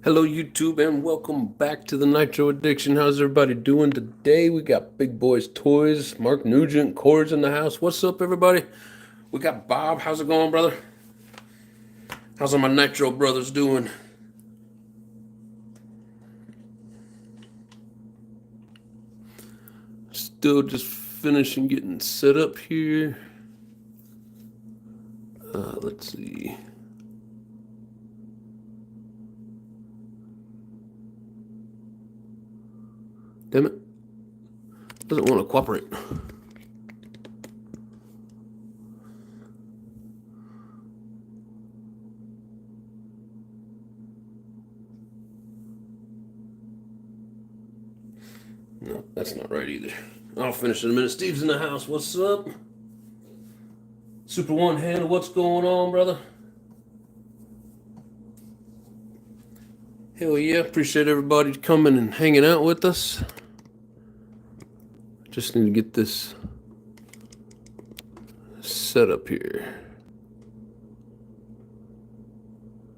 Hello YouTube and welcome back to the Nitro Addiction. How's everybody doing today? We got Big Boys Toys, Mark Nugent, Cords in the house. What's up everybody? We got Bob. How's it going, brother? How's all my Nitro brothers doing? Still just finishing getting set up here. Let's see. Damn it. Doesn't want to cooperate. No, that's not right either. I'll finish in a minute. Steve's in the house. What's up? Super One Handle, what's going on, brother? Hell yeah, appreciate everybody coming and hanging out with us. Just need to get this set up here.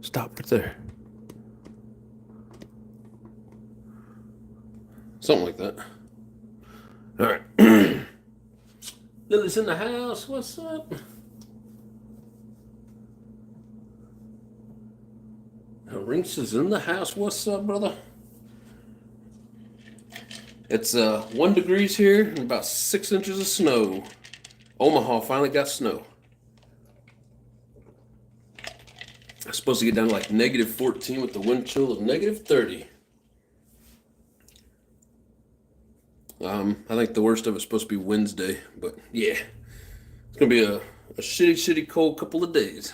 Stop right there. Something like that. All right. Lily's in the house. What's up? Rinks is in the house. What's up, brother? It's 1 degree here and about 6 inches of snow. Omaha finally got snow. I'm supposed to get down to like -14 with the wind chill of -30. I think the worst of it's supposed to be Wednesday, but yeah, it's gonna be a shitty cold couple of days.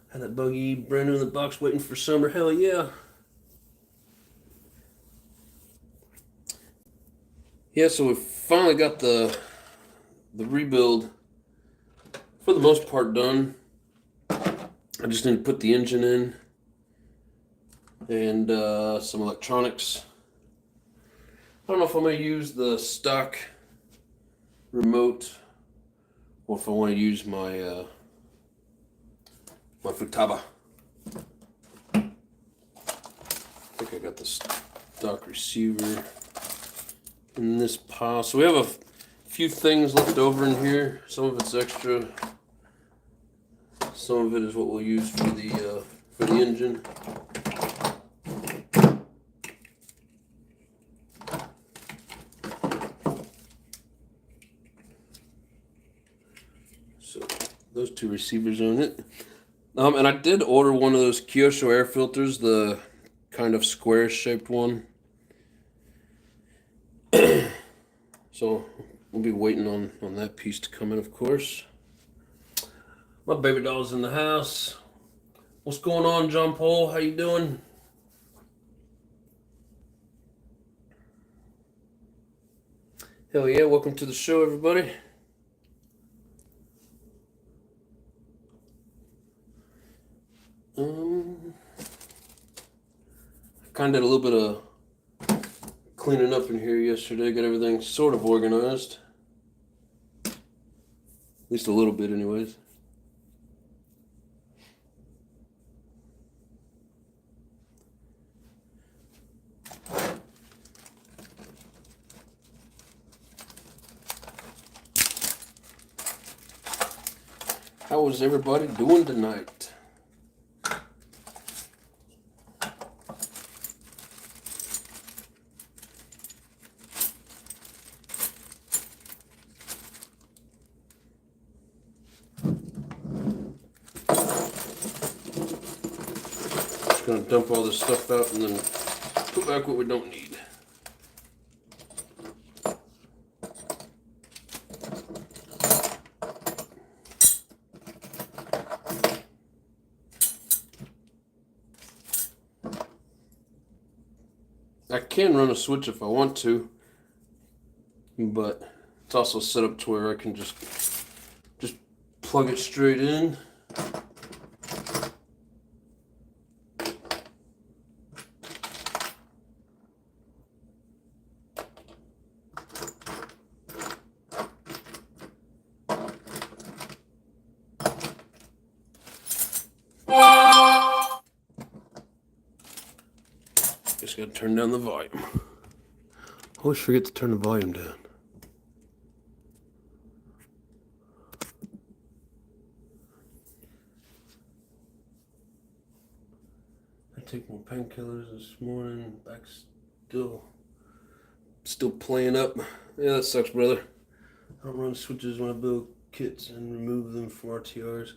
Had that buggy brand new in the box waiting for summer. Hell yeah. Yeah, so we finally got the rebuild for the most part done. I just need to put the engine in and some electronics. I don't know if I'm going to use the stock remote or if I want to use my my Futaba. I think I got the stock receiver in this pile. So we have a few things left over in here. Some of it's extra. Some of it is what we'll use for the engine. So those two receivers on it. And I did order one of those Kyosho air filters, the kind of square shaped one. So we'll be waiting on that piece to come in, of course. My baby doll's in the house. What's going on, John Paul? How you doing? Hell yeah, welcome to the show, everybody. I kind of did a little bit of cleaning up in here yesterday. Got everything sort of organized. At least a little bit, anyways. How is everybody doing tonight? Just gonna dump all this stuff out and then put back what we don't need. I can run a switch if I want to, but it's also set up to where I can just plug it straight in. gotta turn down the volume. Always forget to turn the volume down. I take my painkillers this morning. Back's still playing up. Yeah, that sucks, brother. I don't run switches when I build kits and remove them for RTRs.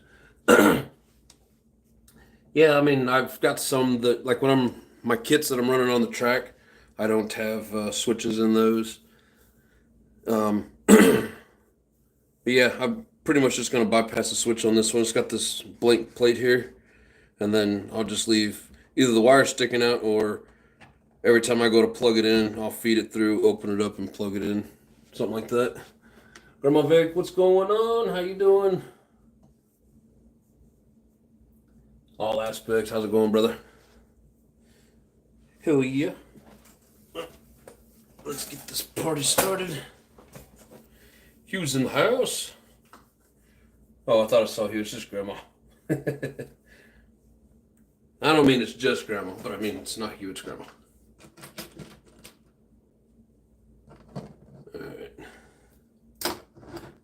Yeah, I mean, I've got some that, like when my kits that I'm running on the track, I don't have switches in those. But yeah, I'm pretty much just going to bypass the switch on this one. It's got this blank plate here, and then I'll just leave either the wire sticking out, or every time I go to plug it in, I'll feed it through, open it up, and plug it in. Something like that. Grandma Vic, what's going on? How you doing? All aspects. How's it going, brother? Hell yeah. Let's get this party started. Hugh's in the house. Oh, I thought I saw Hugh. It's just Grandma. I don't mean it's just Grandma, but I mean it's not Hugh, it's Grandma. Alright.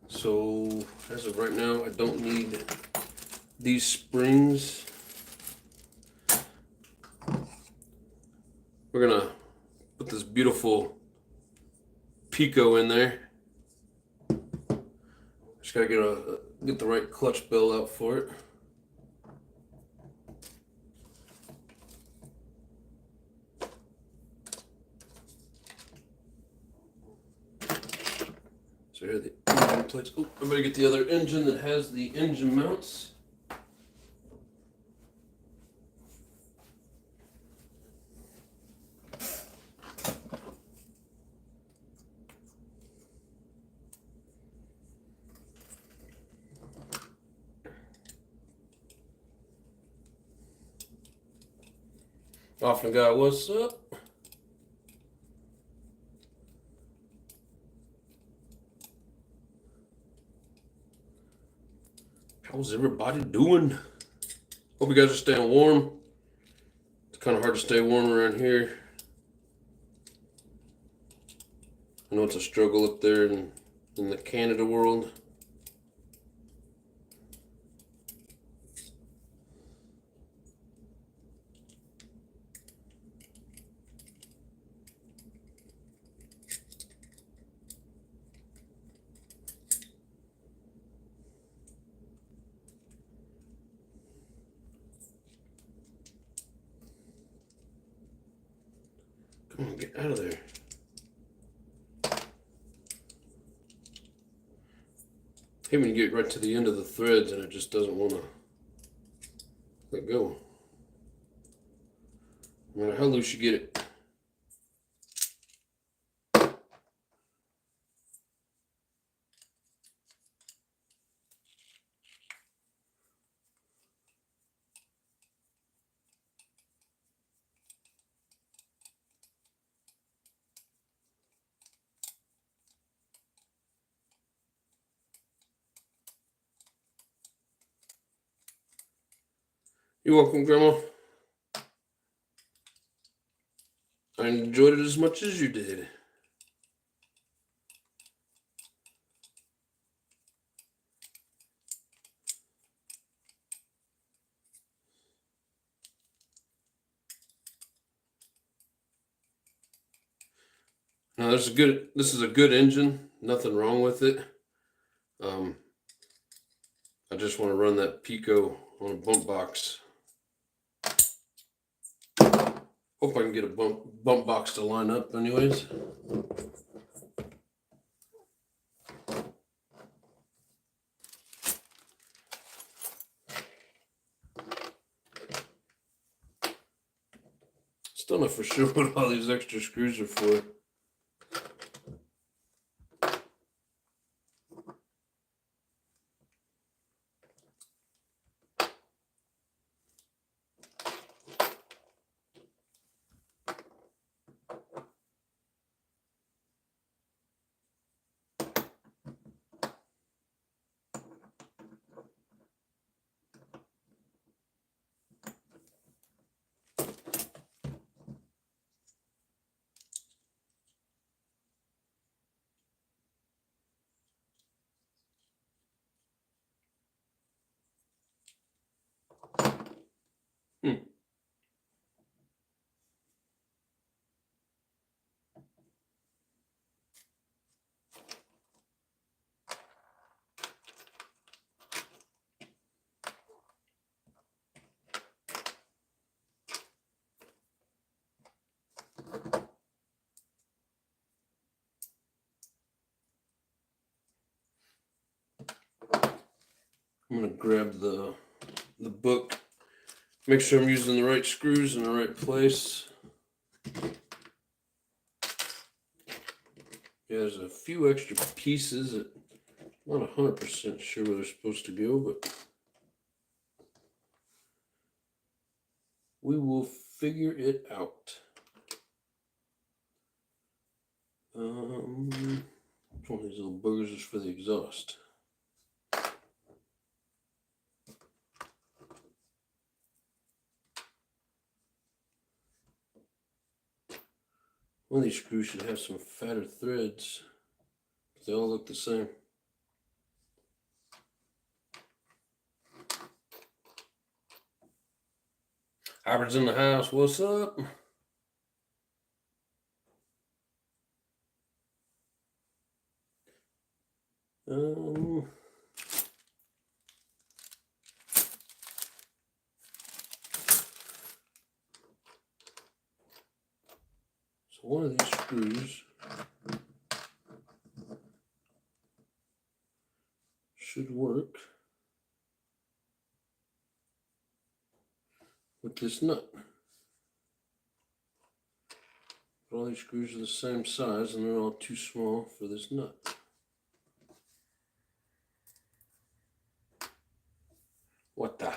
So, as of right now, I don't need these springs. We're gonna put this beautiful PICCO in there. Just gotta get the right clutch bell out for it. So here are the engine plates. Oh, I better get the other engine that has the engine mounts. Often guy, what's up? How's everybody doing? Hope you guys are staying warm. It's kind of hard to stay warm around here. I know it's a struggle up there in the Canada world. Come on, get out of there. Hey, when you get right to the end of the threads and it just doesn't want to let go. No matter how loose you get it. You're welcome, Grandma. I enjoyed it as much as you did. Now this is a good engine. Nothing wrong with it. I just want to run that PICCO on a bump box. Hope I can get a bump box to line up anyways. Still not for sure what all these extra screws are for. Hmm. I'm gonna grab the book, make sure I'm using the right screws in the right place. Yeah, there's a few extra pieces that I'm not 100% sure where they're supposed to go, but we will figure it out. Which one of these little boogers is for the exhaust? One of these screws should have some fatter threads. They all look the same. Hybrid's in the house. What's up? So one of these screws should work with this nut. But all these screws are the same size and they're all too small for this nut. What the?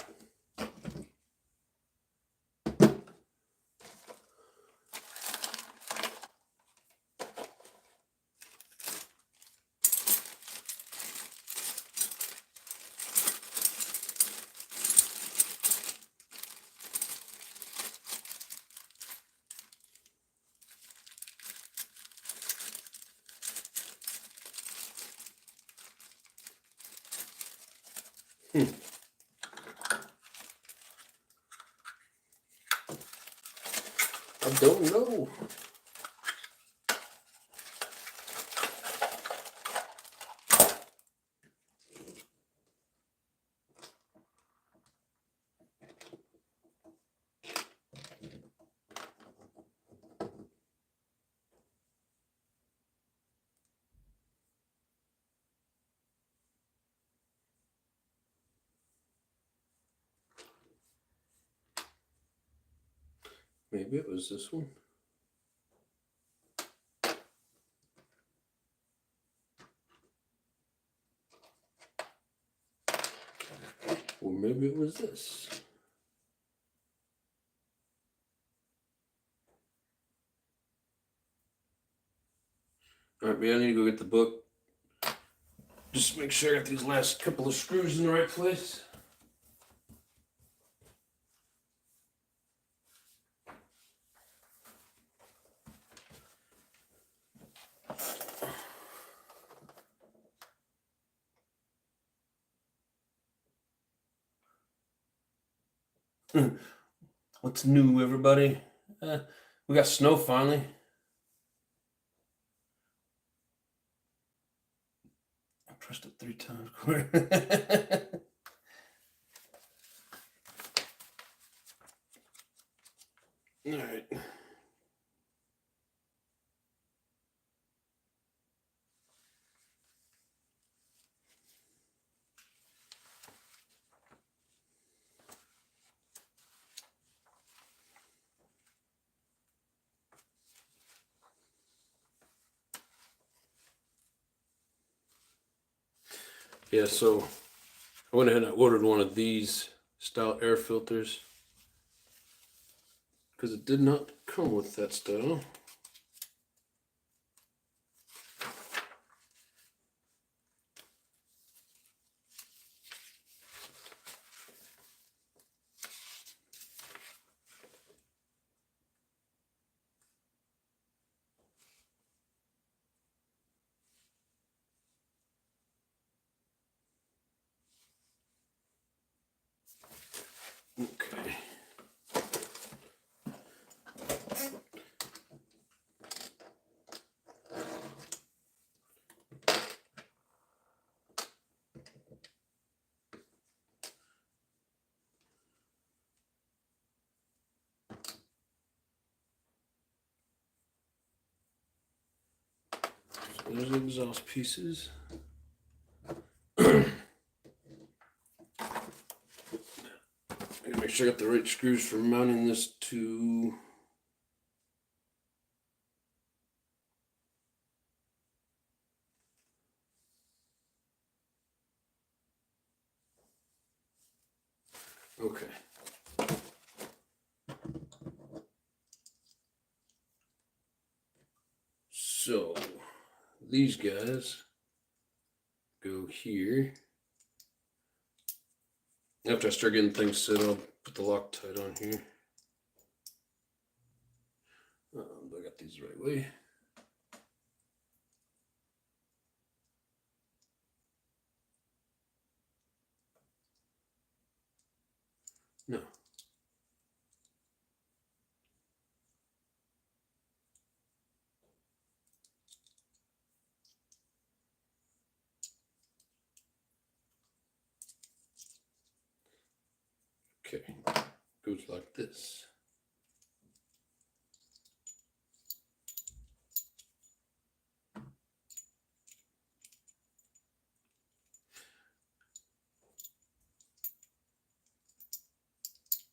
I don't know. Maybe it was this one. Or maybe it was this. All right, man, I need to go get the book. Just make sure I got these last couple of screws in the right place. What's new, everybody? We got snow finally. I pressed it 3 times. All right. Yeah, so I went ahead and ordered one of these style air filters because it did not come with that style. Okay. There's the exhaust pieces. Make sure I got the right screws for mounting this to okay. So these guys go here. After I start getting things set, I'll put the Loctite on here. I got these the right way. No. Okay, goes like this.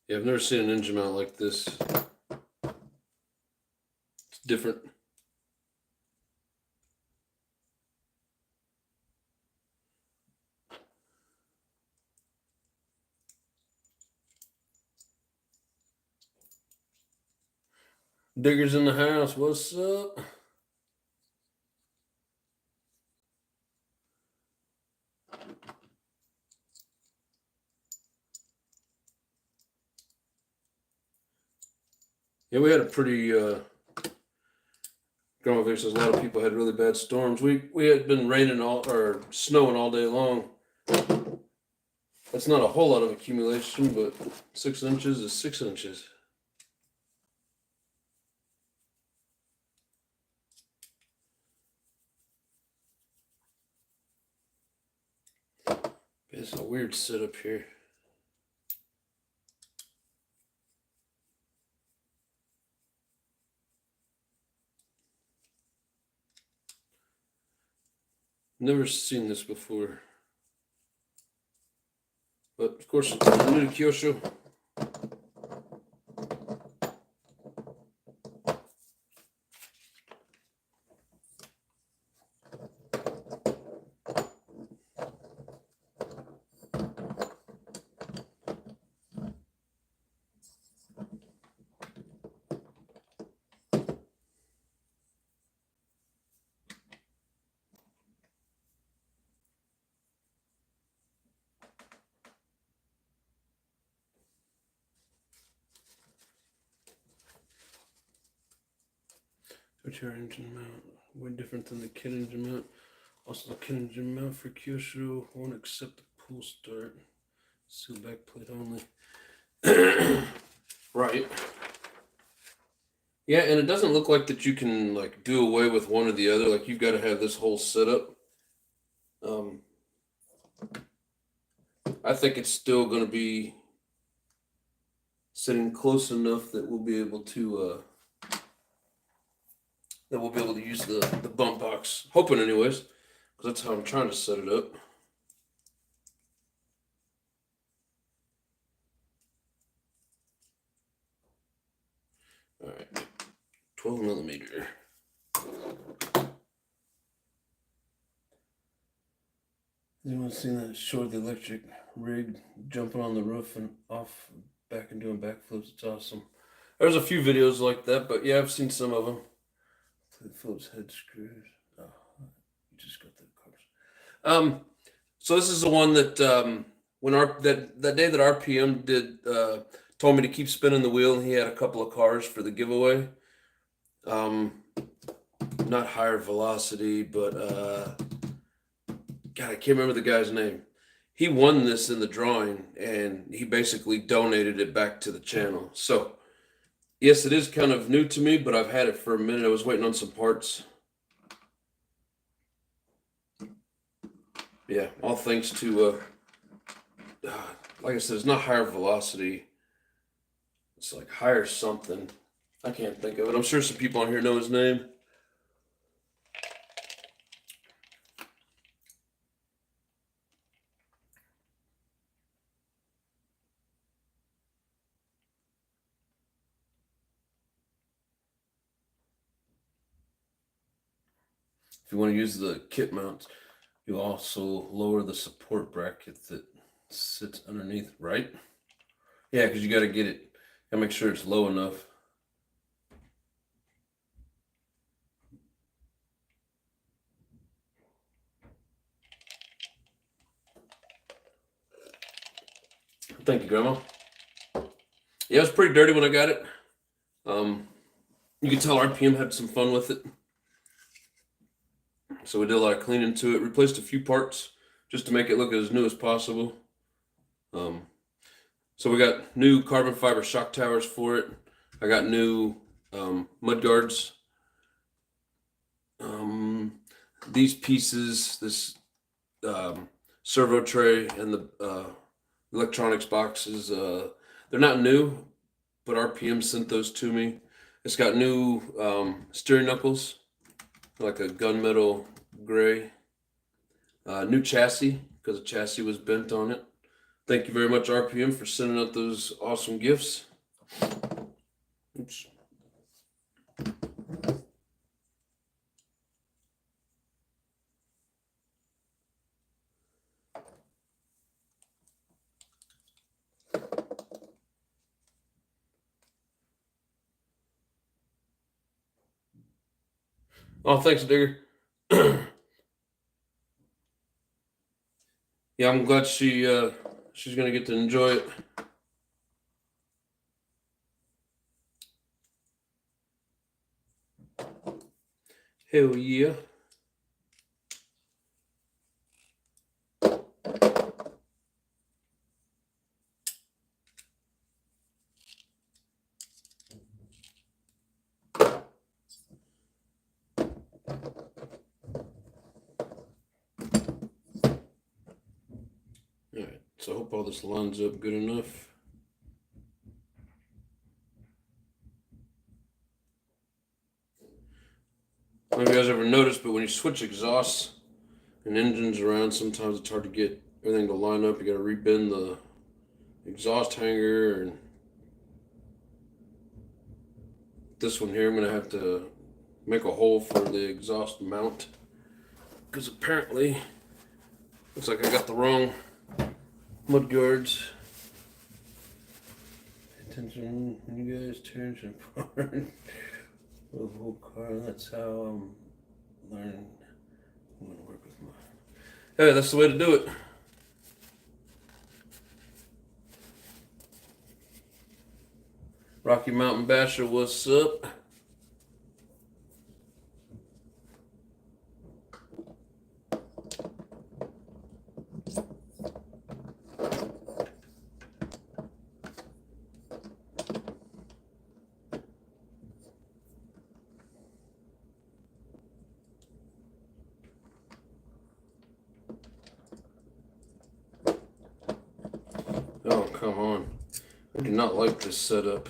Yeah, I've never seen an engine mount like this. It's different. Diggers in the house, what's up? Yeah, we had a pretty Grandma says a lot of people had really bad storms. We had been raining all or snowing all day long. That's not a whole lot of accumulation, but 6 inches is 6 inches. It's a weird setup here. Never seen this before. But of course, I'm new to Kyosho. Your engine mount, way different than the kit engine mount. Also, the kit engine mount for Kyosho won't accept the pull start. Seal back plate only. Right. Yeah, and it doesn't look like that you can like do away with one or the other. Like you've got to have this whole setup. I think it's still going to be sitting close enough that we'll be able to use the bump box. Hoping, anyways, because that's how I'm trying to set it up. All right, 12 millimeter. Anyone seen that show of the electric rig jumping on the roof and off back and doing backflips? It's awesome. There's a few videos like that, but yeah, I've seen some of them. Phillips head screws. Oh, you just got the cars. So this is the one that when that day that RPM did told me to keep spinning the wheel, and he had a couple of cars for the giveaway. Not higher velocity, but God, I can't remember the guy's name. He won this in the drawing, and he basically donated it back to the channel. So, yes, it is kind of new to me, but I've had it for a minute. I was waiting on some parts. Yeah, all thanks to, like I said, it's not higher velocity. It's like higher something. I can't think of it. I'm sure some people on here know his name. If you want to use the kit mount, you also lower the support bracket that sits underneath, right? Yeah, because you got to get it, gotta make sure it's low enough. Thank you, Grandma. Yeah, it was pretty dirty when I got it. You could tell RPM had some fun with it. So we did a lot of cleaning to it, replaced a few parts just to make it look as new as possible. So we got new carbon fiber shock towers for it. I got new mud guards. These pieces, this servo tray and the electronics boxes, they're not new, but RPM sent those to me. It's got new steering knuckles, like a gunmetal gray. New chassis, because the chassis was bent on it. Thank you very much, RPM, for sending out those awesome gifts. Oops. Oh, thanks, Digger. Yeah, I'm glad she's gonna get to enjoy it. Hell yeah. Alright, so I hope all this lines up good enough. I don't know if you guys ever noticed, but when you switch exhausts and engines around, sometimes it's hard to get everything to line up. You gotta rebend the exhaust hanger, and this one here I'm gonna have to make a hole for the exhaust mount, because apparently looks like I got the wrong mud guards. Attention, you guys, attention apart. The whole car. That's how I'm learning. I'm gonna work with mine. Hey, that's the way to do it. Rocky Mountain Basher, what's up? Oh, come on. I do not like this setup.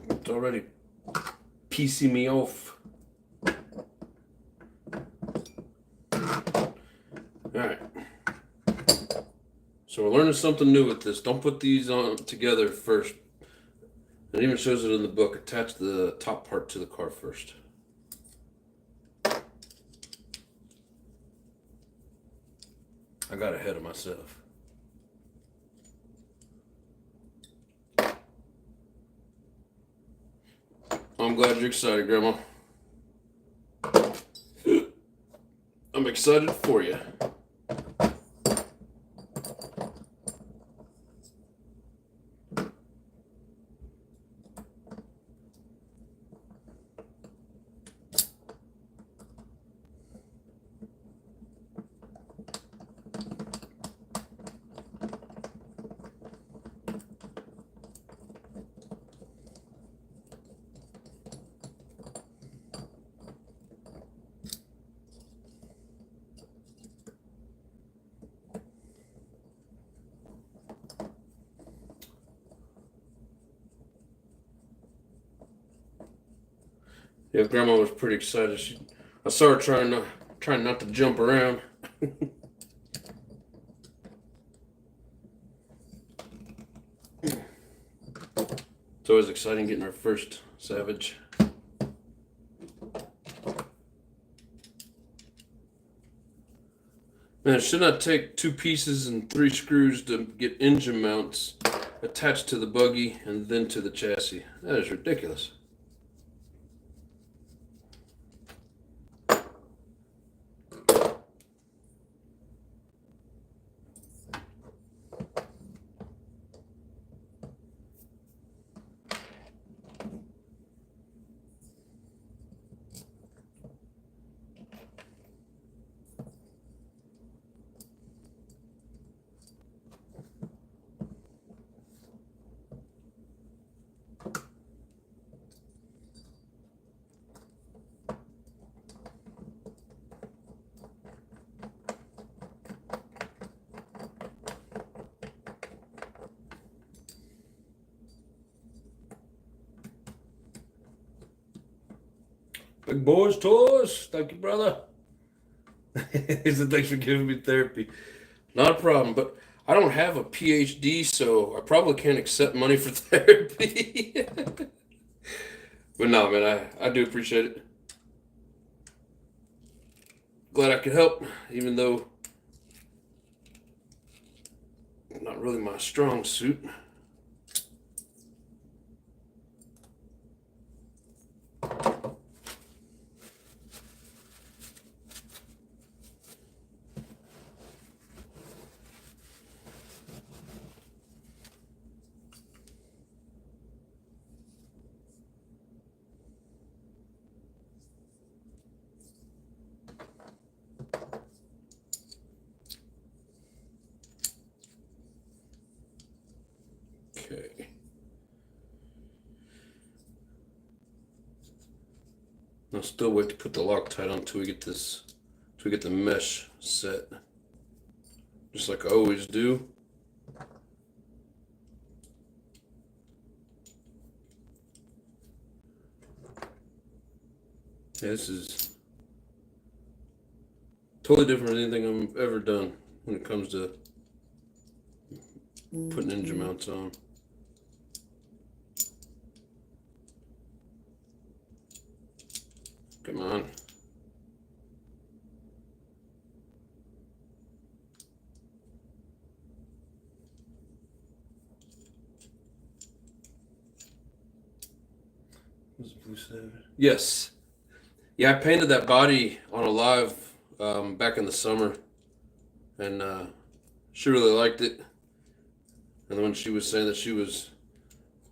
It's already piecing me off. Alright. So we're learning something new with this. Don't put these on together first. It even shows it in the book. Attach the top part to the car first. I got ahead of myself. I'm glad you're excited, Grandma. I'm excited for you. Yeah, Grandma was pretty excited. I saw her trying not to jump around. It's always exciting getting our first Savage. Man, it should not take 2 pieces and 3 screws to get engine mounts attached to the buggy and then to the chassis. That is ridiculous. Big boys toys. Thank you, brother. He said, thanks for giving me therapy. Not a problem, but I don't have a PhD, so I probably can't accept money for therapy. But no, man, I do appreciate it. Glad I could help, even though not really my strong suit. Okay. I'll still wait to put the Loctite on until we get the mesh set. Just like I always do. Yeah, this is totally different than anything I've ever done when it comes to putting engine mounts on. Come on. Was it Blue Savage? Yes. Yeah, I painted that body on a live back in the summer, and she really liked it. And when she was saying that she was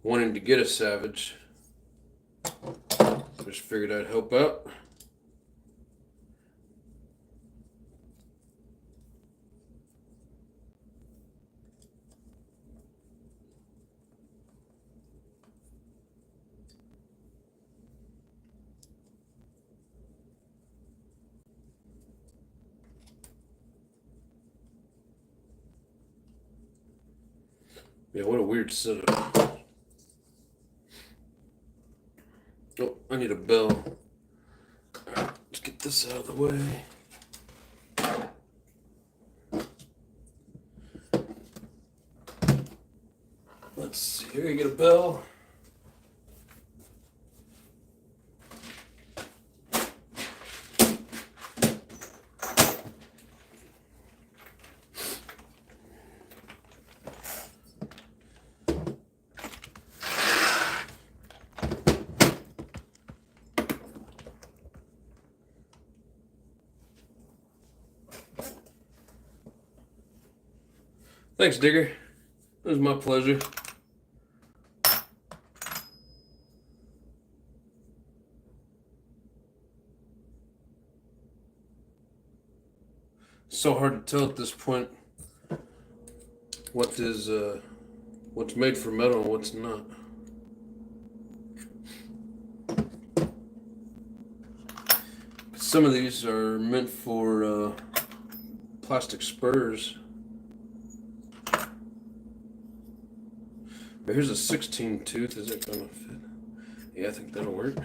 wanting to get a Savage, I just figured I'd help out. Yeah, what a weird setup. Oh, I need a bell. Alright, let's get this out of the way. Let's see, here you get a bell. Thanks, Digger. It was my pleasure. So hard to tell at this point what's made for metal and what's not. Some of these are meant for plastic spurs. But here's a 16 tooth. Is it gonna fit? Yeah, I think that'll work.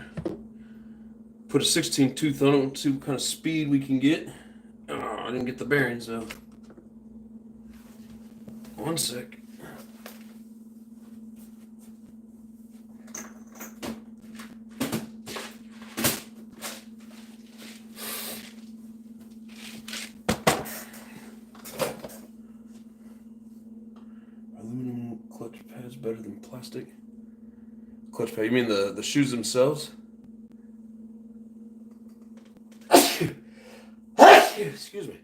Put a 16 tooth on it, see what kind of speed we can get. Oh, I didn't get the bearings though. One sec. better than plastic? Clutch pad. You mean the shoes themselves? Excuse me.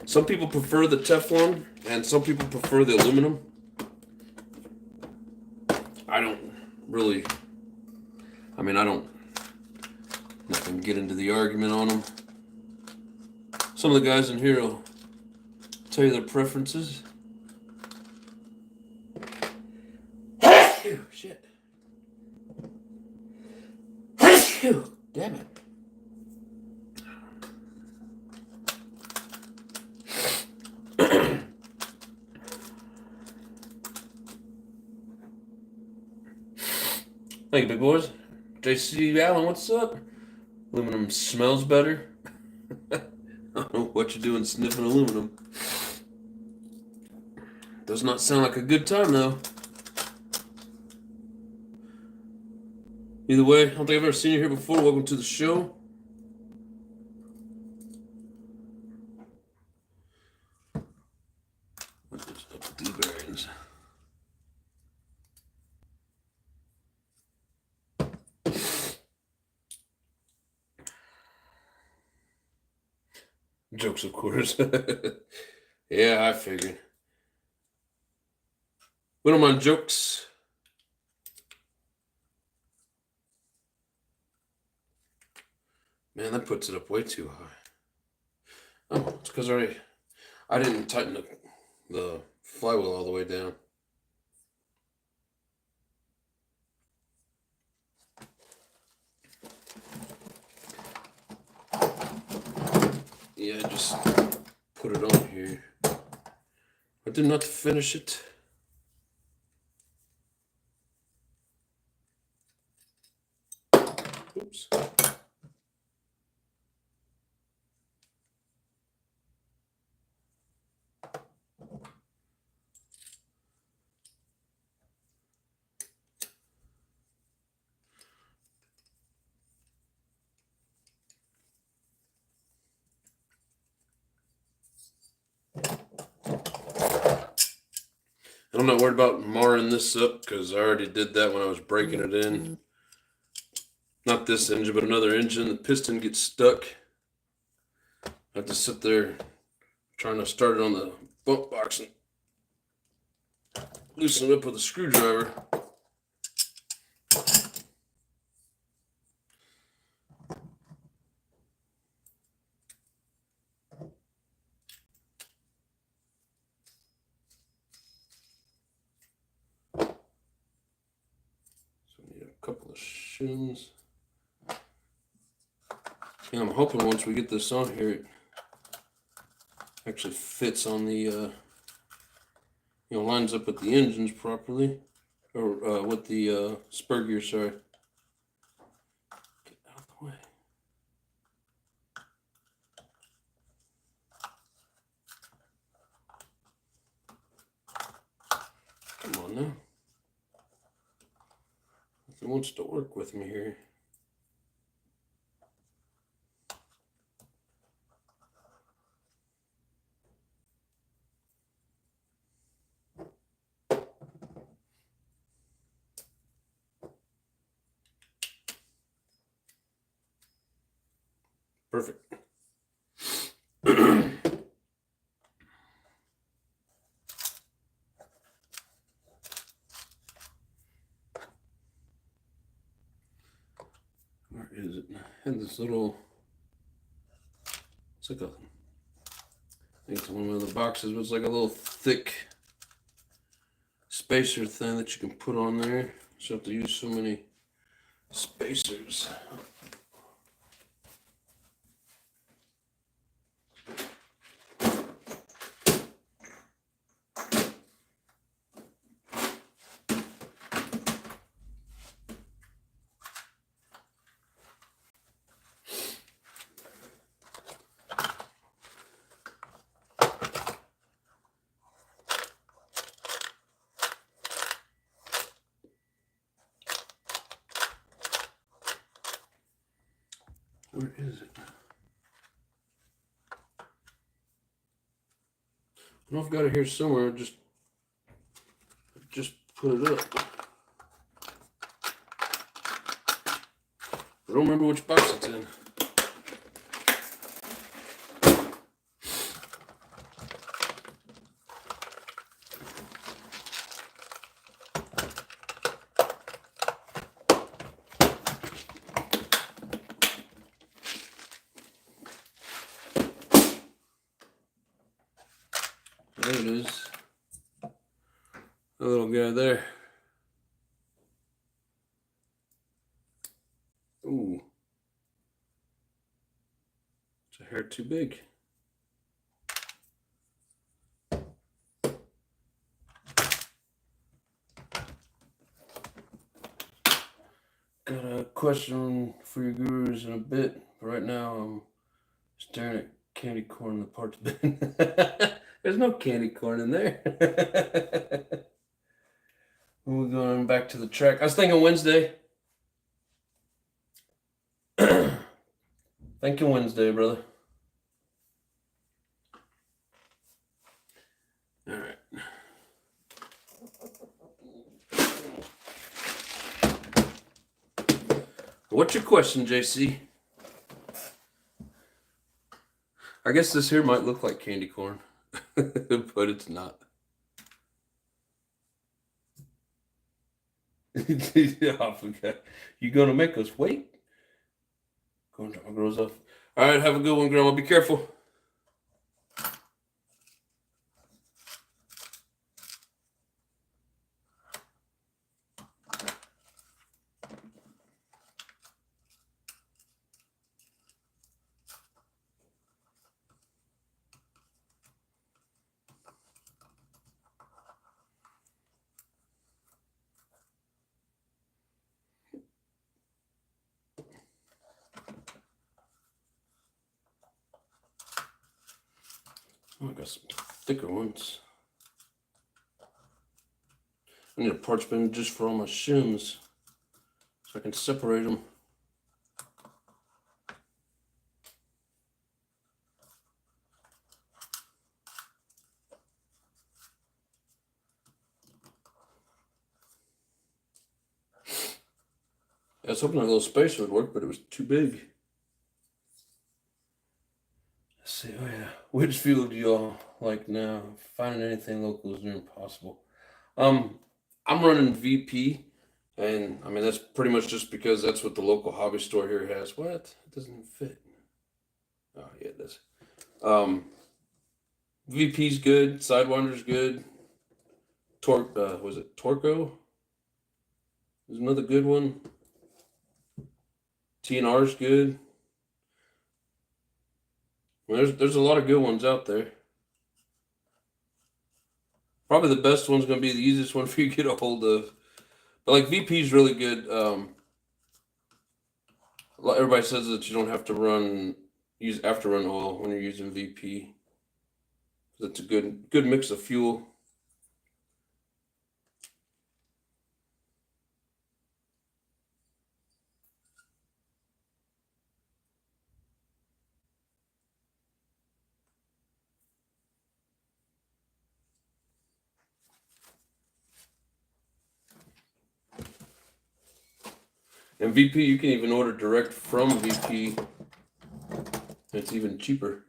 Some people prefer the Teflon, and some people prefer the aluminum. I don't really. I mean, I don't. Not gonna get into the argument on them. Some of the guys in here will tell you their preferences. Shit. Damn it. Thank you, big boys. JC Allen, what's up? Aluminum smells better. I don't know what you're doing sniffing aluminum. Does not sound like a good time, though. Either way, I don't think I've ever seen you here before. Welcome to the show. What's up with these bearings? Jokes, of course. Yeah, I figured. We don't mind jokes. Man, that puts it up way too high. Oh, it's because I didn't tighten the flywheel all the way down. Yeah, I just put it on here. I did not finish it. Oops. And I'm not worried about marring this up because I already did that when I was breaking it in. Not this engine, but another engine. The piston gets stuck. I have to sit there trying to start it on the bump box and loosen it up with a screwdriver. Couple of shims. And I'm hoping once we get this on here, it actually fits on the, lines up with the engines properly, or with the spur gear, sorry. Get out of the way. Come on now. It wants to work with me here. Perfect. Where is it? I had this little, it's like a, I think it's one of the boxes, but it's like a little thick spacer thing that you can put on there. So you have to use so many spacers. Where is it? I know I've got it here somewhere. Just put it up. I don't remember which box it's in. There it is. The little guy there. Ooh. It's a hair too big. Got a question for your gurus in a bit. But right now, I'm staring at candy corn in the parts bin. There's no candy corn in there. We're going back to the track. I was thinking Wednesday. Thinking Wednesday, brother. All right. What's your question, JC? I guess this here might look like candy corn, but it's not. Yeah, I forgot. You gonna make us wait? Go and drop my girls off. All right, have a good one, Grandma. Be careful. Oh, I got some thicker ones. I need a parts bin just for all my shims so I can separate them. I was hoping a little spacer would work, but it was too big. Let's see. Oh yeah, which fuel do y'all like now? Finding anything local is near impossible. I'm running VP, and I mean that's pretty much just because that's what the local hobby store here has. What? It doesn't fit. Oh yeah, it does. VP's good. Sidewinder's good. Was it Torco? There's another good one. TNR's good. Well, there's a lot of good ones out there. Probably the best one's going to be the easiest one for you to get a hold of. But like VP's really good. Everybody says that you don't have to use after-run oil when you're using VP. That's a good mix of fuel. And VP, you can even order direct from VP. It's even cheaper.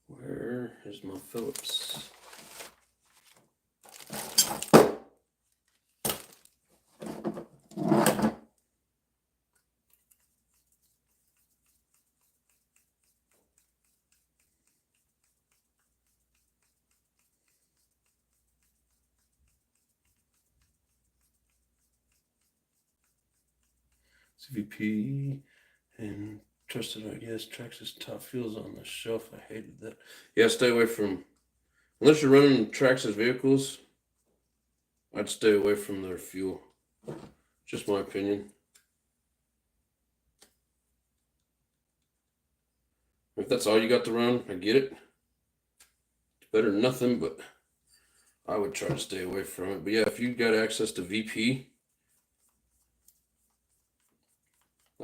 Where is my Phillips? VP and trusted, I guess, Traxxas top fuels on the shelf. I hated that. Yeah, stay away from, unless you're running Traxxas vehicles, I'd stay away from their fuel. Just my opinion. If that's all you got to run, I get it. It's better than nothing, but I would try to stay away from it. But yeah, if you got access to VP,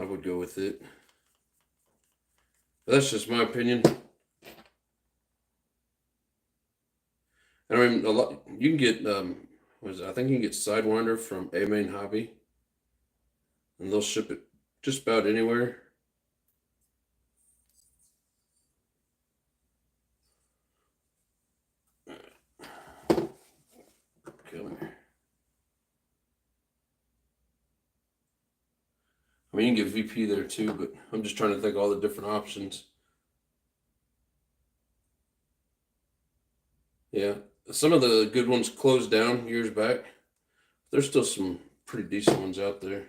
I would go with it. But that's just my opinion. And I mean, you can get I think you can get Sidewinder from A-Main Hobby, and they'll ship it just about anywhere. Come here. I mean, you can get VP there too, but I'm just trying to think of all the different options. Yeah, some of the good ones closed down years back. There's still some pretty decent ones out there.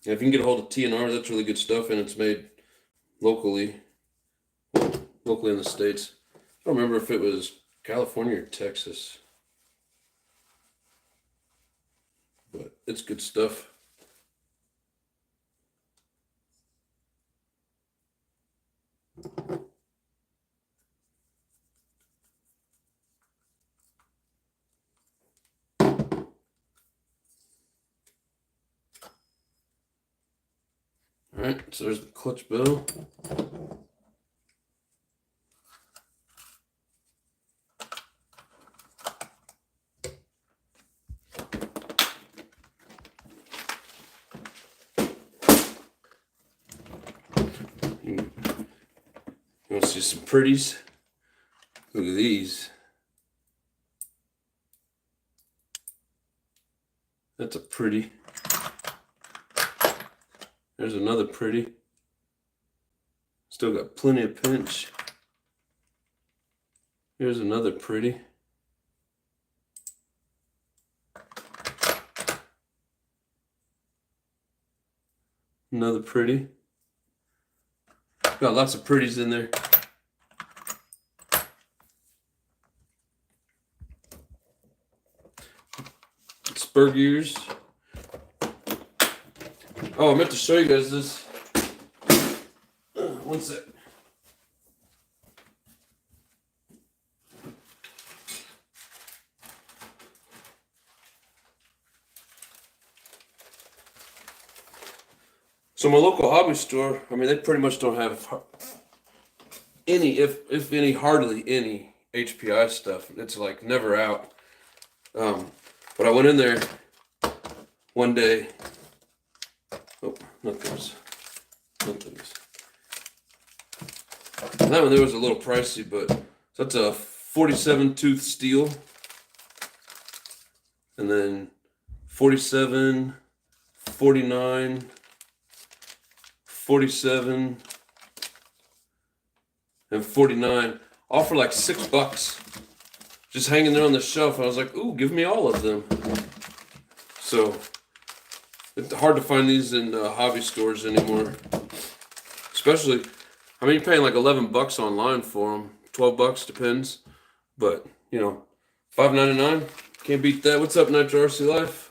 Yeah, if you can get a hold of TNR, that's really good stuff, and it's made locally in the States. I don't remember if it was California or Texas, but it's good stuff. All right, so there's the clutch bell. You want to see some pretties? Look at these. That's a pretty. There's another pretty. Still got plenty of pinch. Here's another pretty. Another pretty. Got lots of pretties in there. Spur gears. Oh, I meant to show you guys this. One sec. So my local hobby store, I mean, they pretty much don't have any, if any, hardly any HPI stuff. It's like never out. But I went in there one day. Oh, not those. Not those. That one there was a little pricey, but so that's a 47 tooth steel. And then 47, 49, 47, and 49, all for like $6. Just hanging there on the shelf. I was like, ooh, give me all of them. So it's hard to find these in hobby stores anymore. Especially, I mean, you're paying like $11 online for them. $12 depends. But, you know, $5.99, can't beat that. What's up, Nitro RC Life?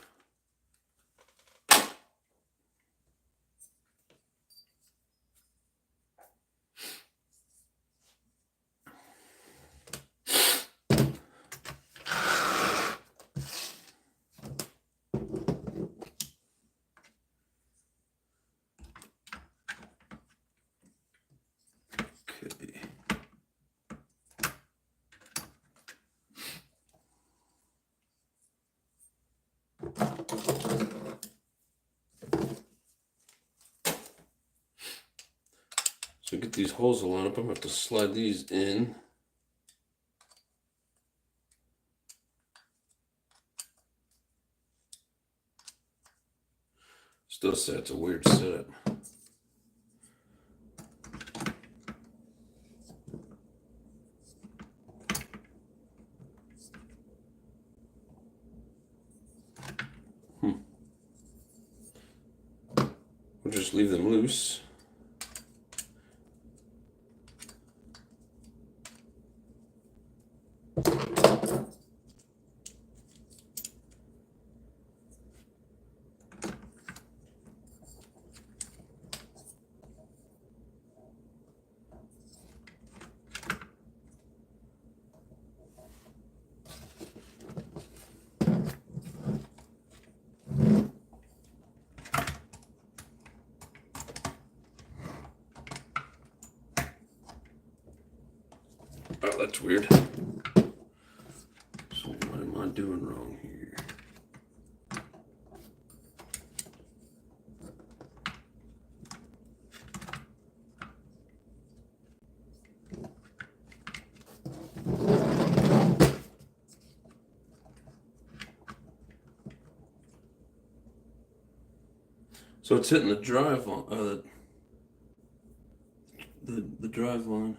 So get these holes to line up. I'm going to have to slide these in. Still say it's a weird setup. We'll just leave them loose. Oh, that's weird. am I doing wrong here? So it's hitting the drive line, the drive line.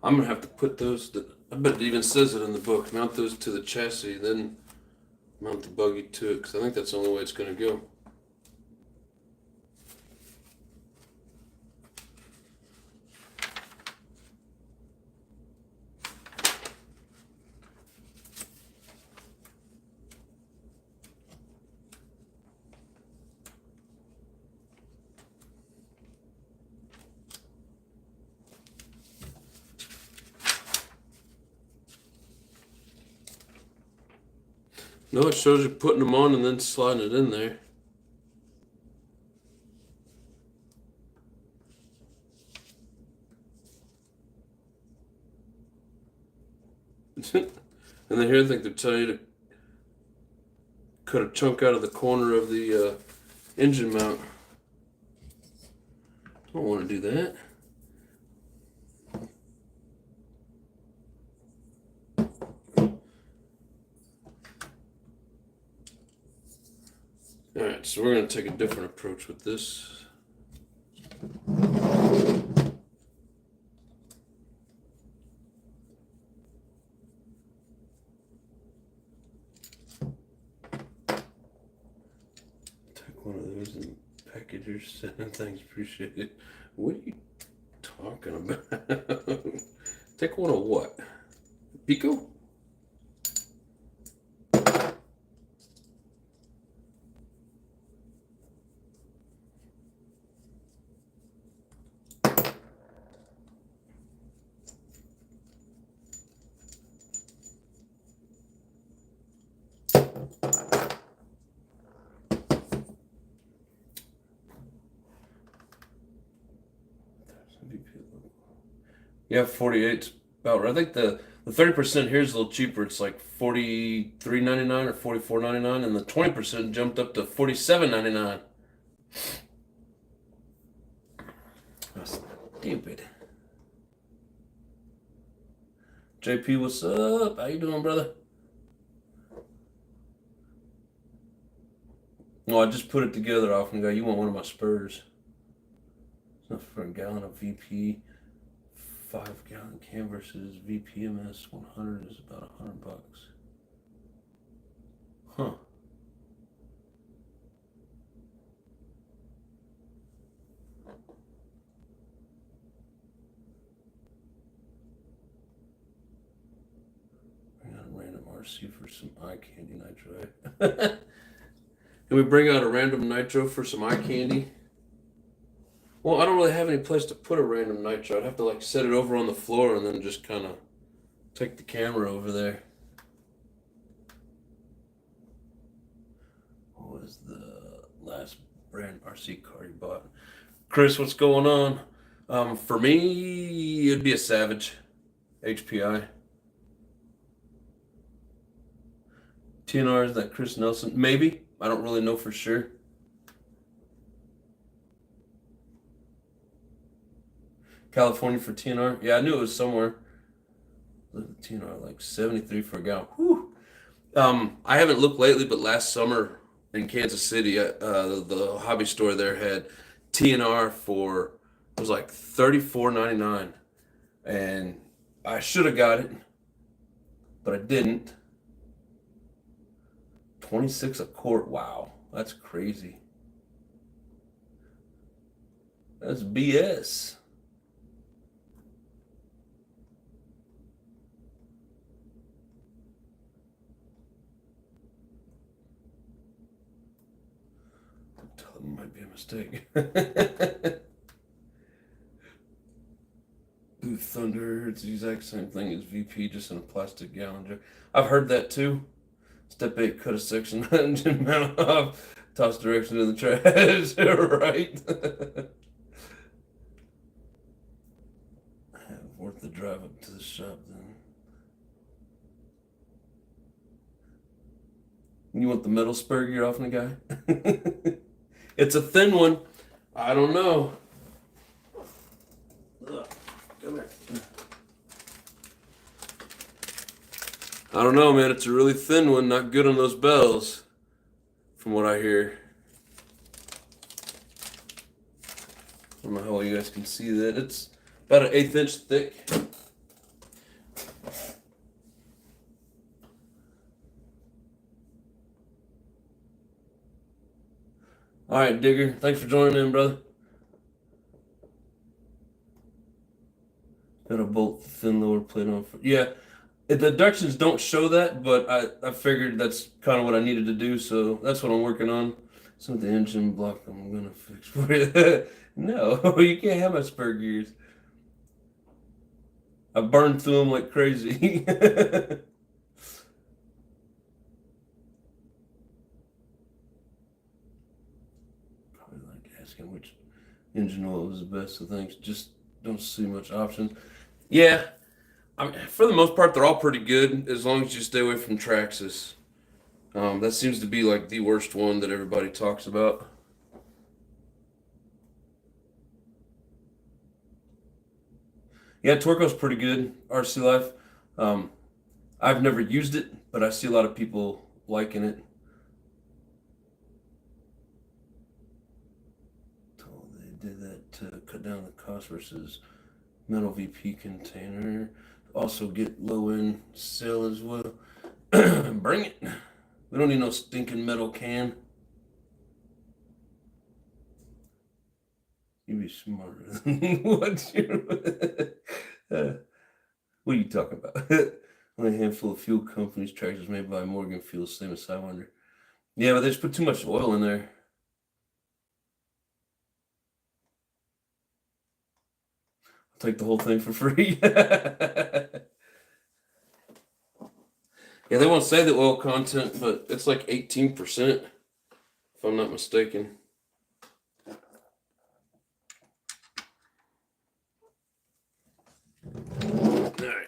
I'm gonna have to put those. I bet it even says it in the book. Mount those to the chassis, then mount the buggy to it, because I think that's the only way it's gonna go. No, it shows you putting them on and then sliding it in there. And then here I think they're telling you to cut a chunk out of the corner of the engine mount. I don't want to do that. Alright, so we're going to take a different approach with this. Take one of those and packagers. Thanks, appreciate it. What are you talking about? Take one of what? PICCO? Yeah, 48's about right. I think the 30% here is a little cheaper. It's like $43.99 or $44.99, and the 20% jumped up to $47.99. That's stupid. JP, what's up? How you doing, brother? Well, I just put it together off and go, you want one of my Spurs. It's not for a gallon of VP. 5-gallon can versus VPMS 100 is about $100. Huh. Bring out a random RC for some eye candy nitro. Can we bring out a random nitro for some eye candy? Well, I don't really have any place to put a random nitro. I'd have to like set it over on the floor and then just kind of take the camera over there. What was the last brand RC car you bought? Chris, what's going on? For me, it'd be a Savage HPI. TNR, is that Chris Nelson? Maybe. I don't really know for sure. California for TNR. Yeah, I knew it was somewhere. Look at TNR, like 73 for a gallon. Whew. I haven't looked lately, but last summer in Kansas City, the hobby store there had TNR for, it was like $34.99. And I should have got it, but I didn't. 26 a quart. Wow, that's crazy. That's BS. Might be a mistake. Blue Thunder, it's the exact same thing as VP, just in a plastic gallon jar. I've heard that too. Step 8, cut a section, engine mount off, toss direction in the trash. Right? Worth the drive up to the shop then. You want the metal spur gear off the guy? It's a thin one. I don't know. Ugh, come here. I don't know, man. It's a really thin one. Not good on those bells, from what I hear. I don't know how well you guys can see that. It's about an 1/8 inch thick. All right, Digger. Thanks for joining in, brother. Got a bolt thin lower plate on. Yeah, the deductions don't show that, but I figured that's kind of what I needed to do, so that's what I'm working on. So the engine block I'm gonna fix for you. No, you can't have my spur gears. I burned through them like crazy. Probably like asking which engine oil is the best. So thanks. Just don't see much options. Yeah, I mean, for the most part, they're all pretty good as long as you stay away from Traxxas. That seems to be like the worst one that everybody talks about. Yeah, Torco's pretty good. RC Life. Um, I've never used it, but I see a lot of people liking it. Oh, they did that to cut down the cost versus metal VP container. Also get low end sale as well. Bring it. We don't need no stinking metal can. You be smarter than what you. What are you talking about? Only a handful of fuel companies, tractors made by Morgan Fuel, same as Sidewinder. Yeah, but they just put too much oil in there. I'll take the whole thing for free. Yeah, they won't say the oil content, but it's like 18%, if I'm not mistaken. All right.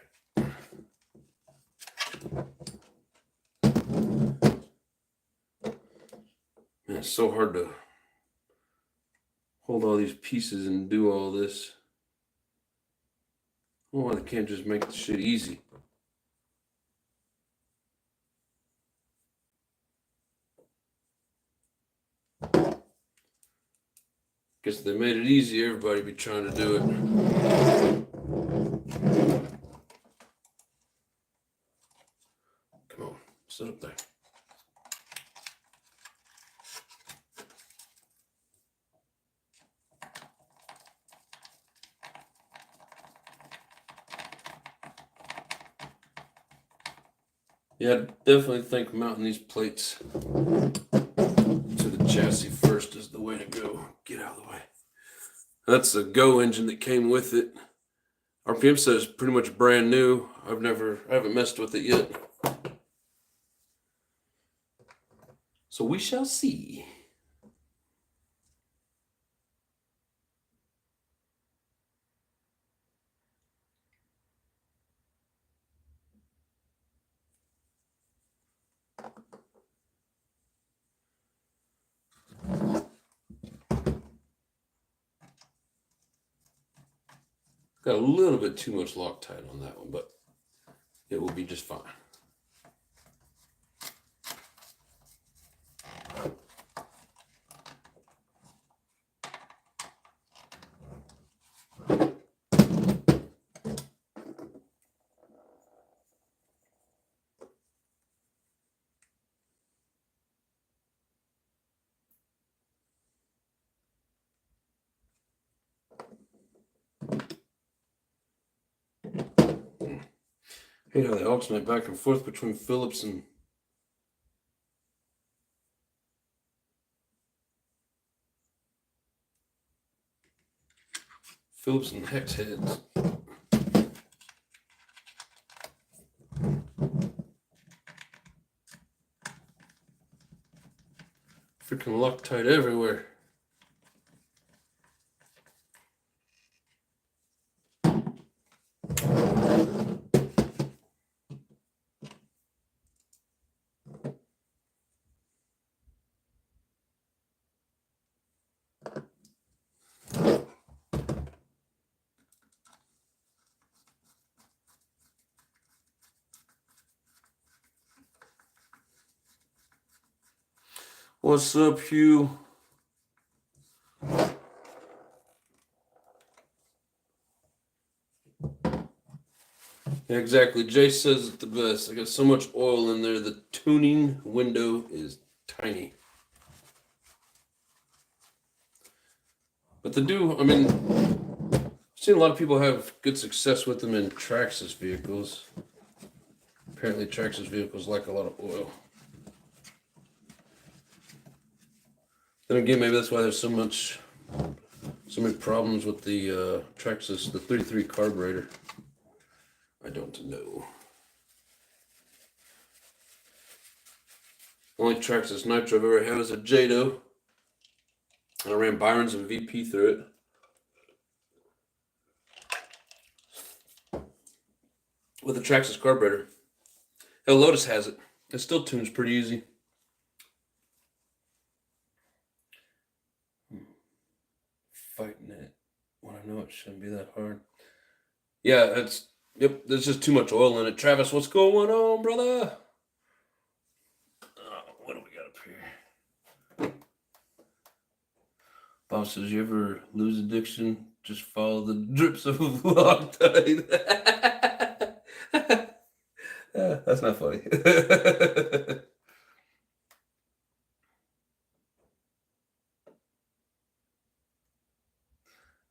Man, it's so hard to hold all these pieces and do all this. Oh, they can't just make the shit easy. Guess if they made it easy, everybody be trying to do it. Come on, sit up there. Yeah, I definitely think mounting these plates to the chassis first is the way to go. Get out of the way. That's a Go engine that came with it. RPM says pretty much brand new. I haven't messed with it yet. So we shall see. Got a little bit too much Loctite on that one, but it will be just fine. Hate how they alternate back and forth between Phillips and hex heads. Freaking Loctite everywhere. What's up, Hugh? Yeah, exactly. Jay says it the best. I got so much oil in there, the tuning window is tiny. But they do, I mean, I've seen a lot of people have good success with them in Traxxas vehicles. Apparently, Traxxas vehicles like a lot of oil. Then again, maybe that's why there's so many problems with the Traxxas, the 33 carburetor. I don't know. Only Traxxas Nitro I've ever had was a Jado. And I ran Byron's and VP through it. With a Traxxas carburetor. Hell, Lotus has it. It still tunes pretty easy. Fighting it when I know it shouldn't be that hard. Yeah, yep, there's just too much oil in it. Travis, what's going on, brother? What do we got up here? Bob says, you ever lose addiction? Just follow the drips of Loctite. That's not funny.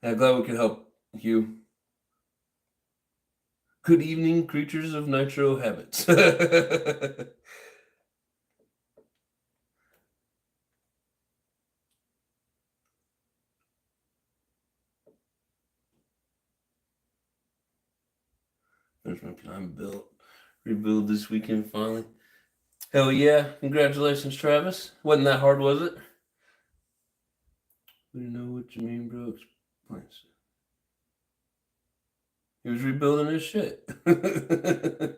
I'm glad we could help you. Good evening, creatures of nitro habits. There's my plan built. Rebuild this weekend finally. Hell yeah. Congratulations, Travis. Wasn't that hard, was it? We know what you mean, bro. Explain. He was rebuilding his shit. Trying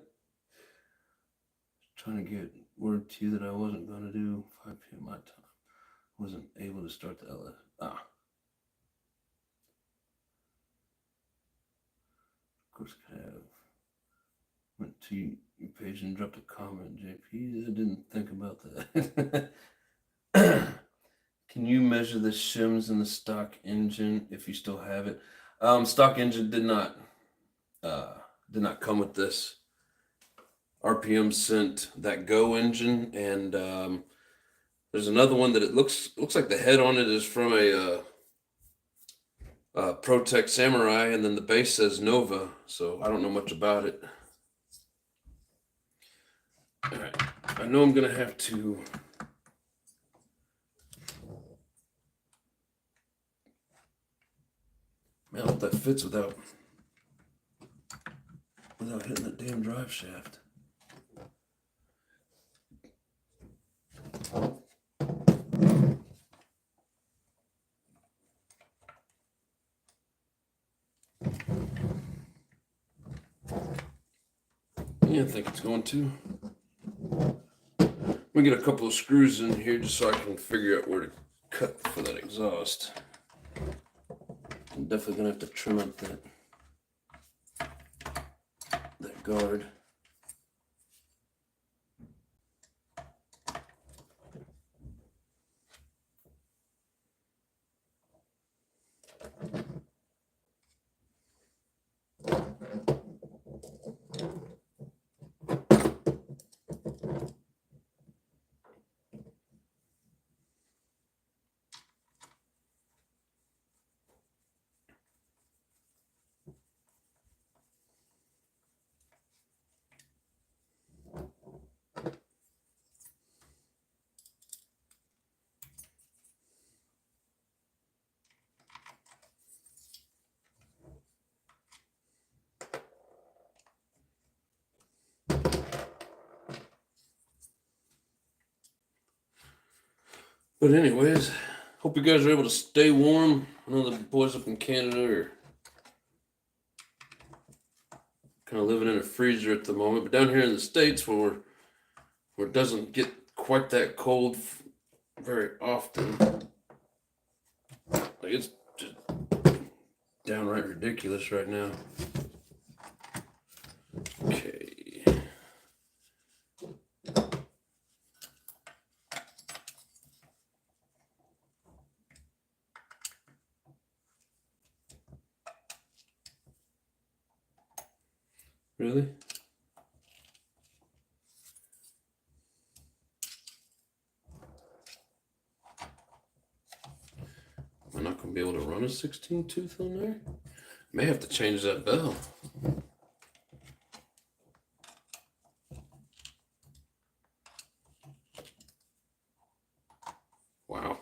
to get word to you that I wasn't going to do 5 p.m. my time. Wasn't able to start the LS. Of course I could have. Went to your page and dropped a comment, JP. I didn't think about that. Can you measure the shims in the stock engine if you still have it? Stock engine did not come with this. RPM sent that Go engine, and there's another one that it looks like the head on it is from a ProTech Samurai, and then the base says Nova. So I don't know much about it. All right, I know I'm gonna have to. Man, I hope that fits without hitting that damn drive shaft. Yeah, I think it's going to. Let me get a couple of screws in here just so I can figure out where to cut for that exhaust. I'm definitely gonna have to trim up that guard. But anyways, hope you guys are able to stay warm. I know the boys up in Canada are kind of living in a freezer at the moment, but down here in the States where it doesn't get quite that cold very often, like it's just downright ridiculous right now. Okay. Really? Am I not going to be able to run a 16 tooth on there? May have to change that bell. Wow.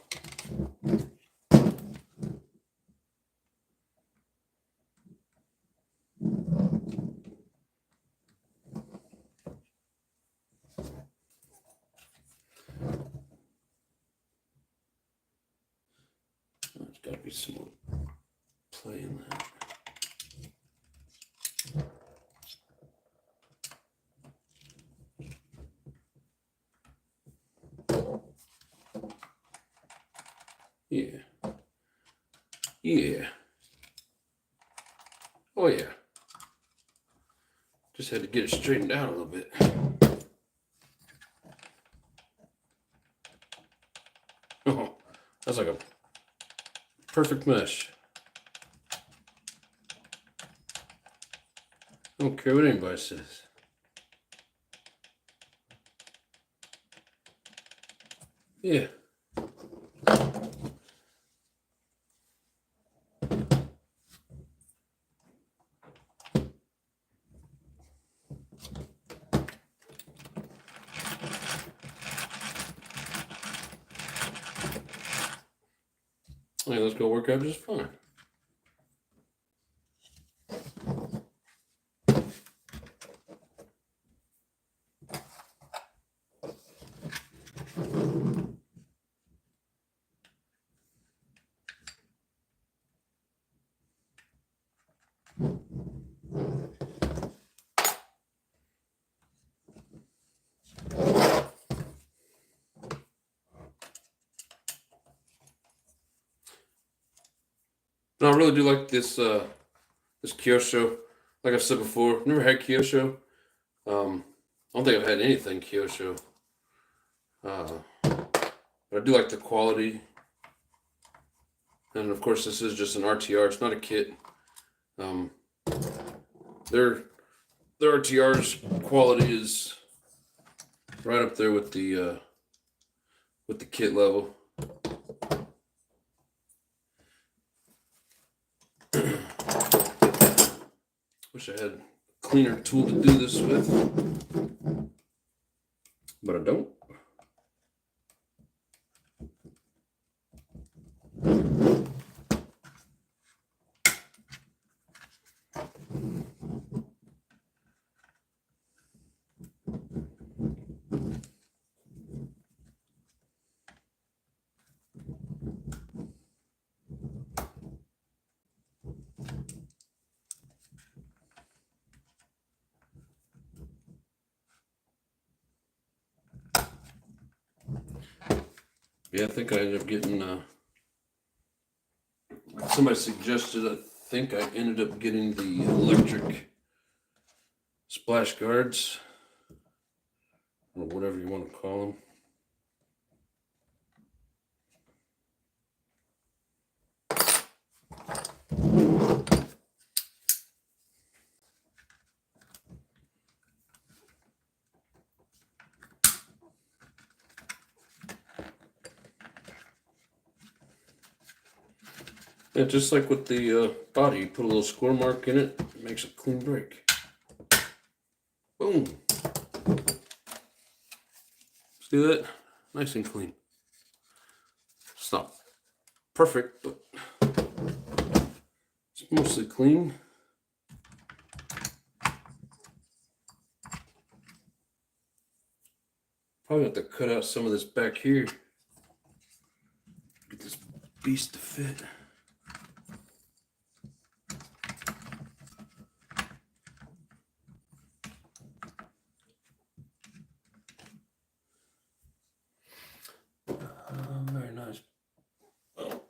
There's got to be some more play in that. Yeah. Yeah. Oh, yeah. Just had to get it straightened out a little bit. Oh, that's like a perfect mesh. I don't care what anybody says. Yeah. Yeah, let's go work out just fine. No, I really do like this this Kyosho. Like I've said before, never had Kyosho. I don't think I've had anything Kyosho. But I do like the quality. And of course, this is just an RTR. It's not a kit. Their RTR's quality is right up there with the kit level. Wish I had a cleaner tool to do this with, but I don't. Yeah, I think I ended up getting, somebody suggested, I think I ended up getting the electric splash guards, or whatever you want to call them. Yeah, just like with the body, you put a little score mark in it, it makes a clean break. Boom. See that? Nice and clean. It's not perfect, but it's mostly clean. Probably have to cut out some of this back here. Get this beast to fit. Very nice. Oh.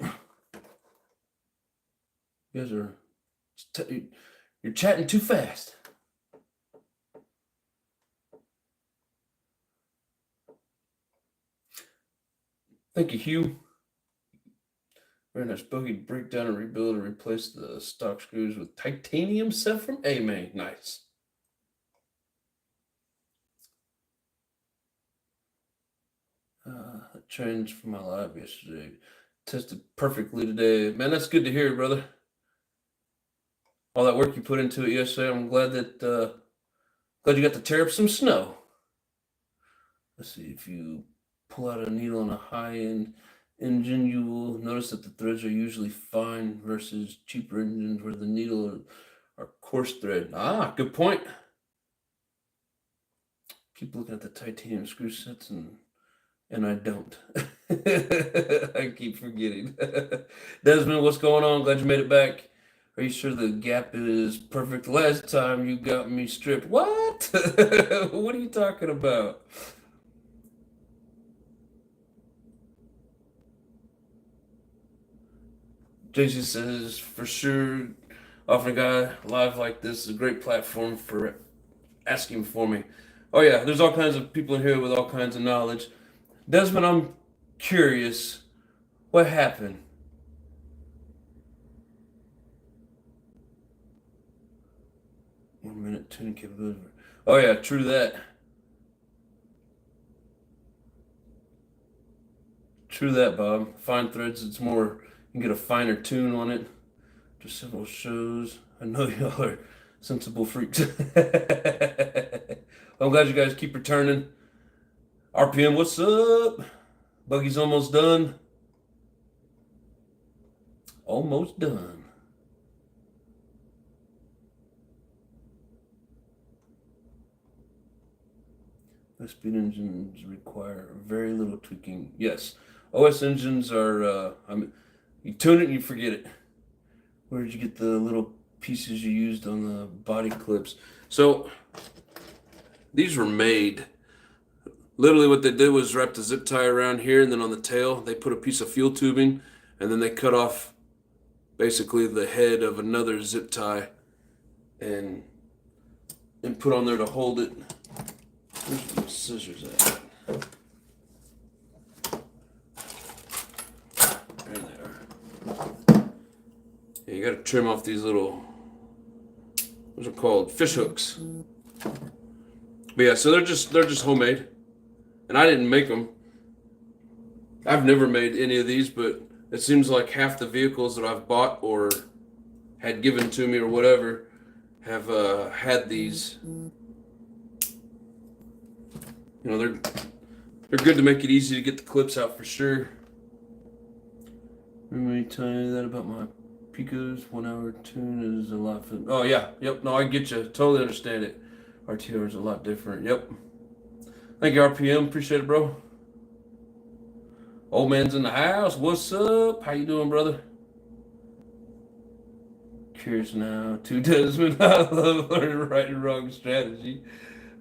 You guys are, you're chatting too fast. Thank you, Hugh. Very nice buggy. Break down and rebuild and replace the stock screws with titanium set from A-Main. Nice. Changed from my live yesterday. Tested perfectly today. Man, that's good to hear, brother. All that work you put into it yesterday. I'm glad you got to tear up some snow. Let's see, if you pull out a needle on a high-end engine, you will notice that the threads are usually fine versus cheaper engines where the needle are coarse thread. Ah, good point. Keep looking at the titanium screw sets and I don't. I keep forgetting. Desmond, what's going on? Glad you made it back. Are you sure the gap is perfect? Last time you got me stripped. What? What are you talking about? JC says, for sure, offering a guy live like this is a great platform for asking for me. Oh, yeah, there's all kinds of people in here with all kinds of knowledge. Desmond, I'm curious. What happened? 1 minute tuning capability. Oh, yeah, true that. True that, Bob. Fine threads, it's more, you can get a finer tune on it. Just several shows. I know y'all are sensible freaks. I'm glad you guys keep returning. RPM, what's up? Buggy's almost done. Almost done. High-speed engines require very little tweaking. Yes, OS engines are. You tune it and you forget it. Where did you get the little pieces you used on the body clips? So these were made. Literally, what they did was wrap the zip tie around here, and then on the tail they put a piece of fuel tubing, and then they cut off basically the head of another zip tie, and put on there to hold it. Where's my scissors at? There they are. Yeah, you got to trim off these little, what's it called? Fish hooks. But yeah, so they're just homemade, and I didn't make them. I've never made any of these, but it seems like half the vehicles that I've bought or had given to me or whatever have had these. You know, they're good to make it easy to get the clips out for sure. Remember me telling you that about my PICCOs? 1 hour tune is a lot for. Oh yeah, yep. No, I get you. Totally understand it. RTR is a lot different. Yep. Thank you, RPM. Appreciate it, bro. Old man's in the house. What's up? How you doing, brother? Curious now. Two Desmond. I love learning right and wrong strategy.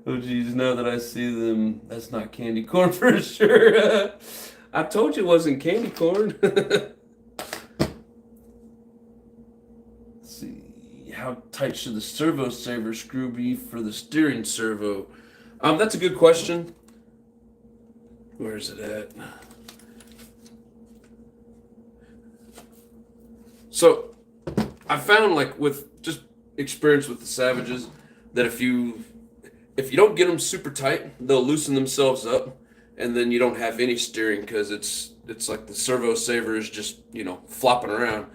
Oh, geez, now that I see them, that's not candy corn for sure. I told you it wasn't candy corn. Let's see. How tight should the servo saver screw be for the steering servo? That's a good question. Where is it at? So, I found, like, with just experience with the Savages, that if you don't get them super tight, they'll loosen themselves up, and then you don't have any steering because it's like the servo saver is just, flopping around.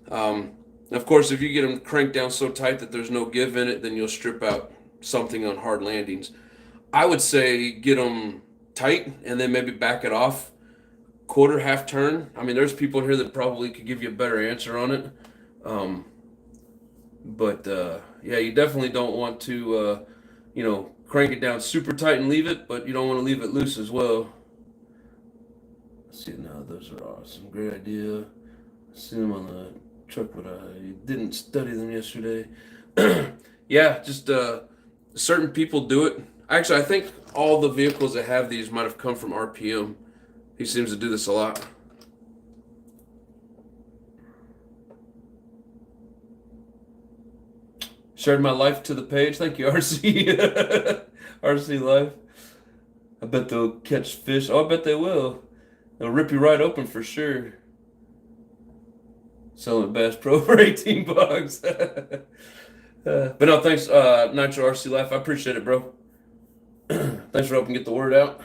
Of course, if you get them cranked down so tight that there's no give in it, then you'll strip out something on hard landings. I would say get them tight and then maybe back it off quarter, half turn. I mean, there's people in here that probably could give you a better answer on it. But yeah, you definitely don't want to, crank it down super tight and leave it, but you don't want to leave it loose as well. Let's see now, those are awesome. Great idea. I see them on the truck, but I didn't study them yesterday. Yeah, just certain people do it. Actually, I think all the vehicles that have these might have come from RPM. He seems to do this a lot. Shared my life to the page. Thank you, RC. RC Life. I bet they'll catch fish. Oh, I bet they will. They'll rip you right open for sure. Selling at Bass Pro for 18 bucks. But no, thanks, Nitro RC Life. I appreciate it, bro. Thanks for helping get the word out.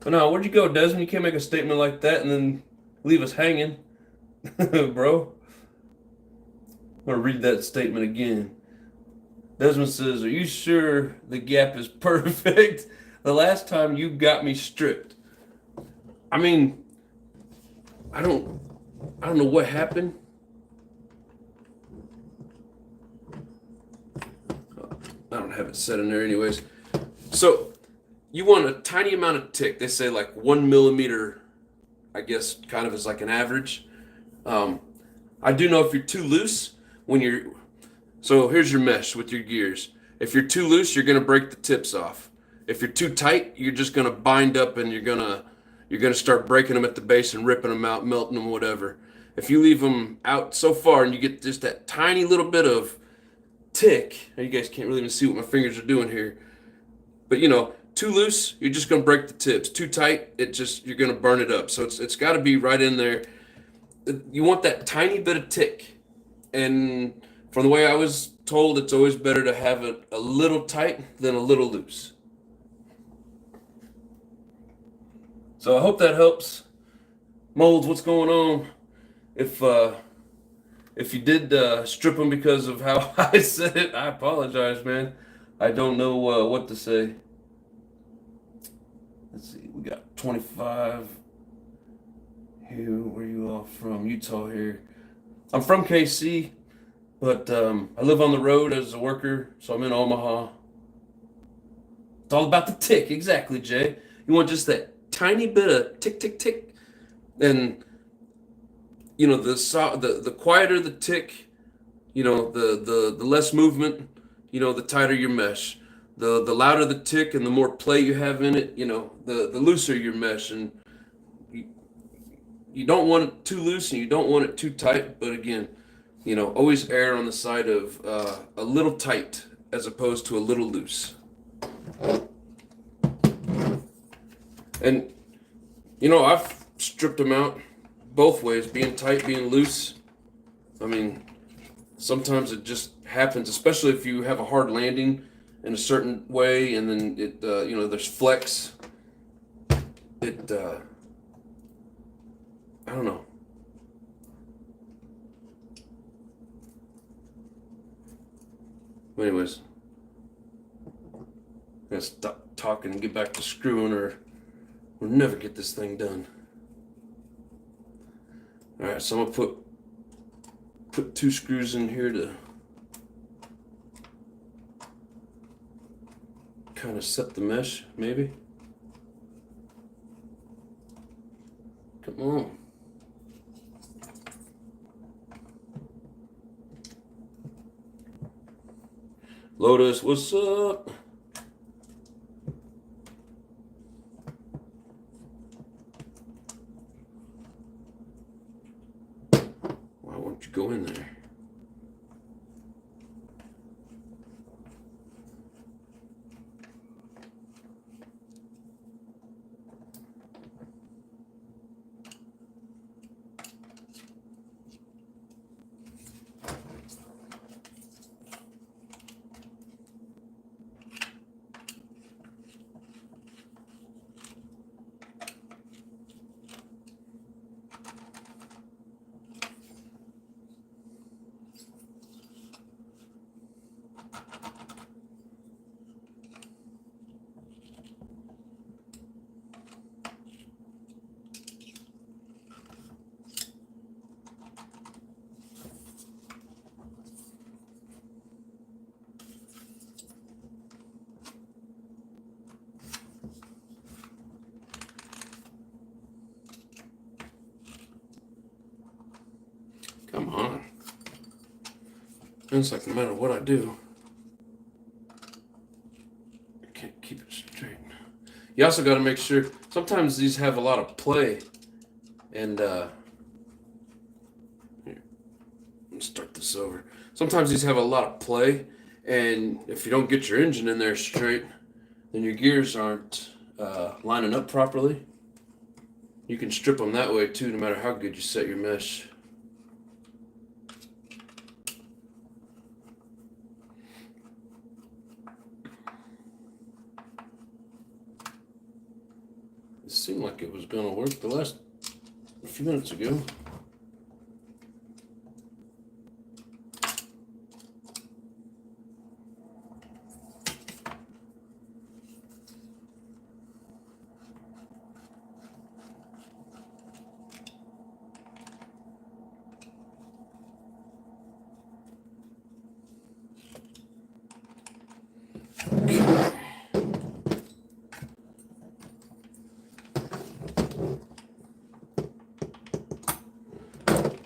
But no, where'd you go, Desmond? You can't make a statement like that and then leave us hanging, bro. I'm gonna read that statement again. Desmond says, "Are you sure the gap is perfect? The last time you got me stripped." I mean, I don't, I don't know what happened. I don't have it set in there, anyways. So you want a tiny amount of tick. They say like 1 millimeter. I guess kind of is like an average. Um, I do know if you're too loose when you're. So here's your mesh with your gears. If you're too loose, you're gonna break the tips off. If you're too tight, you're just gonna bind up and you're gonna start breaking them at the base and ripping them out, melting them, whatever. If you leave them out so far and you get just that tiny little bit of tick, you guys can't really even see what my fingers are doing here, but too loose, you're just gonna break the tips. Too tight, you're gonna burn it up. So it's got to be right in there. You want that tiny bit of tick, and from the way I was told, it's always better to have it a little tight than a little loose. So I hope that helps. Molds, what's going on? If you did strip them because of how I said it, I apologize, man. I don't know what to say. Let's see, we got 25 here. Where you all from? Utah here. I'm from KC, but I live on the road as a worker, so I'm in Omaha. It's all about the tick, exactly, Jay. You want just that tiny bit of tick, tick, tick, and the quieter the tick, the less movement, the tighter your mesh. The louder the tick and the more play you have in it, the looser your mesh. And you don't want it too loose and you don't want it too tight. But again, always err on the side of a little tight as opposed to a little loose. And I've stripped them out both ways, being tight, being loose. I mean, sometimes it just happens, especially if you have a hard landing in a certain way, and then there's flex. I don't know. Anyways, I'm gonna stop talking and get back to screwing, or we'll never get this thing done. All right, so I'm gonna put 2 screws in here to kind of set the mesh, maybe. Come on. Lotus, what's up? Why won't you go in there? Come on. It's like no matter what I do, I can't keep it straight. You also got to make sure, sometimes these have a lot of play, and here, let's start this over. Sometimes these have a lot of play, and if you don't get your engine in there straight, then your gears aren't lining up properly. You can strip them that way too, no matter how good you set your mesh. It seemed like it was going to work the last few minutes ago.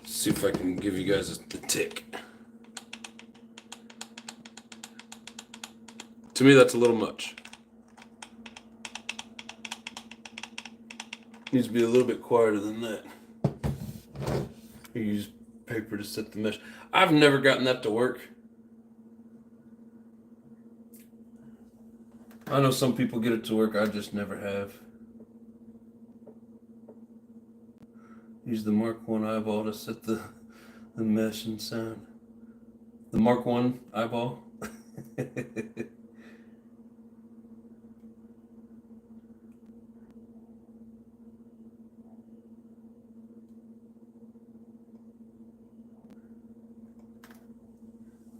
See if I can give you guys the tick. To me, that's a little much. Needs to be a little bit quieter than that. You use paper to set the mesh. I've never gotten that to work. I know some people get it to work, I just never have. Use the Mark 1 eyeball to set the mesh and sound. The Mark 1 eyeball.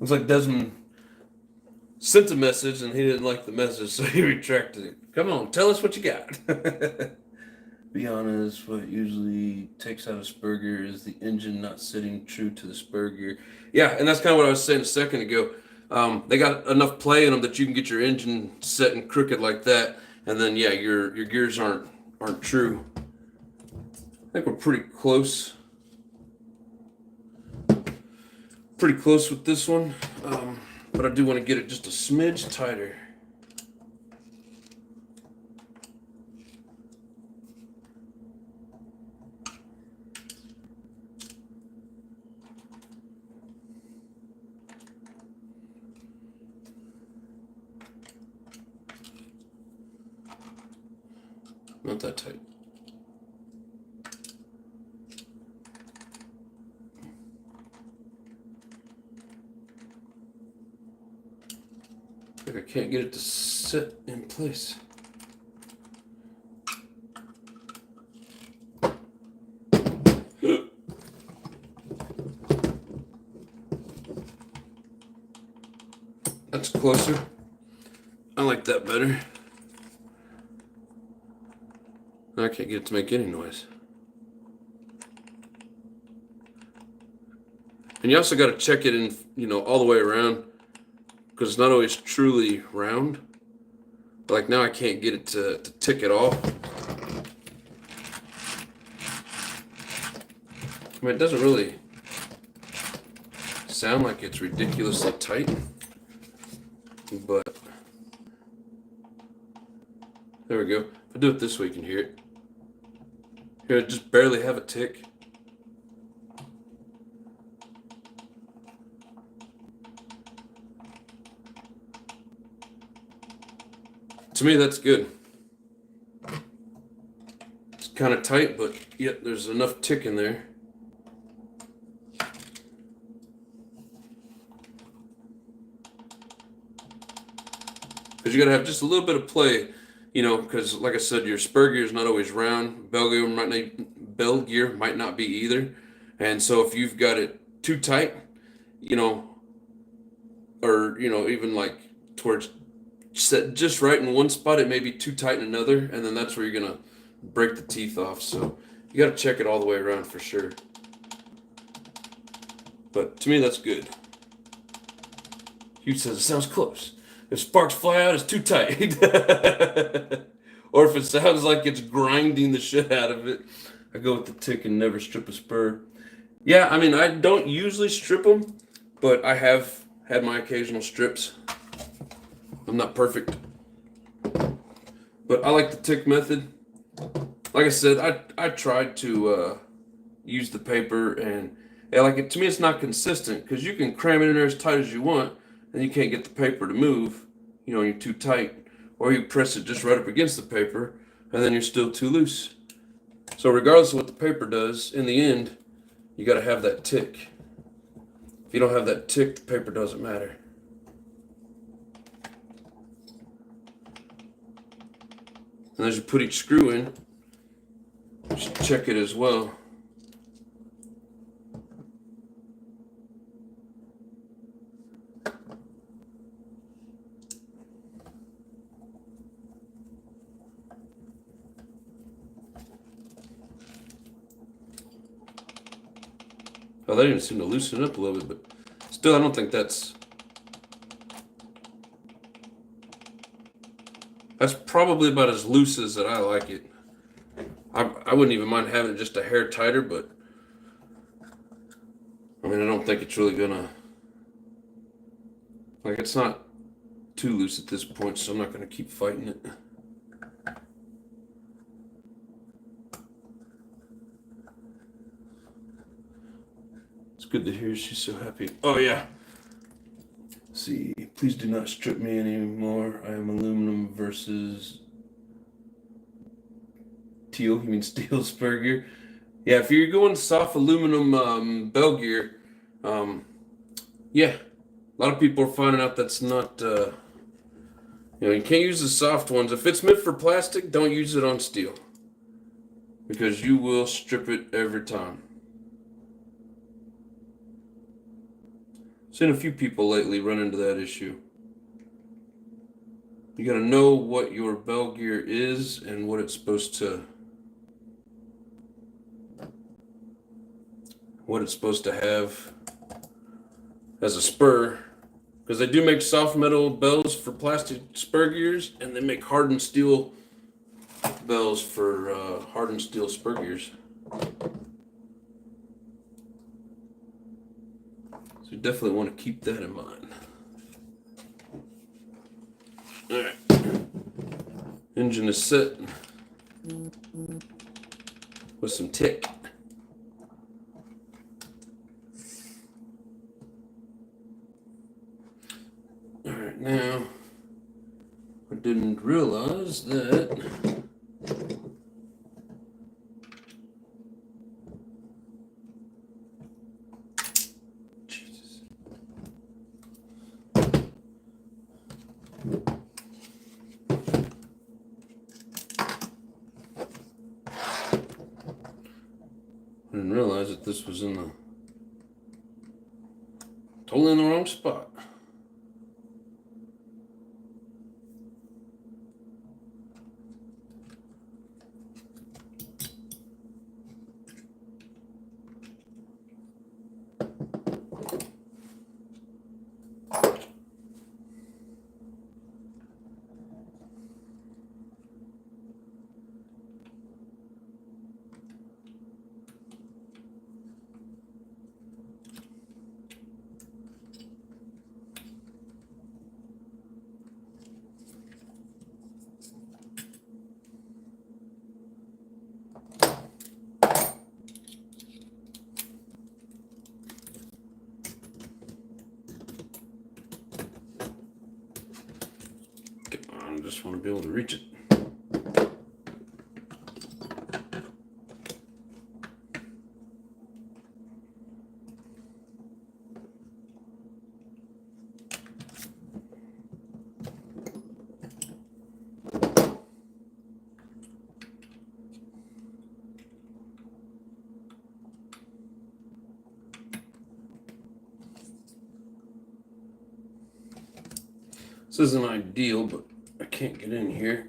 Looks like Desmond sent a message and he didn't like the message, so he retracted it. Come on, tell us what you got. Be honest, what usually takes out a spur gear is the engine not sitting true to the spur gear. Yeah, and that's kind of what I was saying a second ago. They got enough play in them that you can get your engine set and crooked like that, and then yeah, your gears aren't true. I think we're pretty close. Pretty close with this one, but I do want to get it just a smidge tighter. Not that tight. I can't get it to sit in place. That's closer. I like that better. I can't get it to make any noise. And you also got to check it in, all the way around, because it's not always truly round. Like now I can't get it to tick at all. I mean, it doesn't really sound like it's ridiculously tight, but there we go. If I do it this way, you can hear it. Here, I just barely have a tick. To me, that's good. It's kind of tight, but yet there's enough tick in there. Because you got to have just a little bit of play, because like I said, your spur gear is not always round. Bell gear might not be either. And so if you've got it too tight, or, even like towards set just right in one spot, it may be too tight in another, and then that's where you're going to break the teeth off. So you got to check it all the way around for sure. But to me, that's good. Hugh says it sounds close. If sparks fly out, it's too tight. Or if it sounds like it's grinding the shit out of it, I go with the tick and never strip a spur. Yeah, I mean, I don't usually strip them, but I have had my occasional strips. I'm not perfect. But I like the tick method. Like I said, I tried to use the paper, and to me it's not consistent, because you can cram it in there as tight as you want, and you can't get the paper to move, you're too tight, or you press it just right up against the paper, and then you're still too loose. So regardless of what the paper does, in the end, you got to have that tick. If you don't have that tick, the paper doesn't matter. And as you put each screw in, check it as well. Oh, that even seemed to loosen up a little bit, but still, I don't think that's probably about as loose as that I like it. I wouldn't even mind having it just a hair tighter, but I mean, I don't think it's really gonna, like, it's not too loose at this point, so I'm not gonna keep fighting it. It's good to hear she's so happy. Oh yeah. Let's see, please do not strip me anymore. I am aluminum versus teal. You mean steel spur gear? Yeah, if you're going soft aluminum bell gear, yeah, a lot of people are finding out that's not. You can't use the soft ones. If it's meant for plastic, don't use it on steel because you will strip it every time. Seen a few people lately run into that issue. You got to know what your bell gear is and what it's supposed to have as a spur, because they do make soft metal bells for plastic spur gears, and they make hardened steel bells for hardened steel spur gears. So you definitely want to keep that in mind. All right, engine is set with some tick. All right, now I didn't realize that Jesus. I didn't realize that this was totally in the wrong spot. I just want to be able to reach it. This isn't ideal, but I can't get in here.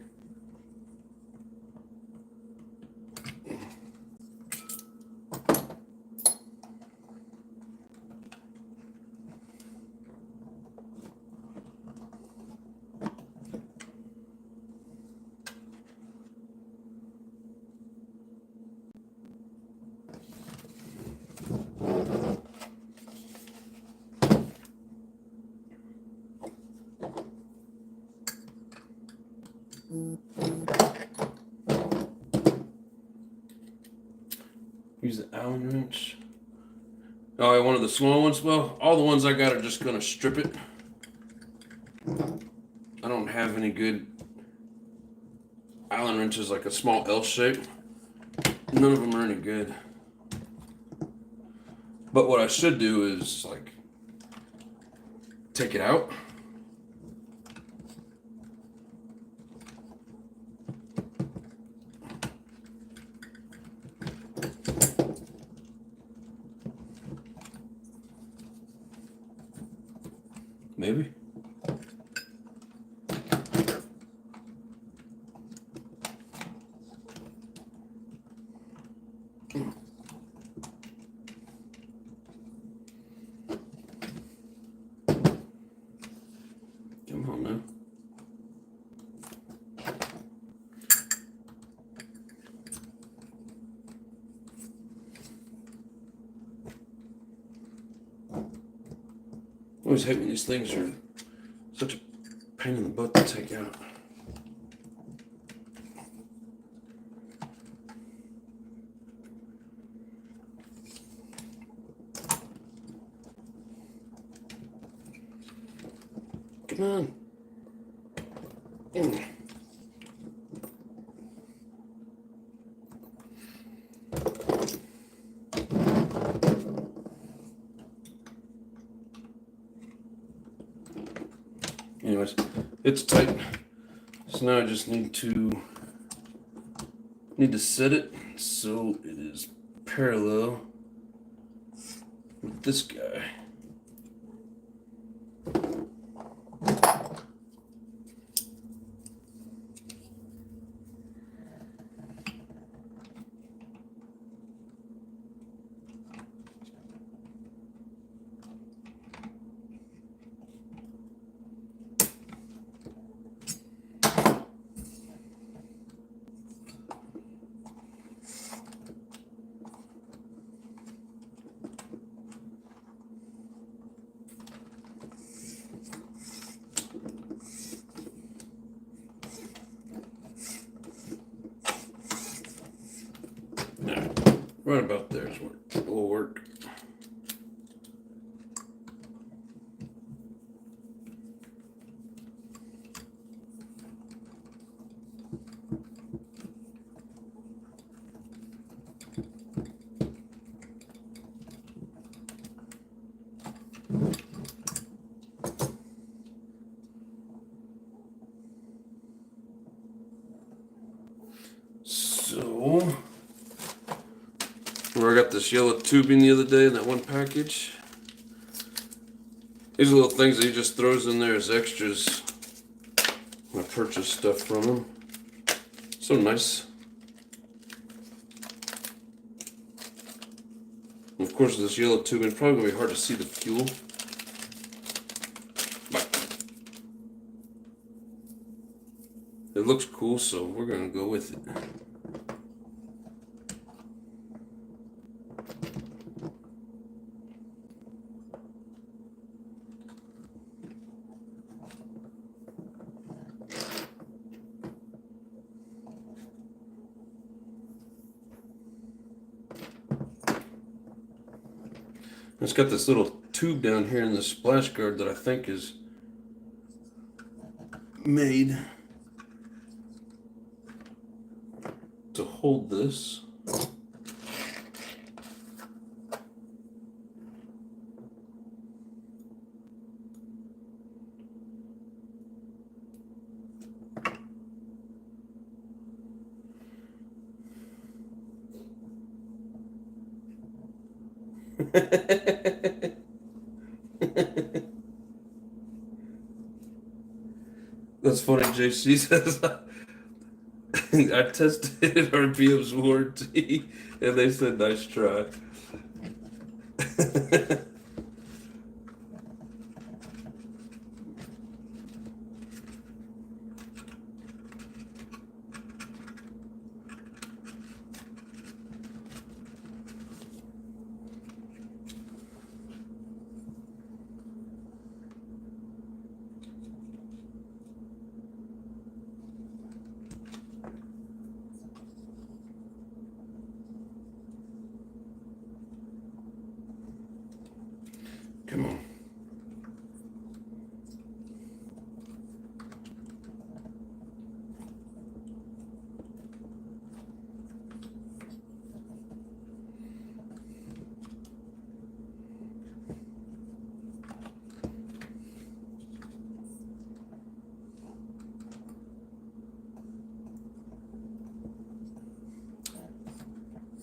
Use the Allen wrench. Oh, I wanted the small ones. Well, all the ones I got are just gonna strip it. I don't have any good Allen wrenches, like a small L shape. None of them are any good. But what I should do is like take it out. Maybe. Come on now. I always hate when these things are such a pain in the butt to take out. Come on. Anyways, it's tight. So now I just need to set it so it is parallel with this guy. Right about there is where it will work. So, where I got this yellow tubing the other day in that one package. These are little things that he just throws in there as extras when I purchase stuff from him. So nice. And of course, this yellow tubing is probably going to be hard to see the fuel. But it looks cool, so we're going to go with it. It's got this little tube down here in the splash guard that I think is made to hold this. That's funny, JC says I tested RPM's warranty and they said nice try. Come on.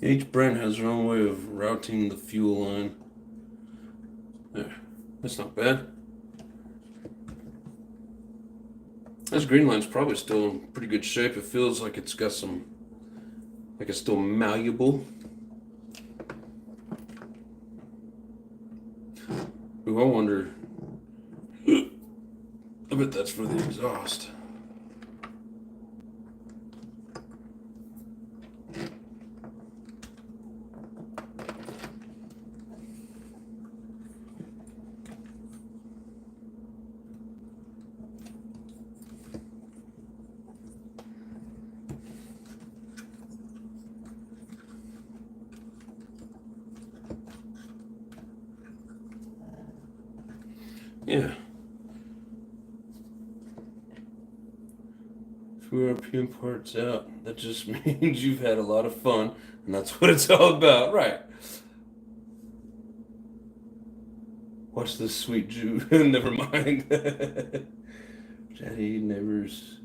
Each brand has their own way of routing the fuel line. There, that's not bad. This green line's probably still in pretty good shape. It feels like it's got some, like it's still malleable. Ooh, I wonder, I bet that's for the exhaust. Yeah. 2 RPM parts out. That just means you've had a lot of fun, and that's what it's all about, right? Watch this sweet Jew. Never mind. Daddy neighbors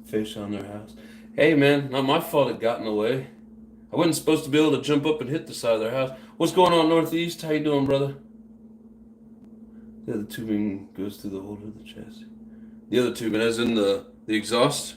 fish on their house. Hey man, not my fault it got in the way. I wasn't supposed to be able to jump up and hit the side of their house. What's going on, Northeast? How you doing, brother? The other tubing goes through the hole of the chassis. The other tubing, as in the exhaust?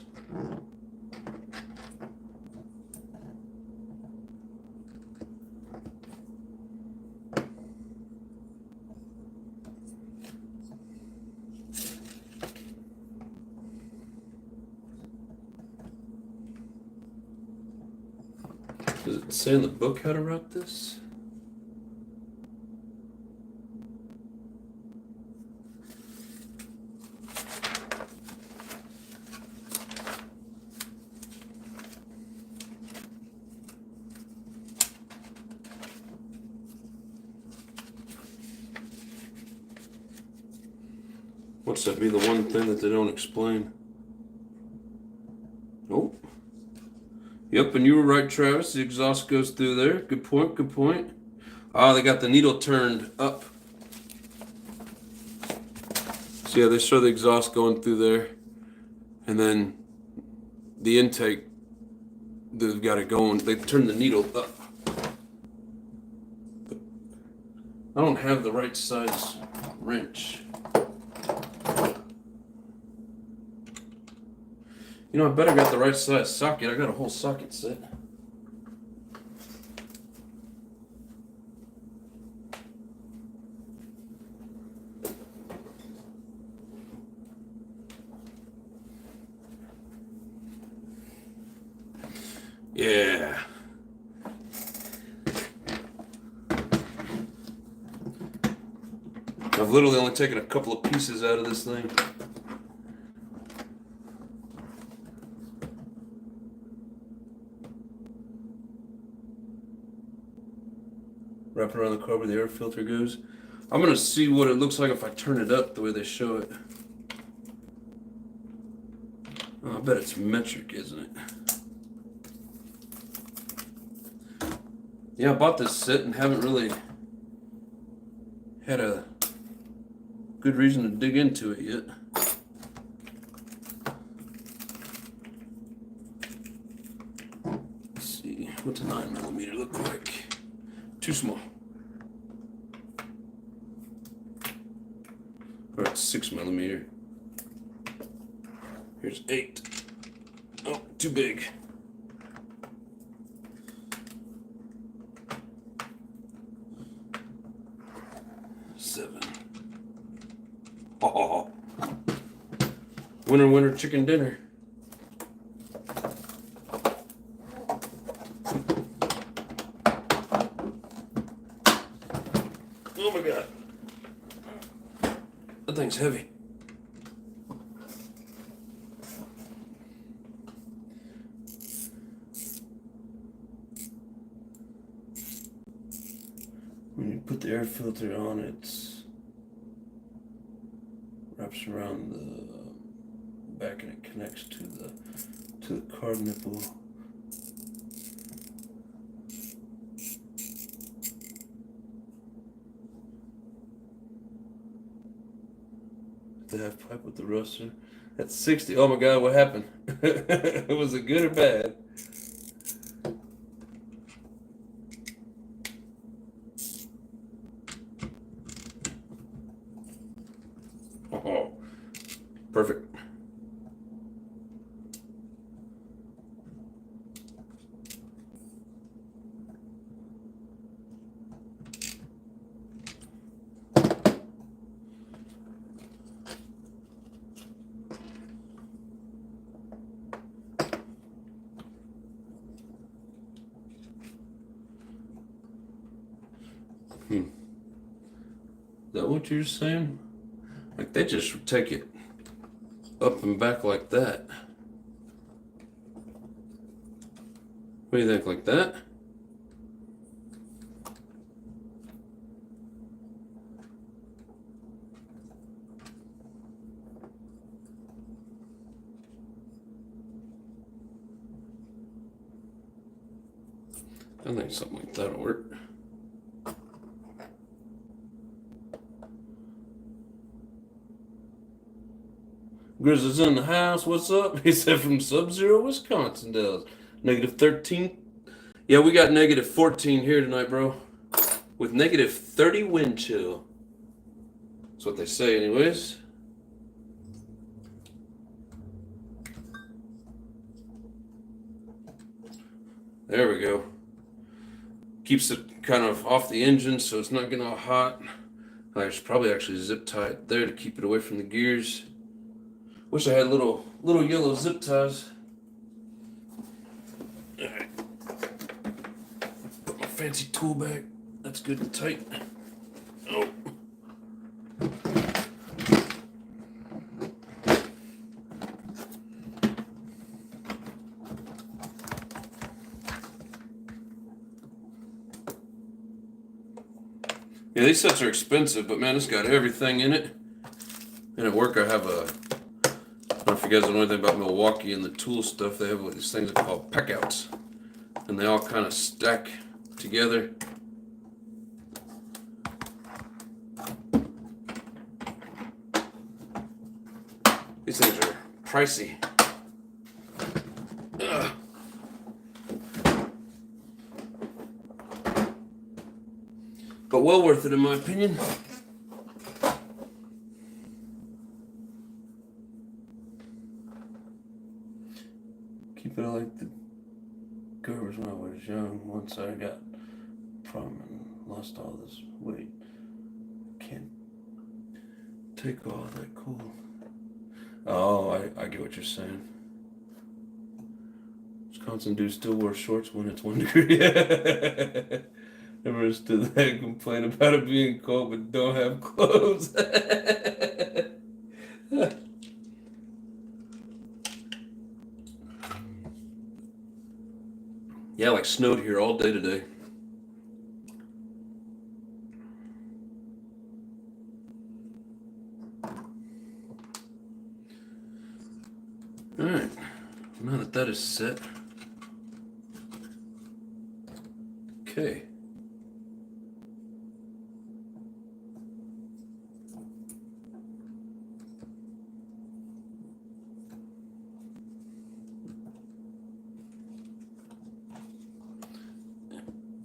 Does it say in the book how to route this? What's that be the one thing that they don't explain? Nope. Yep, and you were right, Travis. The exhaust goes through there. Good point, good point. Ah, they got the needle turned up. So yeah, they show the exhaust going through there. And then the intake, they've got it going. They turn the needle up. I don't have the right size wrench. You know, I better got the right size socket. I got a whole socket set. Yeah. I've literally only taken a couple of pieces out of this thing. Wrap it around the car where the air filter goes. I'm gonna see what it looks like if I turn it up the way they show it. Oh, I bet it's metric, isn't it? Yeah, I bought this set and haven't really had a good reason to dig into it yet. Let's see, what's a 9mm look like? Too small. Or it's 6mm. Here's 8. Oh, too big. Oh, winner, winner, chicken dinner. Oh my God. That thing's heavy. When you put the air filter on, it's wraps around the back and it connects to the card nipple. The half pipe with the roaster. That's 60. Oh my God, what happened? Was it good or bad? Oh, perfect. that what you're saying? Like they just take it up and back like that. What do you think, like that? I think something like that'll work. Grizzly's in the house. What's up? He said from Sub-Zero, Wisconsin does. -13. Yeah, we got -14 here tonight, bro. With -30 wind chill. That's what they say, anyways. There we go. Keeps it kind of off the engine so it's not getting all hot. I should probably actually zip tie it there to keep it away from the gears. Wish I had little yellow zip ties. Alright. Put my fancy tool back. That's good and tight. Oh. Yeah, these sets are expensive, but man, it's got everything in it. And at work I have a, I don't know if you guys know anything about Milwaukee and the tool stuff, they have these things called PICCOs. And they all kind of stack together. These things are pricey. Ugh. But well worth it in my opinion. Keep it like the garbage when I was young. Once I got prom and lost all this weight. Can't take all that cold. Oh, I get what you're saying. Wisconsin dudes still wear shorts when it's 1 degree. Never understood that. Complain about it being cold but don't have clothes. Yeah, like snowed here all day today. Alright, now that that is set. Okay.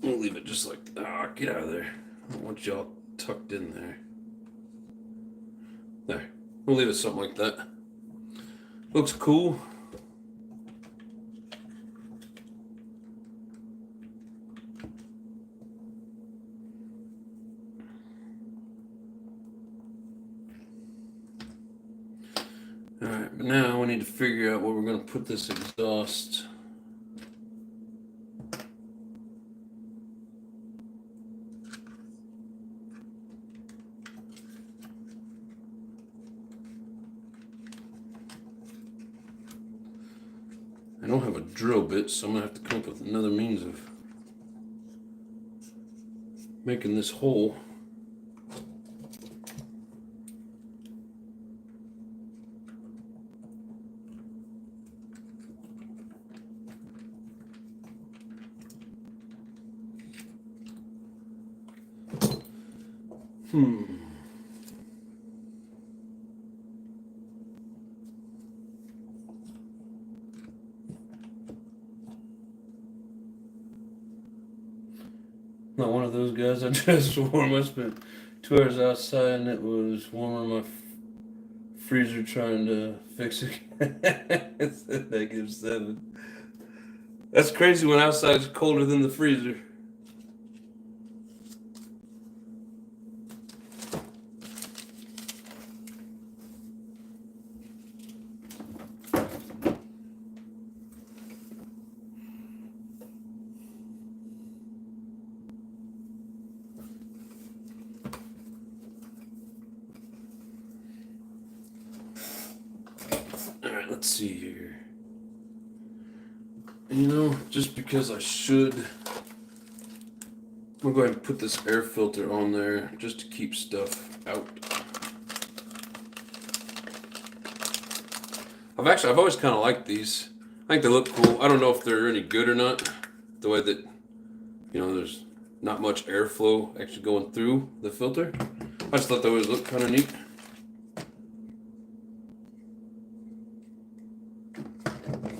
We'll leave it just like, get out of there. I don't want y'all tucked in there. There. We'll leave it something like that. Looks cool. Alright, but now we need to figure out where we're going to put this exhaust. I don't have a drill bit, so I'm going to have to come up with another means of making this hole. Not one of those guys I dressed warm. I spent 2 hours outside and it was warmer in my freezer trying to fix it. It's at -7. That's crazy when outside's colder than the freezer. Let's see here. And you know, just because I should, we'll go ahead and put this air filter on there just to keep stuff out. I've always kind of liked these. I think they look cool. I don't know if they're any good or not. The way that, you know, there's not much airflow actually going through the filter. I just thought they always looked kind of neat.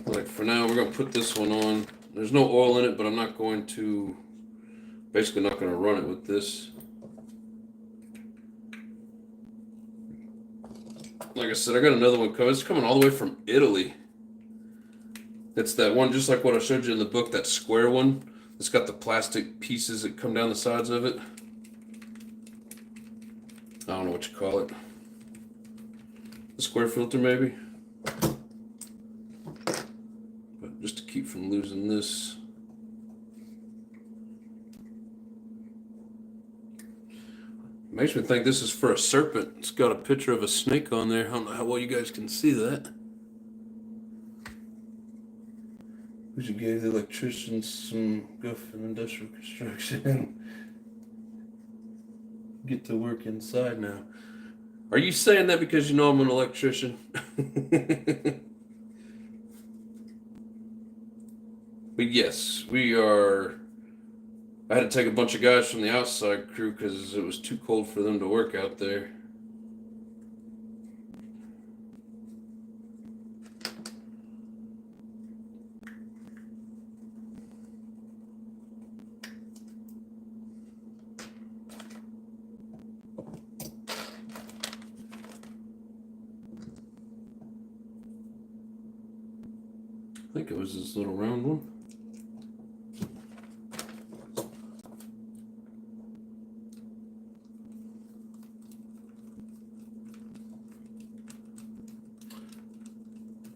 Like for now, we're going to put this one on. There's no oil in it, but I'm not going to, basically not going to run it with this. Like I said, I got another one coming. It's coming all the way from Italy. It's that one, just like what I showed you in the book, that square one. It's got the plastic pieces that come down the sides of it. I don't know what you call it. The square filter, maybe. But just to keep from losing this. Makes me think this is for a serpent. It's got a picture of a snake on there. I don't know how well you guys can see that. We should give the electricians some guff in industrial construction. Get to work inside now. Are you saying that because you know I'm an electrician? But yes, we are. I had to take a bunch of guys from the outside crew because it was too cold for them to work out there. I think it was this little round one.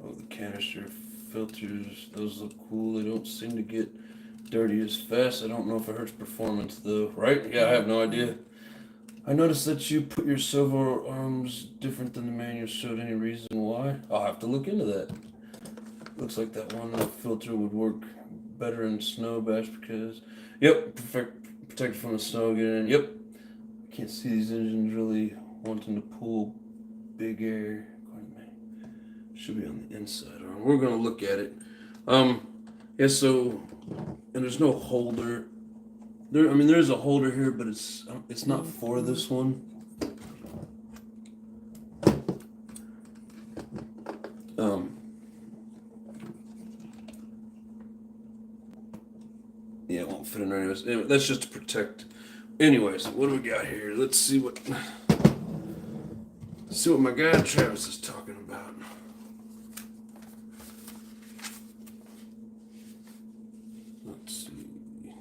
Oh, the canister filters, those look cool. They don't seem to get dirty as fast. I don't know if it hurts performance though, right? Yeah, I have no idea. I noticed that you put your servo arms different than the manual showed. Any reason why? I'll have to look into that. Looks like that one filter would work better in snow bash because, yep, protected from the snow again. Yep, can't see these engines really wanting to pull big air. Should be on the inside arm. We're gonna look at it. Yeah. So, and there's no holder. I mean, there's a holder here, but it's not for this one. Yeah, it won't fit in there anyways. Anyway, that's just to protect. Anyways, what do we got here? Let's see what my guy Travis is talking about. Let's see.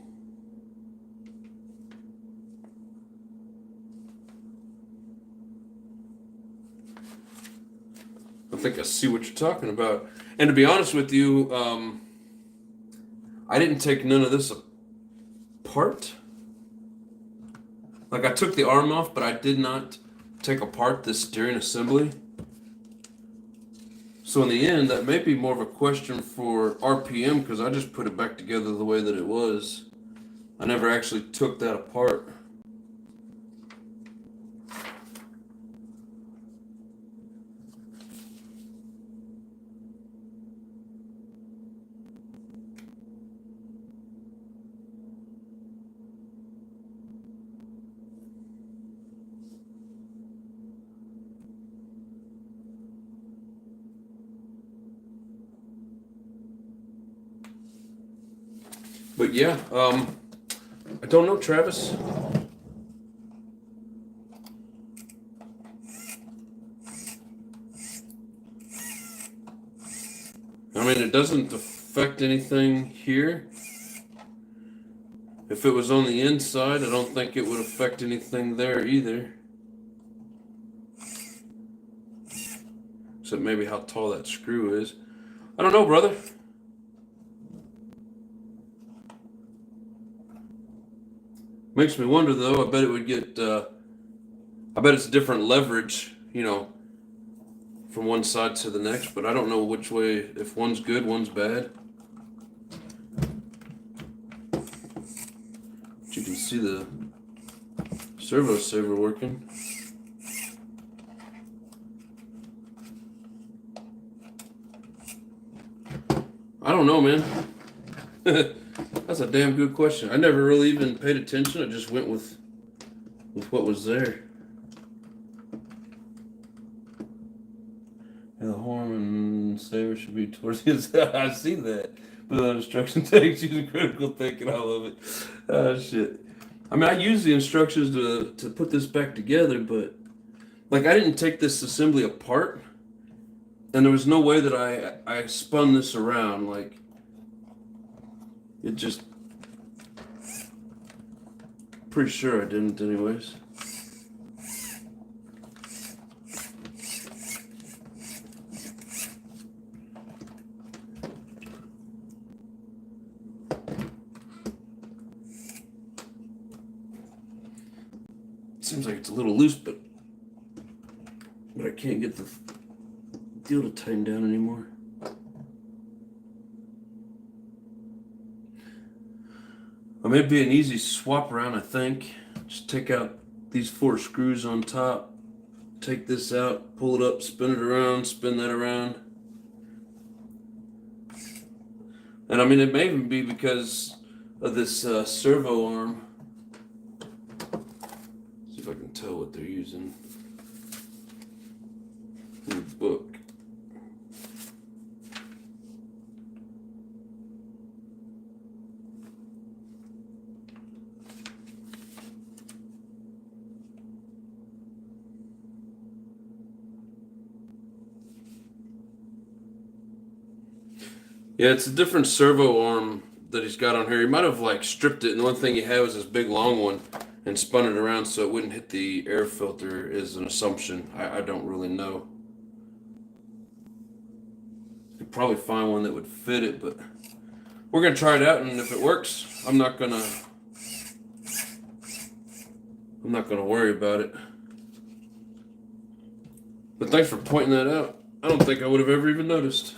I think I see what you're talking about. And to be honest with you, I didn't take none of this apart. Like I took the arm off, but I did not take apart the steering assembly. So in the end, that may be more of a question for RPM because I just put it back together the way that it was. I never actually took that apart. But yeah, I don't know, Travis. I mean, it doesn't affect anything here. If it was on the inside, I don't think it would affect anything there either. Except maybe how tall that screw is. I don't know, brother. Makes me wonder though. I bet it would get. I bet it's different leverage. You know, from one side to the next, but I don't know which way, if one's good, one's bad. But you can see the servo saver working. I don't know, man. That's a damn good question. I never really even paid attention. I just went with what was there. And the horn and saver should be towards the inside. I see that. But the instruction takes using critical thinking. I love it. Oh, shit. I mean, I use the instructions to put this back together, but like I didn't take this assembly apart, and there was no way that I spun this around. Like it just, pretty sure I didn't, anyways. Seems like it's a little loose, but I can't get the deal to tighten down anymore. I mean, it'd be an easy swap around, I think. Just take out these 4 screws on top, take this out, pull it up, spin it around, spin that around. And I mean, it may even be because of this servo arm. See if I can tell what they're using in the book. Yeah, it's a different servo arm that he's got on here. He might have like stripped it, and the one thing he had was this big long one and spun it around so it wouldn't hit the air filter is an assumption. I don't really know. Could probably find one that would fit it, but we're gonna try it out, and if it works, I'm not gonna worry about it. But thanks for pointing that out. I don't think I would have ever even noticed.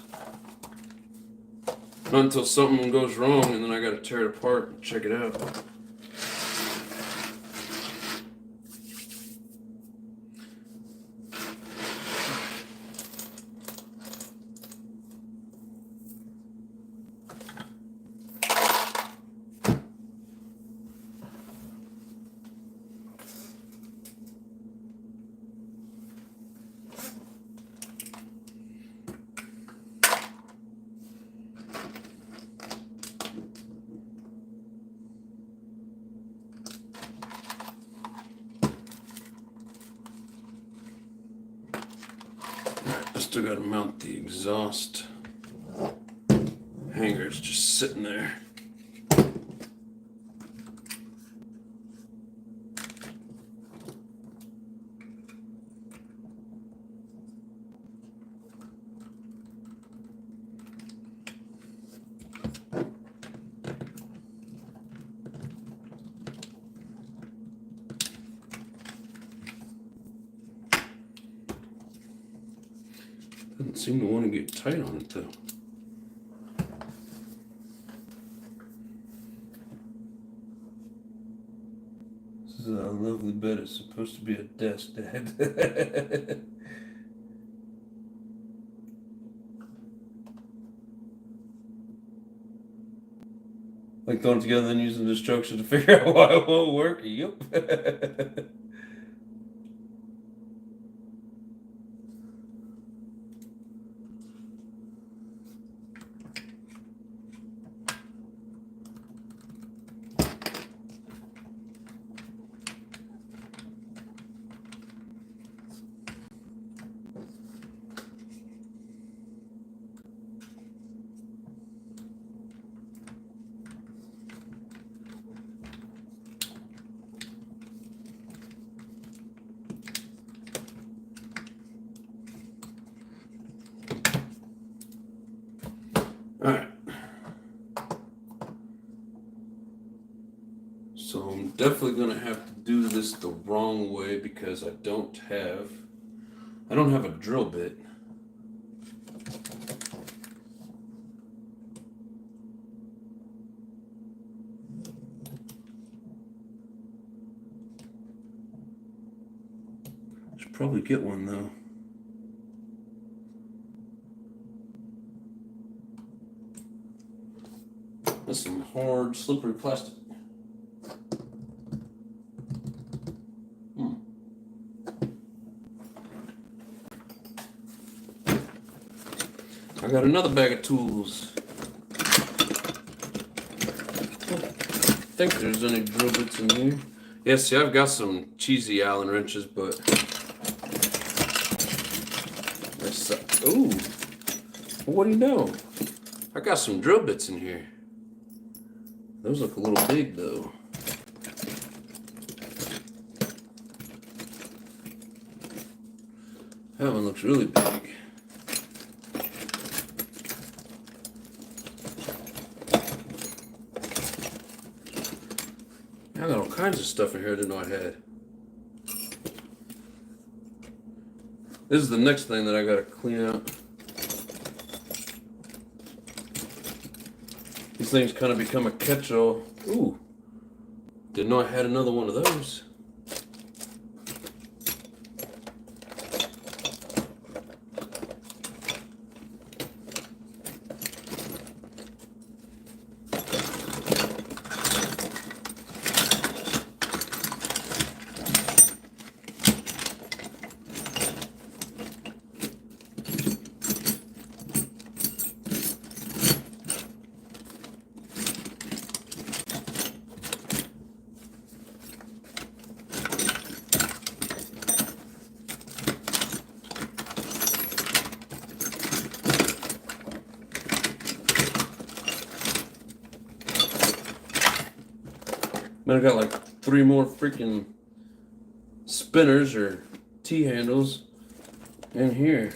Not until something goes wrong, and then I gotta tear it apart and check it out. I still gotta mount the exhaust hanger. It's just sitting there. Doesn't seem to want to get tight on it though. This is a lovely bed. It's supposed to be a desk, Dad. Like throwing it together and using the instructions to figure out why it won't work. Yep. Alright. So I'm definitely gonna have to do this the wrong way because I don't have a drill bit. Should probably get one though. That's some hard, slippery plastic. I got another bag of tools. I think there's any drill bits in here. Yeah, see, I've got some cheesy Allen wrenches, but... Ooh. What do you know? I got some drill bits in here. Those look a little big, though. That one looks really big. I got all kinds of stuff in here I didn't know I had. This is the next thing that I gotta clean out. These things kind of become a catch-all. Ooh, didn't know I had another one of those. Then I got like 3 more freaking spinners or T-handles in here.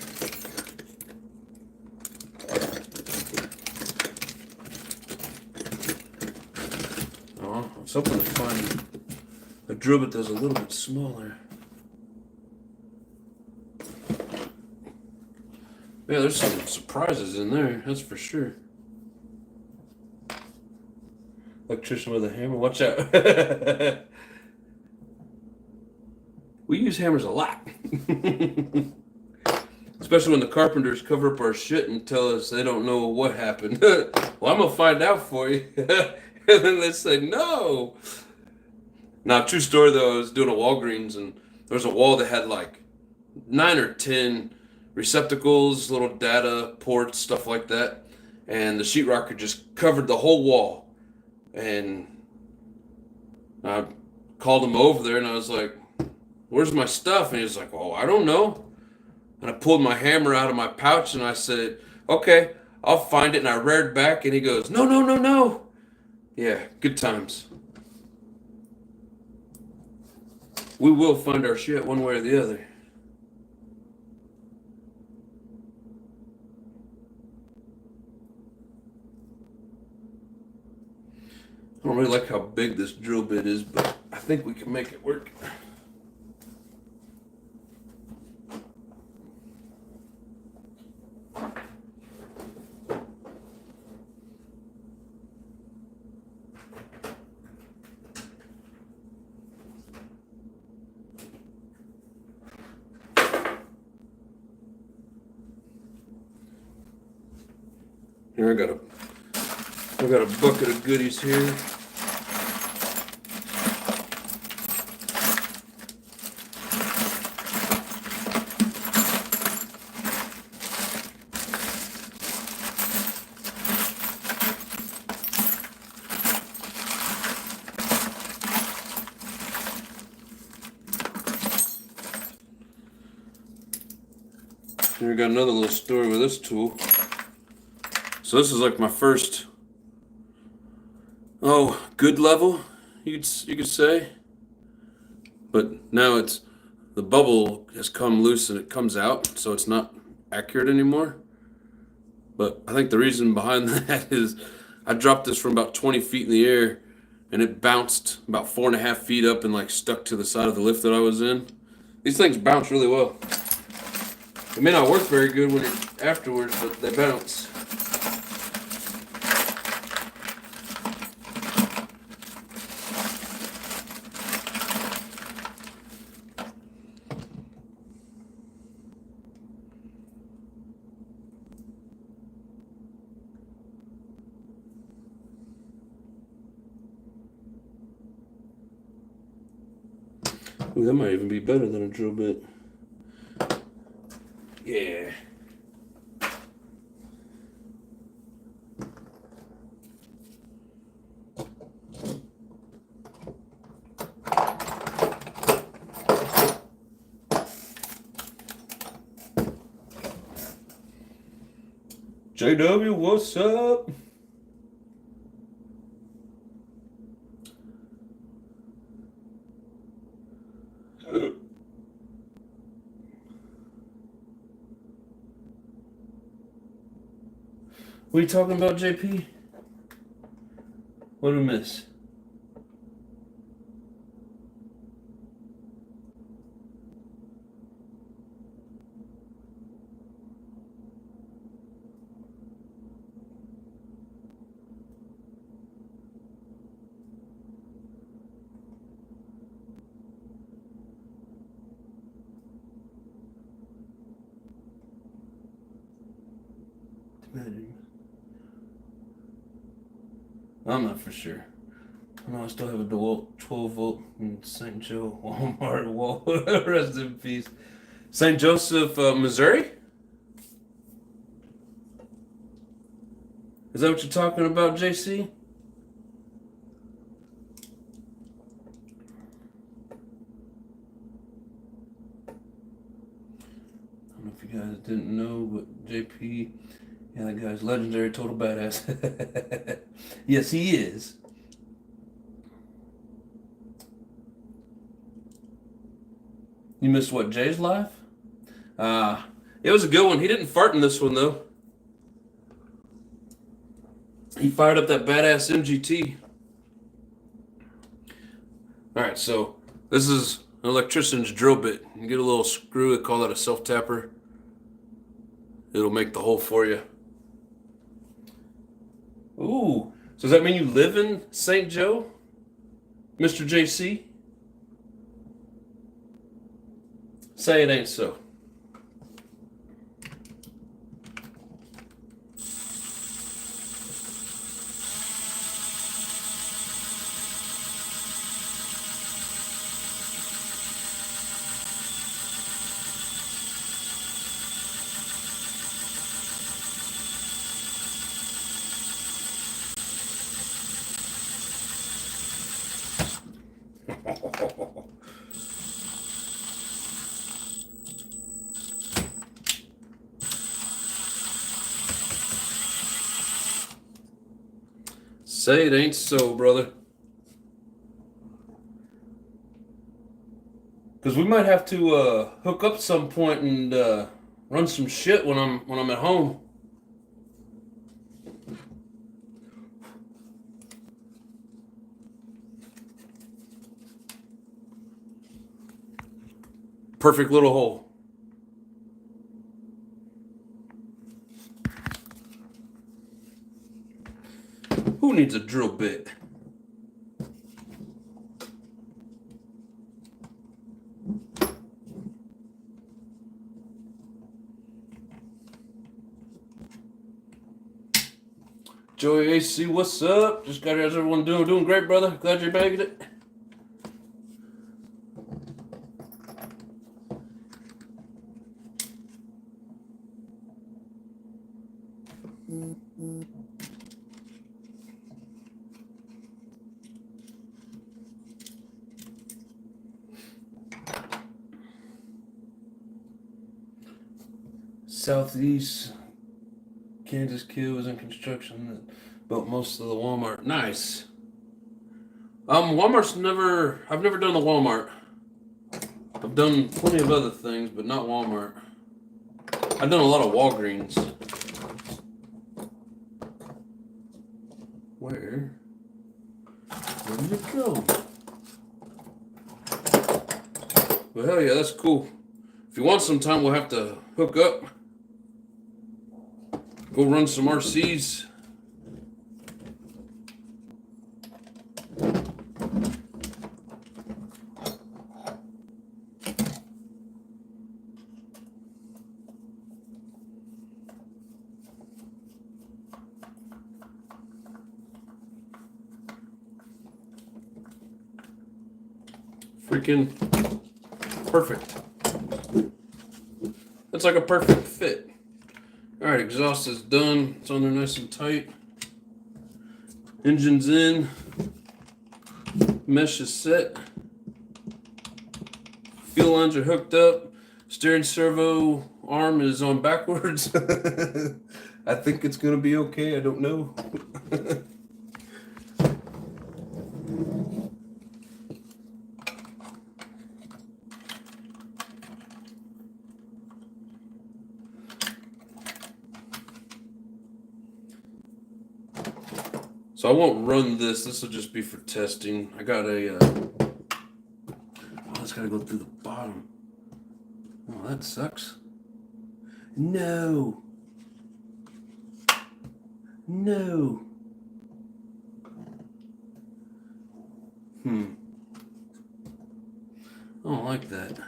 Oh, I was hoping to find a drill bit that's a little bit smaller. Yeah, there's some surprises in there, that's for sure. Electrician with a hammer, watch out. We use hammers a lot. Especially when the carpenters cover up our shit and tell us they don't know what happened. Well, I'm gonna find out for you. And then they say no. Now, true story though, I was doing a Walgreens and there was a wall that had like 9 or 10 receptacles, little data ports, stuff like that. And the sheetrocker just covered the whole wall. And I called him over there and I was like, where's my stuff? And he was like, oh, I don't know. And I pulled my hammer out of my pouch and I said, okay, I'll find it. And I reared back and he goes, no, no, no, no. Yeah, good times. We will find our shit one way or the other. I don't really like how big this drill bit is, but I think we can make it work. Here I got a bucket of goodies here. Here we got another little story with this tool. So this is like my first, good level, you could say. But now the bubble has come loose and it comes out, so it's not accurate anymore. But I think the reason behind that is I dropped this from about 20 feet in the air and it bounced about 4.5 feet up and like stuck to the side of the lift that I was in. These things bounce really well. It may not work very good afterwards, but they bounce. Ooh, that might even be better than a drill bit. Yeah. JW, what's up? What are you talking about, JP? What did I miss? I'm not for sure. I know I still have a DeWalt 12 volt in St. Joe Walmart wall. Rest in peace. St. Joseph, Missouri? Is that what you're talking about, JC? I don't know if you guys didn't know, but JP, yeah, that guy's legendary, total badass. Yes, he is. You missed what, Jay's live? It was a good one. He didn't fart in this one, though. He fired up that badass MGT. Alright, so this is an electrician's drill bit. You get a little screw, they call that a self-tapper. It'll make the hole for you. Ooh, so does that mean you live in St. Joe, Mr. JC? Say it ain't so. Say it ain't so, brother. Because we might have to hook up some point and run some shit when I'm at home. Perfect little hole. Who needs a drill bit? Joey AC, what's up? Just got here. How's everyone doing? Doing great, brother. Glad you're bagging it. Southeast Kansas kid was in construction that built most of the Walmart. Nice. Walmart's never. I've never done the Walmart. I've done plenty of other things, but not Walmart. I've done a lot of Walgreens. Where did it go? Well, hell yeah, that's cool. If you want some time, we'll have to hook up. Go run some RCs. freaking perfect. That's like a perfect fit. All right, exhaust is done. It's on there nice and tight. Engine's in. Mesh is set. Fuel lines are hooked up. Steering servo arm is on backwards. I think it's going to be okay. I don't know. So I won't run this. This will just be for testing. I got a... oh, it's got to go through the bottom. Oh, that sucks. No. No. I don't like that.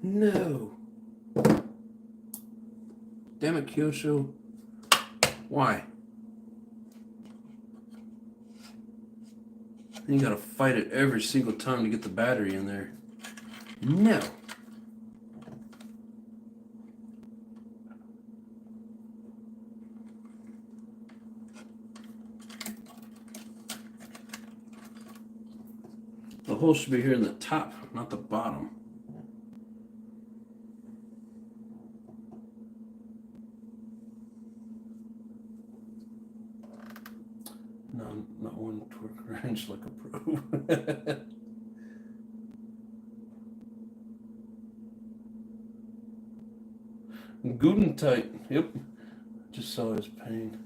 No. Damn it, Kyosho. Why? You gotta fight it every single time to get the battery in there. No. The hole should be here in the top, not the bottom. No, not one torque wrench like a pro. Good and tight. Yep. Just saw his pain.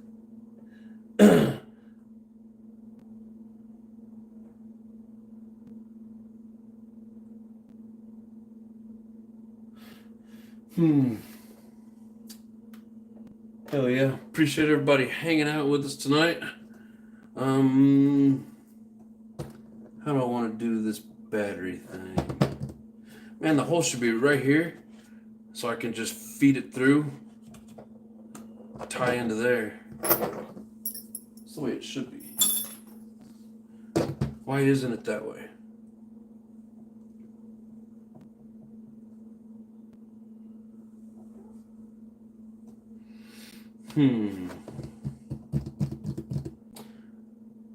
Hell yeah. Appreciate everybody hanging out with us tonight. How do I want to do this battery thing? Man, the hole should be right here, so I can just feed it through, tie into there. That's the way it should be. Why isn't it that way?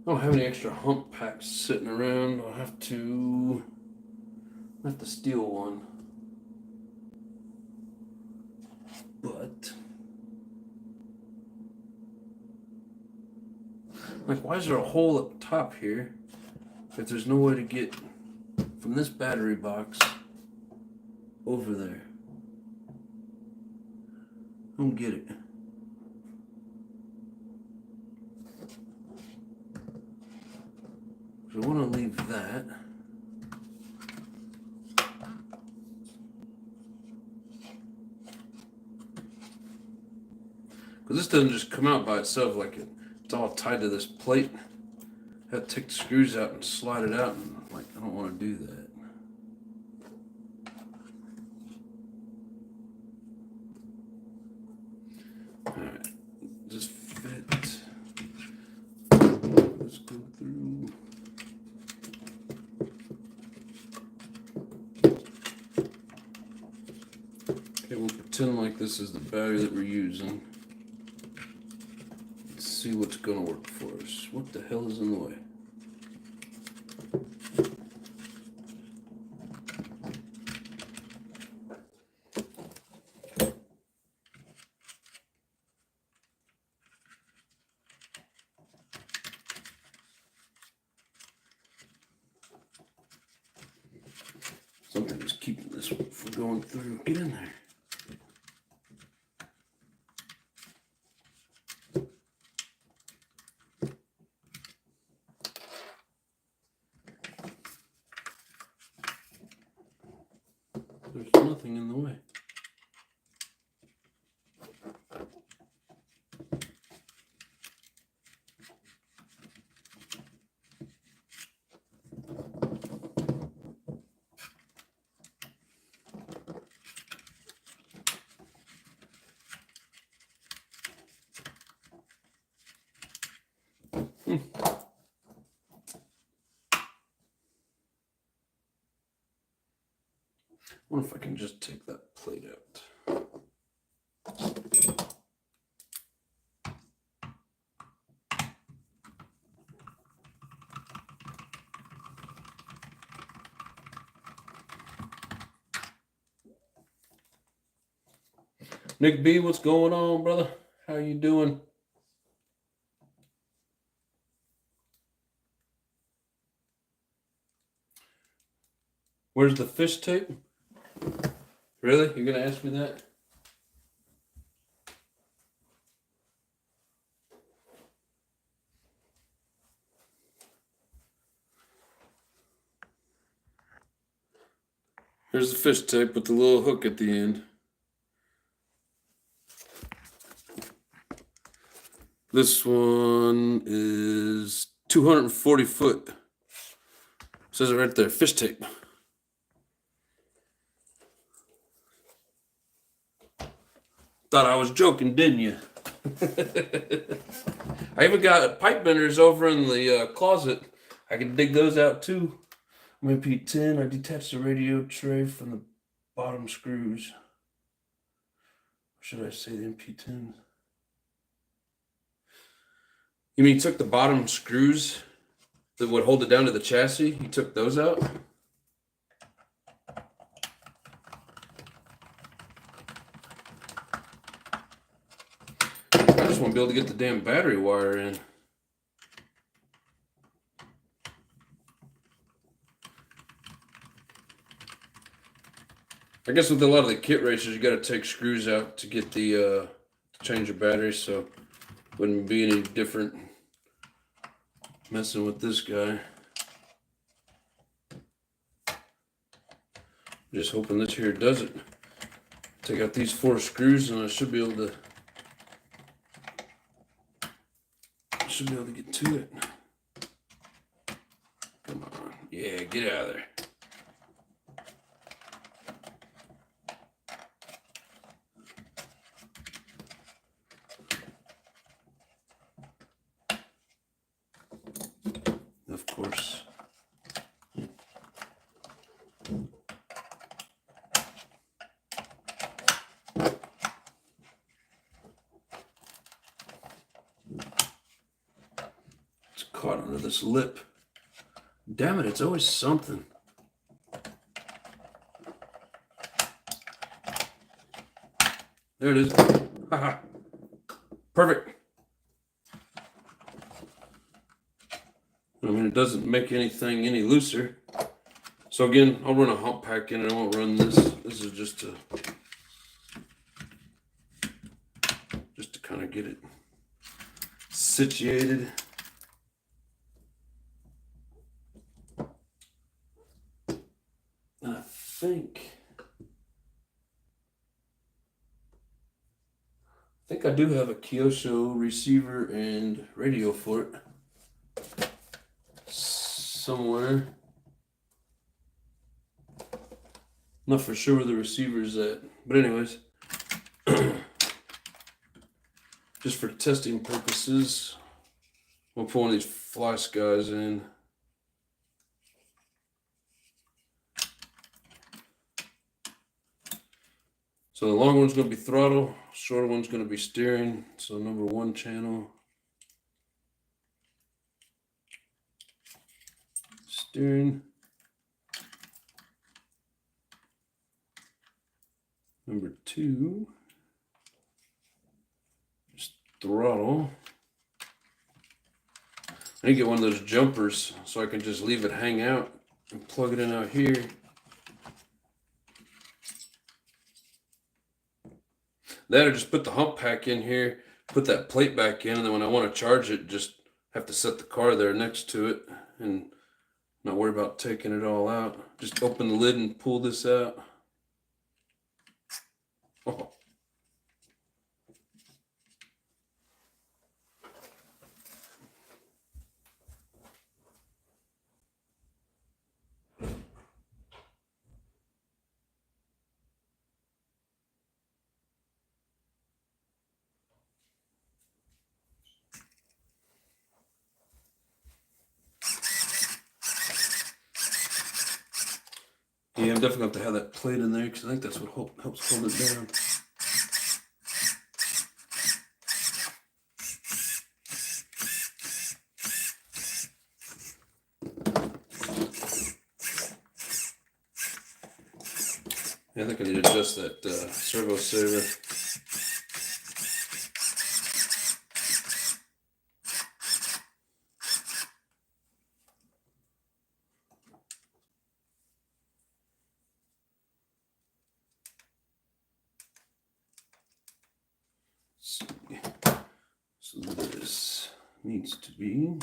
I don't have any extra hump packs sitting around. I'll have to steal one. But like, why is there a hole up top here if there's no way to get from this battery box over there? I don't get it. So I want to leave that. Because this doesn't just come out by itself, like it's all tied to this plate. I have to take the screws out and slide it out, and like, I don't want to do that. Alright, just fit. Let's go through. Okay, we'll pretend like this is the battery that we're using. Let's see what's going to work for us. What the hell is in the way? Something is keeping this one from going through. Get in there. There's nothing in the way. wonder if I can just take that plate out. Nick B, what's going on, brother? How you doing? Where's the fish tape? Really? You're gonna ask me that? Here's the fish tape with the little hook at the end. This one is 240 foot. It says it right there, fish tape. Thought I was joking, didn't you? I even got pipe benders over in the closet. I can dig those out too. MP10, I detached the radio tray from the bottom screws. Or should I say the MP10s? You mean you took the bottom screws that would hold it down to the chassis? You took those out? I just want to be able to get the damn battery wire in. I guess with a lot of the kit racers, you got to take screws out to get the to change your battery, so wouldn't be any different messing with this guy. Just hoping this here does it. Take out these 4 screws and I should be able to get to it. Come on. Yeah, get out of there. Of course. It's caught under this lip. Damn it, it's always something. There it is. Haha. Perfect. I mean, it doesn't make anything any looser. So again, I'll run a hump pack in it. I won't run this. This is just to kind of get it situated. And I think I do have a Kyosho receiver and radio for it somewhere. Not for sure where the receiver's at, but anyways, just for testing purposes, we'll put one of these fly skies in. So the long one's going to be throttle, shorter one's going to be steering. So number 1 channel, steering. Number 2, just throttle. I need to get one of those jumpers so I can just leave it hang out and plug it in out here. Then I just put the hump pack in here, put that plate back in, and then when I want to charge it, just have to set the car there next to it and not worry about taking it all out. Just open the lid and pull this out. Oh. Yeah, I'm definitely going to have that plate in there because I think that's what helps hold it down. Yeah, I think I need to adjust that servo saver. So this needs to be.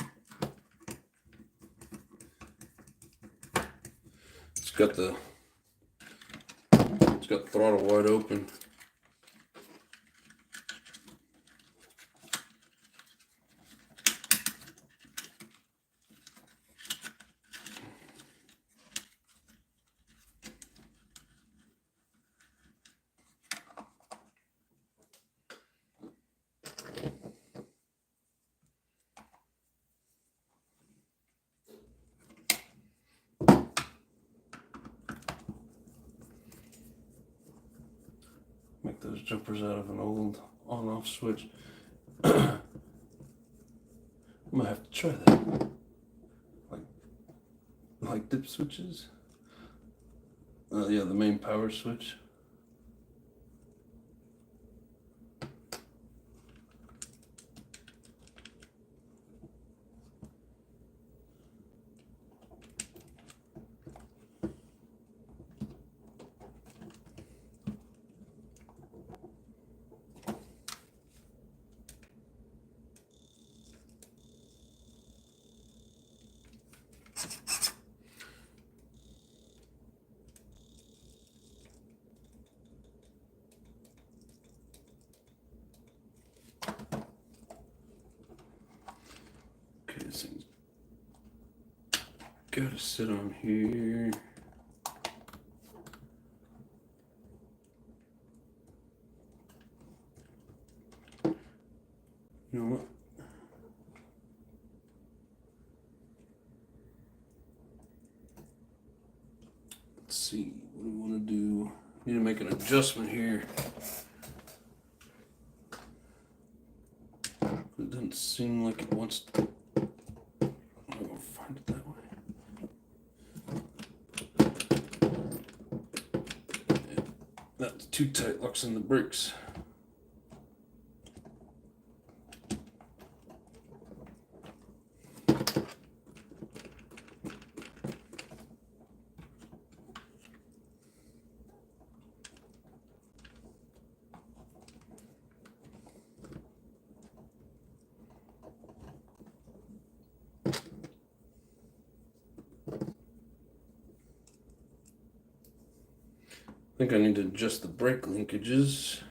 It's got the throttle wide open. Make those jumpers out of an old on-off switch. I'm gonna have to try that. Like dip switches. Yeah, the main power switch. Okay, this thing's gotta sit on here. You know what? Let's see, what do we want to do? Need to make an adjustment here. It doesn't seem like it wants to. I'm gonna find it that way. Yeah, that's too tight, locks in the brakes. I think I need to adjust the brake linkages.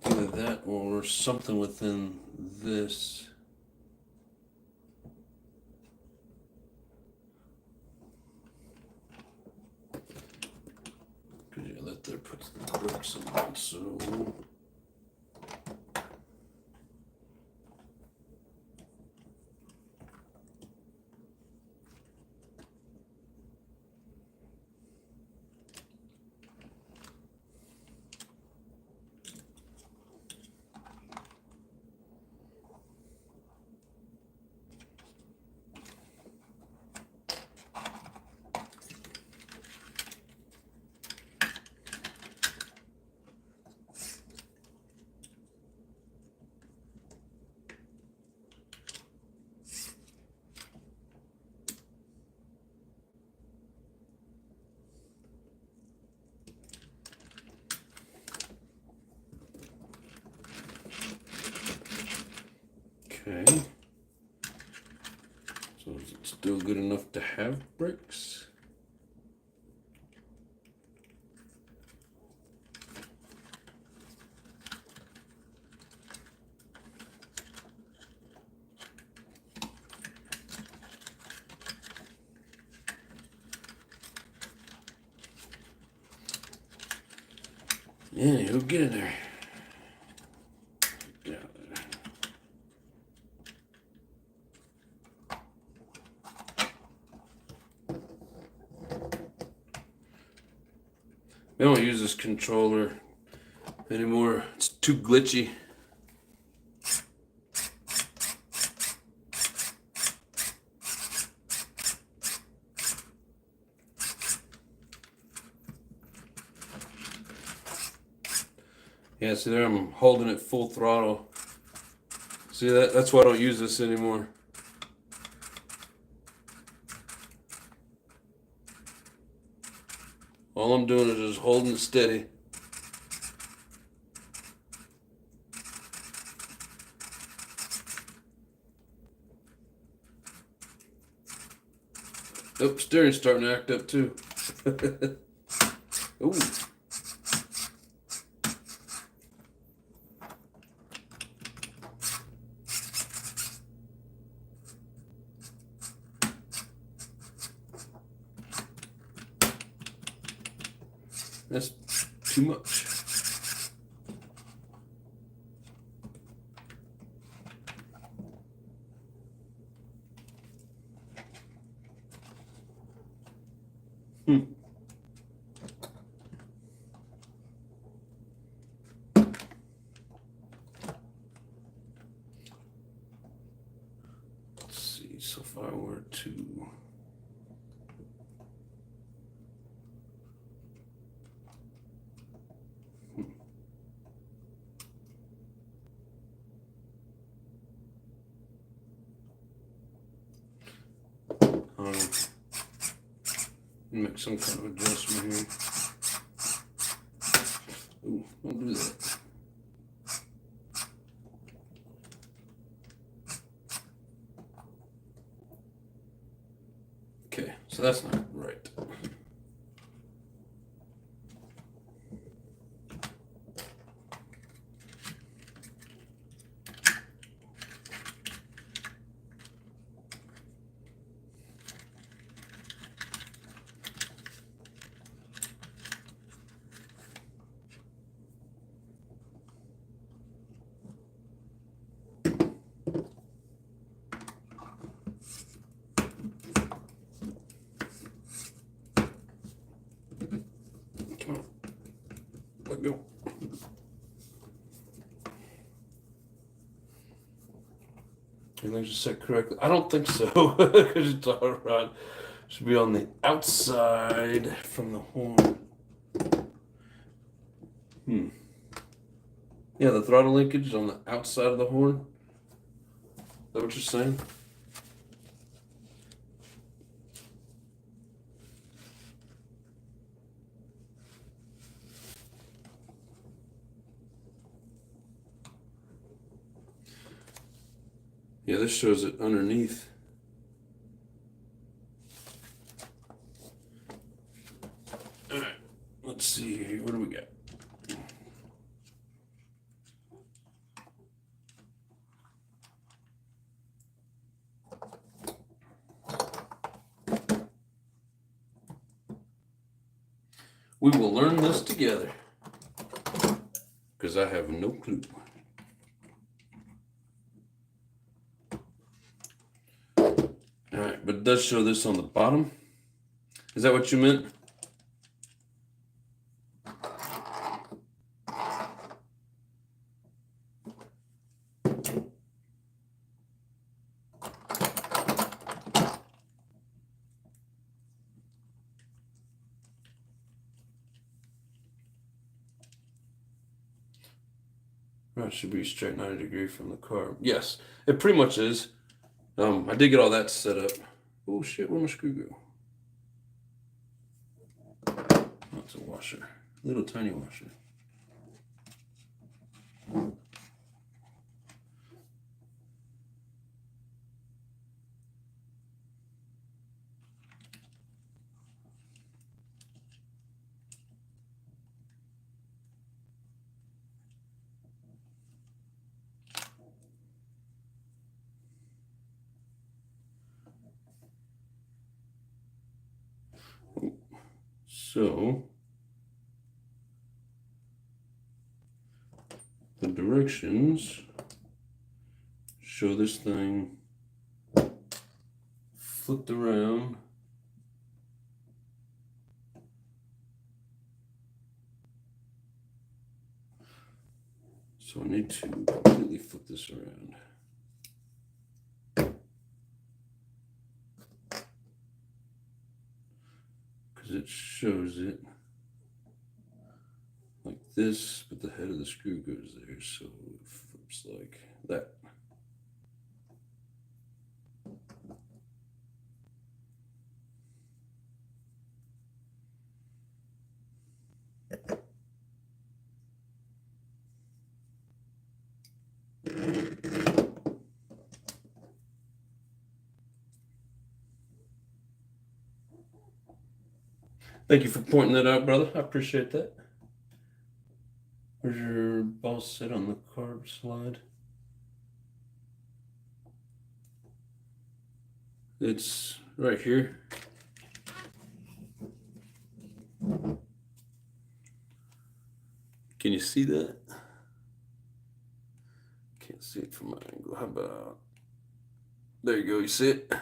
Either that or something within this. Because yeah, that there puts the grips on, so. Okay. So is it still good enough to have brakes? Anywho, get in there. Get out there. I don't use this controller anymore. It's too glitchy. Yeah, see there, I'm holding it full throttle. See that? That's why I don't use this anymore. All I'm doing is just holding it steady. Oh, steering's starting to act up too. Ooh. That's too much. Let's see, so if I were to... make some kind of adjustment here. Ooh, don't do that. Okay, so that's not right. Come on, let go. Everything's just set correctly. I don't think so, because it's all right. Should be on the outside from the horn. Yeah, the throttle linkage is on the outside of the horn. Is that what you're saying? Yeah, this shows it underneath. All right, let's see here. What do we got? We will learn this together, because I have no clue. All right, but it does show this on the bottom. Is that what you meant? It should be straight 90 degree from the car. Yes, it pretty much is. I did get all that set up. Oh shit, where'd my screw go? Oh, it's a washer. Little tiny washer. So directions show this thing flipped around. So I need to completely flip this around. Because it shows it like this, but the head of the screw goes there, so it flips like that. Thank you for pointing that out, brother. I appreciate that. Where's your ball set on the carb slide? It's right here. Can you see that? Can't see it from my angle. How about, there you go, you see it?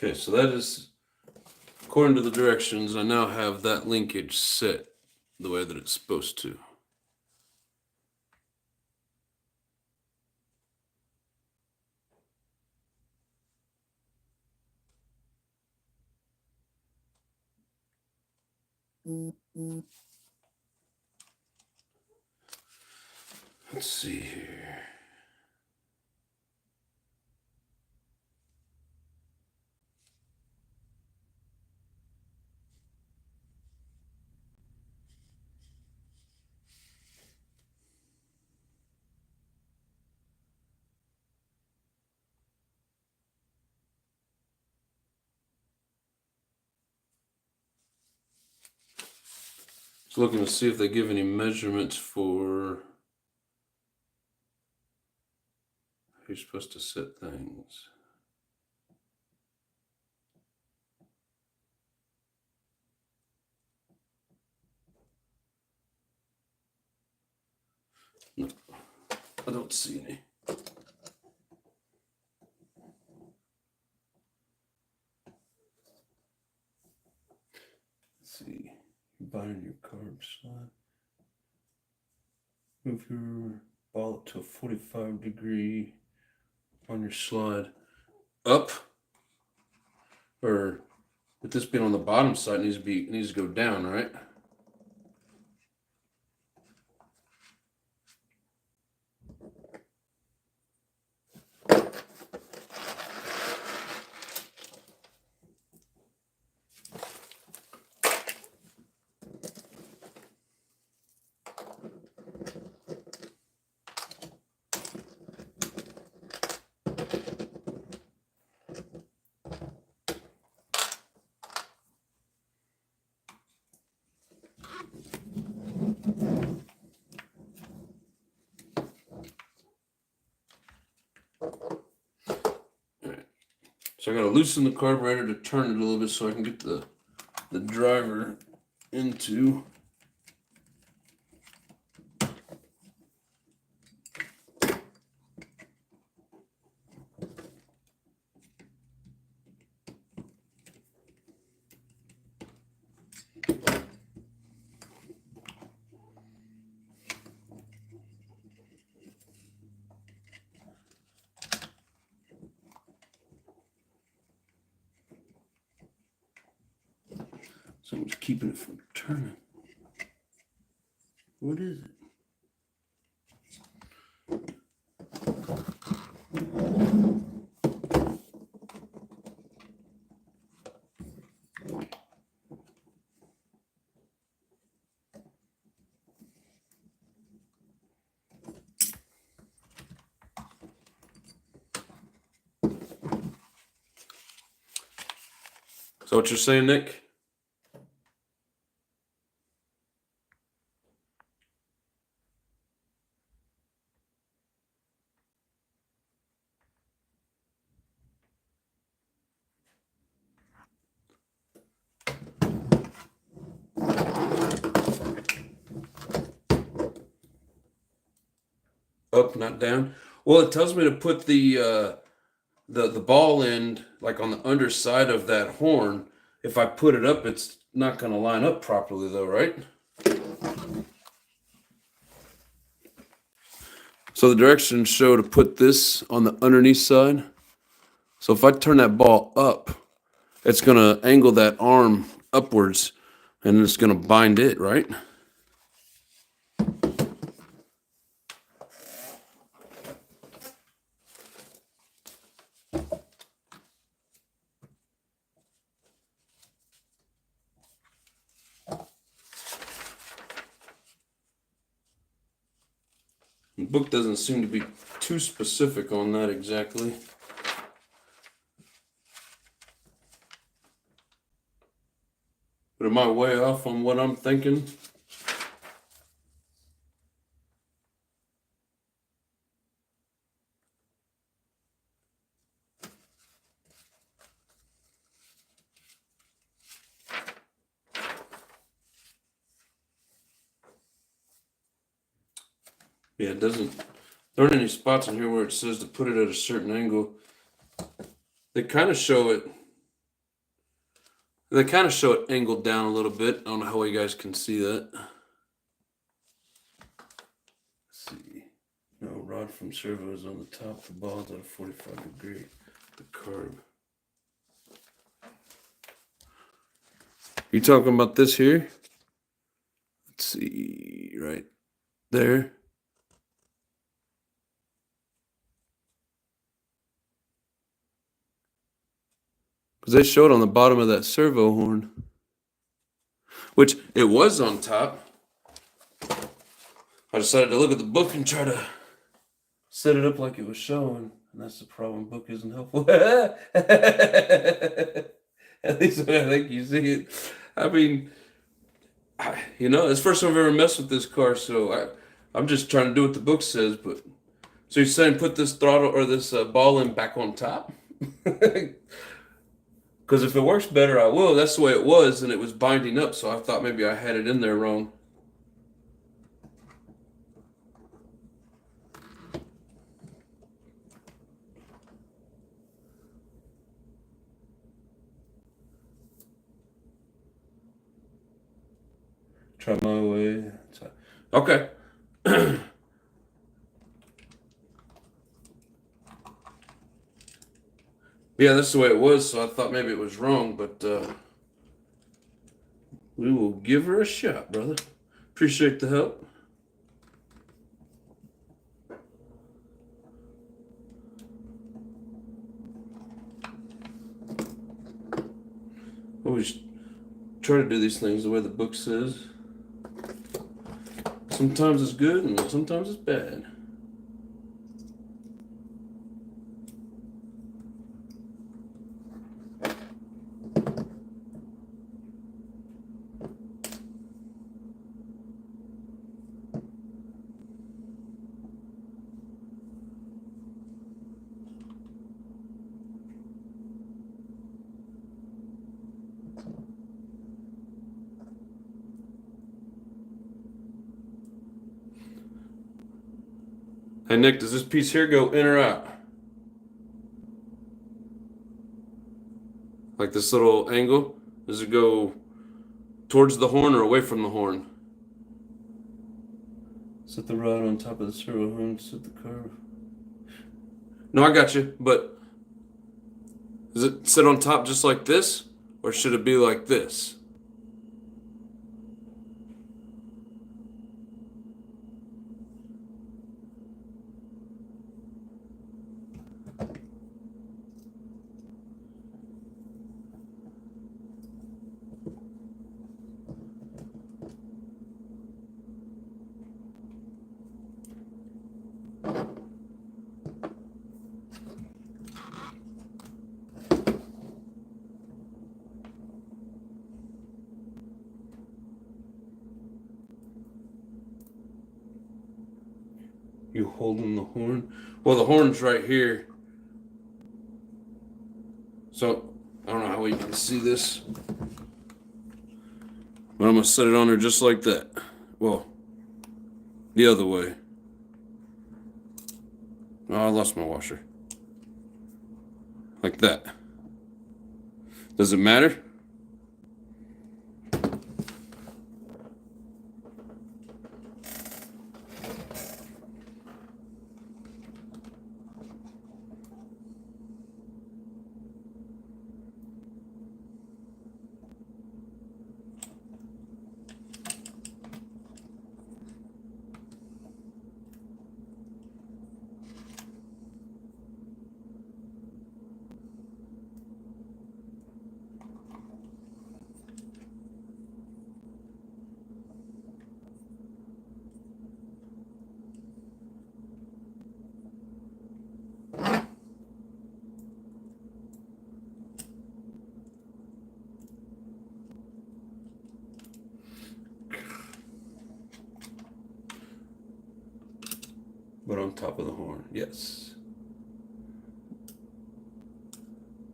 Okay, so that is, according to the directions, I now have that linkage set the way that it's supposed to. Let's see here. Just looking to see if they give any measurements for how you're supposed to set things. No, I don't see any. Let's see. You're binding your carb slide. Move your ball up to a 45-degree on your slide. Up, or with this being on the bottom side, it needs to go down, right? So I gotta loosen the carburetor to turn it a little bit so I can get the driver into. Something's keeping it from turning. What is it? So what you're saying, Nick? Up, not down. Well, it tells me to put the ball end like on the underside of that horn. If I put it up, it's not going to line up properly, though, right? So the directions show to put this on the underneath side. So if I turn that ball up, it's going to angle that arm upwards, and it's going to bind it, right? The book doesn't seem to be too specific on that exactly. But am I way off on what I'm thinking? Yeah, it doesn't. There aren't any spots in here where it says to put it at a certain angle. They kind of show it. They kind of show it angled down a little bit. I don't know how you guys can see that. Let's see. No, rod from servo is on the top. The ball's at a 45 degree. The carb. You talking about this here? Let's see. Right there. Because they show it on the bottom of that servo horn. Which it was on top. I decided to look at the book and try to set it up like it was showing. And that's the problem. Book isn't helpful. At least I think you see it. I mean, it's the first time I've ever messed with this car, so I'm just trying to do what the book says. But so you're saying put this throttle or this ball in back on top? Because if it works better, I will. That's the way it was, and it was binding up, so I thought maybe I had it in there wrong. Try my way. Okay. Yeah, that's the way it was, so I thought maybe it was wrong, but we will give her a shot, brother. Appreciate the help. Always try to do these things the way the book says. Sometimes it's good and sometimes it's bad. Hey Nick, does this piece here go in or out? Like this little angle? Does it go towards the horn or away from the horn? Set the rod on top of the servo horn, set the curve. No, I got you, but does it sit on top just like this? Or should it be like this? You holding the horn? Well, the horn's right here. So, I don't know how you can see this. But I'm going to set it on there just like that. Well, the other way. Oh, I lost my washer. Like that. Does it matter? But on top of the horn, yes.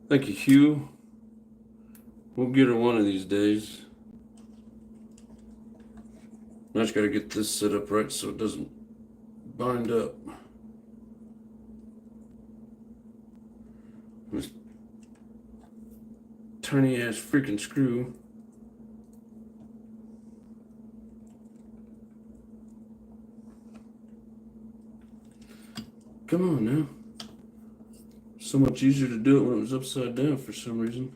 Thank you, Hugh. We'll get her one of these days. I just gotta get this set up right so it doesn't bind up. This tiny ass freaking screw. Come on now. So much easier to do it when it was upside down for some reason.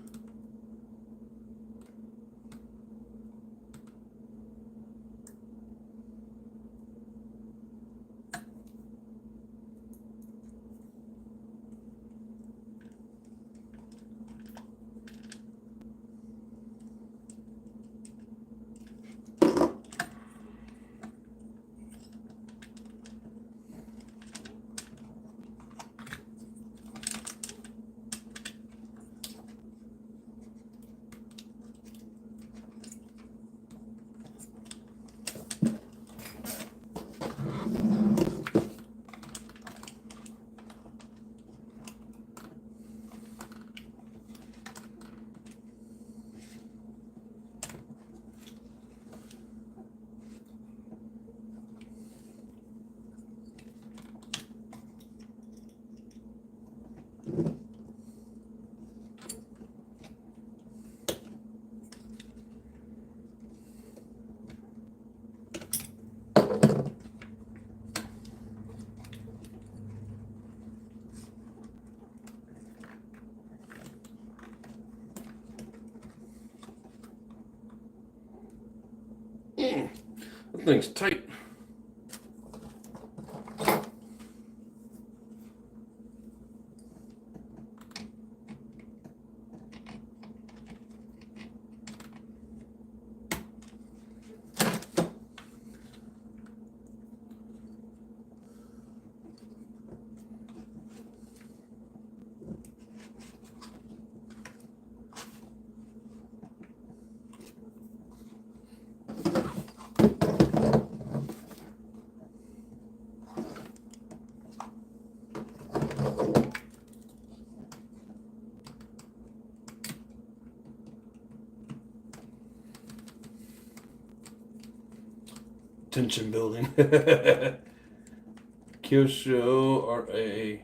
That thing's tight. Tension building. Kyosho RA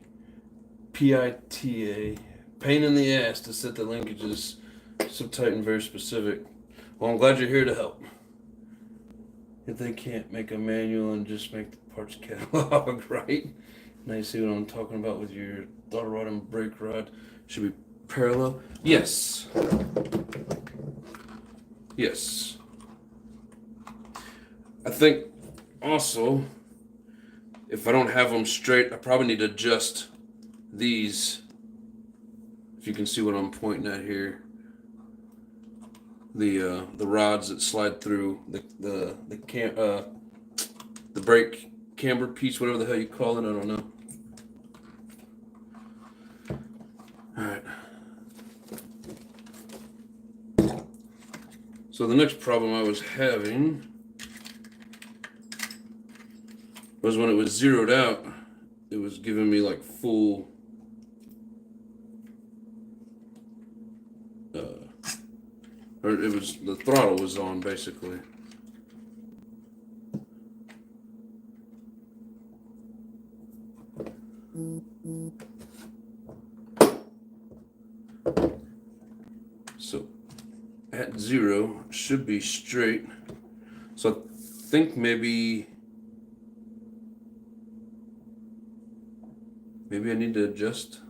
PITA. Pain in the ass to set the linkages so tight and very specific. Well, I'm glad you're here to help. If they can't make a manual and just make the parts catalog, right? Now you see what I'm talking about with your throttle rod and brake rod. Should be parallel. Yes. Yes. I think also, if I don't have them straight, I probably need to adjust these. If you can see what I'm pointing at here, the rods that slide through the brake camber piece, whatever the hell you call it, I don't know. All right. So the next problem I was having. was when it was zeroed out, it was giving me like full or it was, the throttle was on basically. So at 0 should be straight. So I think maybe I need to adjust.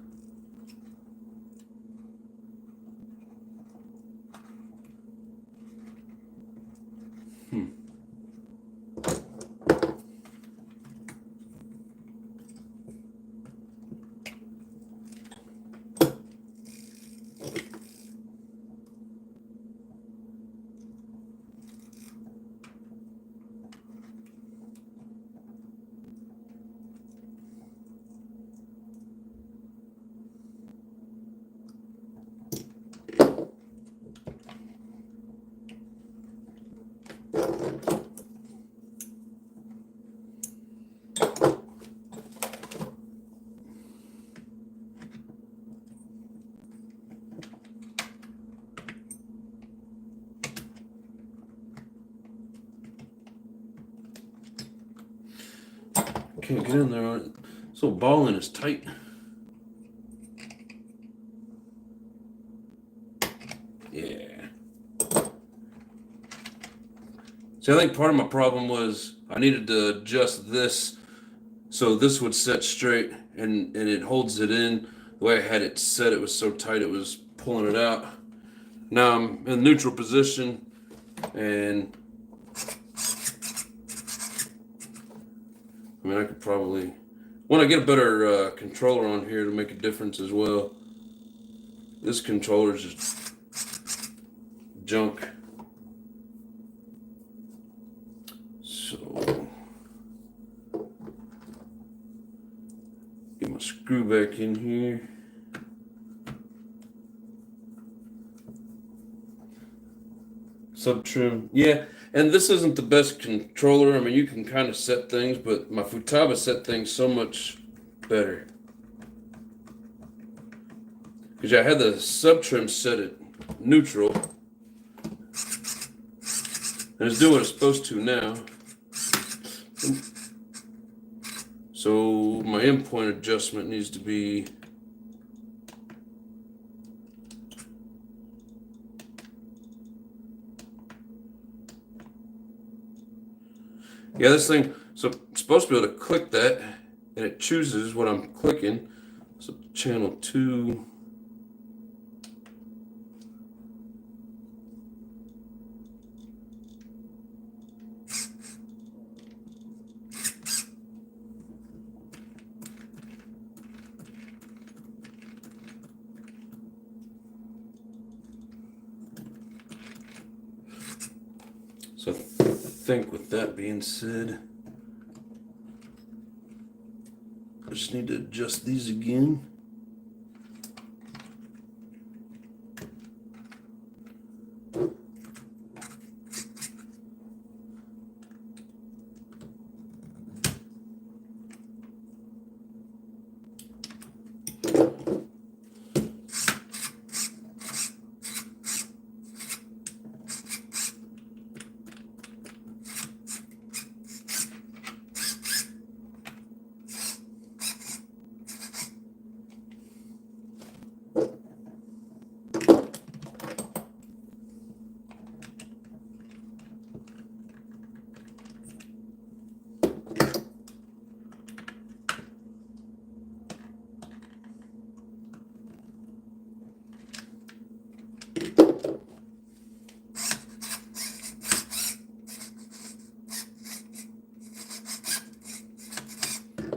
Can't get in there. So balling is tight. Yeah. See, I think part of my problem was I needed to adjust this so this would set straight and it holds it in. The way I had it set, it was so tight it was pulling it out. Now I'm in neutral position and I mean I could probably, when I get a better controller on here to make a difference as well. This controller's just junk. So get my screw back in here. Sub trim, yeah, and this isn't the best controller. I mean, you can kind of set things, but my Futaba set things so much better. Because I had the sub trim set at neutral, and it's doing what it's supposed to now. So my endpoint adjustment needs to be this thing. So it's supposed to be able to click that, and it chooses what I'm clicking. So channel 2. So I think with that being said, I just need to adjust these again.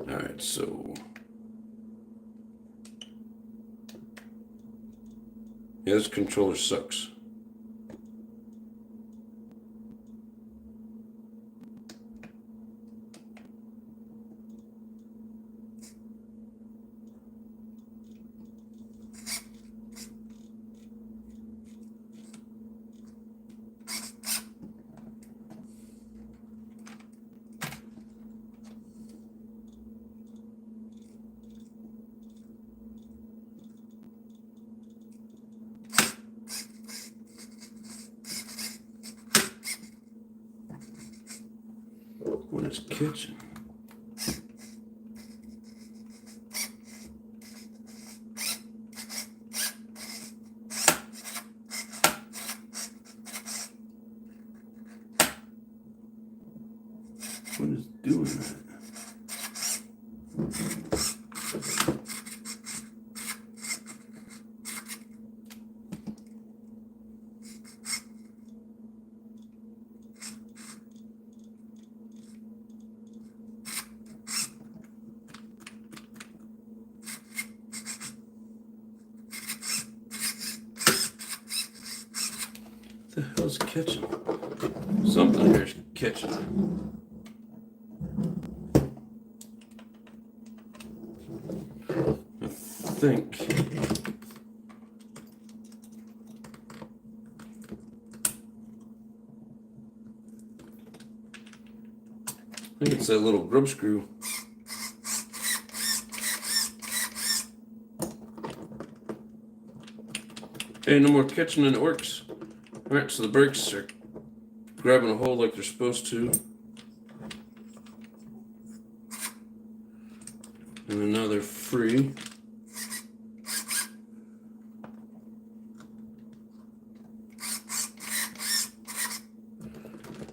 Alright, so yeah, this controller sucks. catching? What is doing that? What the hell's catching? Something here's catching. I think. I think it's that little grub screw. Hey, no more catching and it works. Alright, so the brakes are grabbing a hold like they're supposed to. And then now they're free.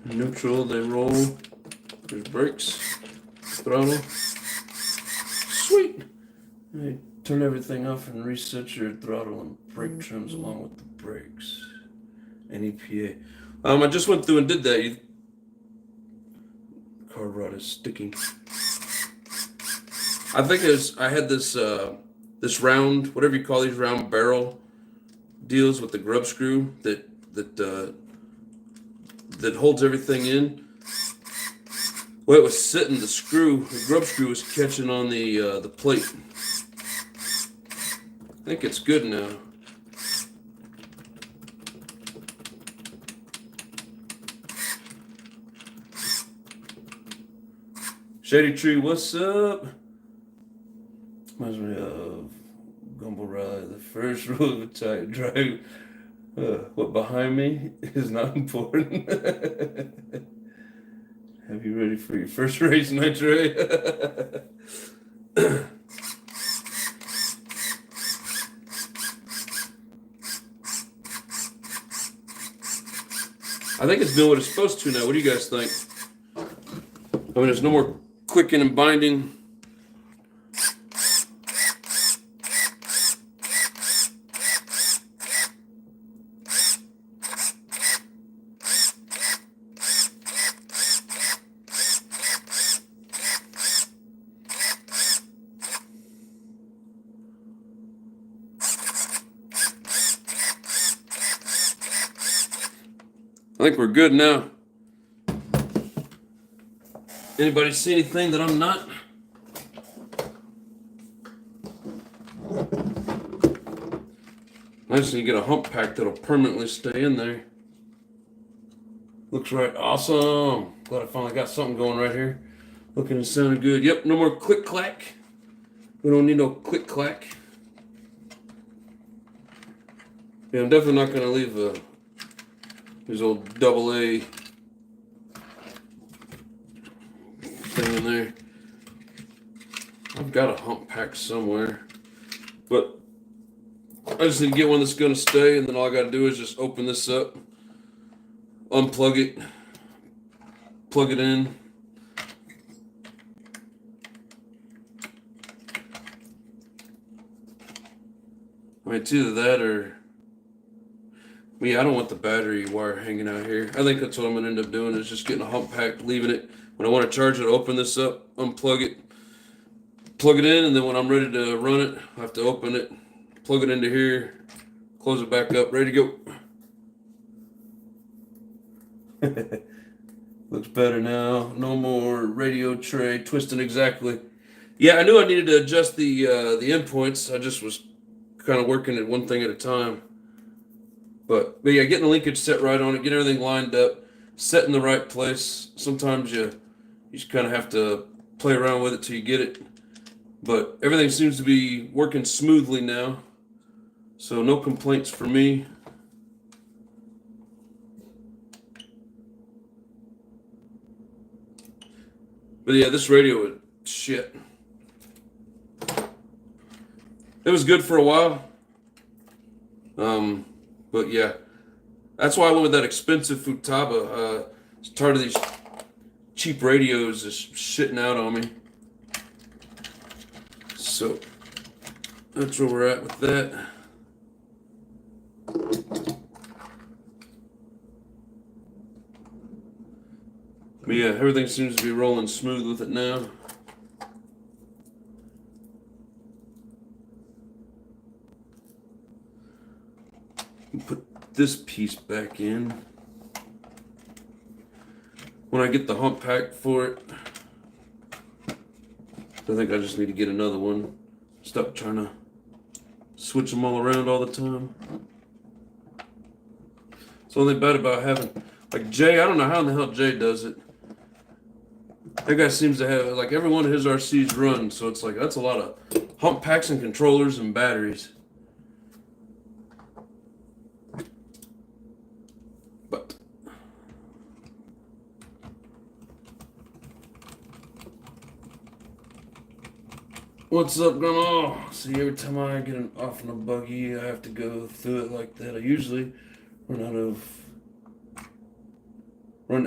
Neutral, they roll. There's brakes, throttle. Sweet! They turn everything off and reset your throttle and brake trims along with the brakes. NEPA. I just went through and did that. Car rod is sticking. I think I had this this round, whatever you call these round barrel deals with the grub screw that holds everything in. Well, it was sitting. The grub screw was catching on the plate. I think it's good now. Shady Tree, what's up? Reminds me of Gumball Rally, the first rule of Italian drive. What behind me is not important. Have you ready for your first race, Nitro? I think it's doing what it's supposed to now. What do you guys think? I mean, there's no more clicking and binding. I think we're good now. Anybody see anything that I'm not? I just need to get a hump pack that'll permanently stay in there. Looks right. Awesome. Glad I finally got something going right here. Looking and sounding good. Yep, no more click clack. We don't need no click clack. Yeah, I'm definitely not going to leave his old AA thing in there. I've got a hump pack somewhere, but I just need to get one that's going to stay, and then all I got to do is just open this up, unplug it, plug it in. I mean, it's either that or... Yeah, I don't want the battery wire hanging out here. I think that's what I'm going to end up doing, is just getting a hump pack, leaving it. When I want to charge it, open this up, unplug it, plug it in, and then when I'm ready to run it, I have to open it, plug it into here, close it back up, ready to go. Looks better now. No more radio tray twisting exactly. Yeah, I knew I needed to adjust the endpoints. I just was kind of working at one thing at a time. But yeah, getting the linkage set right on it, get everything lined up, set in the right place. Sometimes you just kind of have to play around with it till you get it. But everything seems to be working smoothly now. So no complaints for me. But yeah, this radio was shit. It was good for a while. But yeah, that's why I went with that expensive Futaba. Tired of these cheap radios just shitting out on me. So that's where we're at with that. But yeah, everything seems to be rolling smooth with it now. Put this piece back in. When I get the hump pack for it, I think I just need to get another one. Stop trying to switch them all around all the time. It's the only bad about having, like Jay, I don't know how in the hell Jay does it. That guy seems to have, like, every one of his RCs run, so it's like, that's a lot of hump packs and controllers and batteries. But what's up going on? See, every time I get off in a buggy, I have to go through it like that. I usually run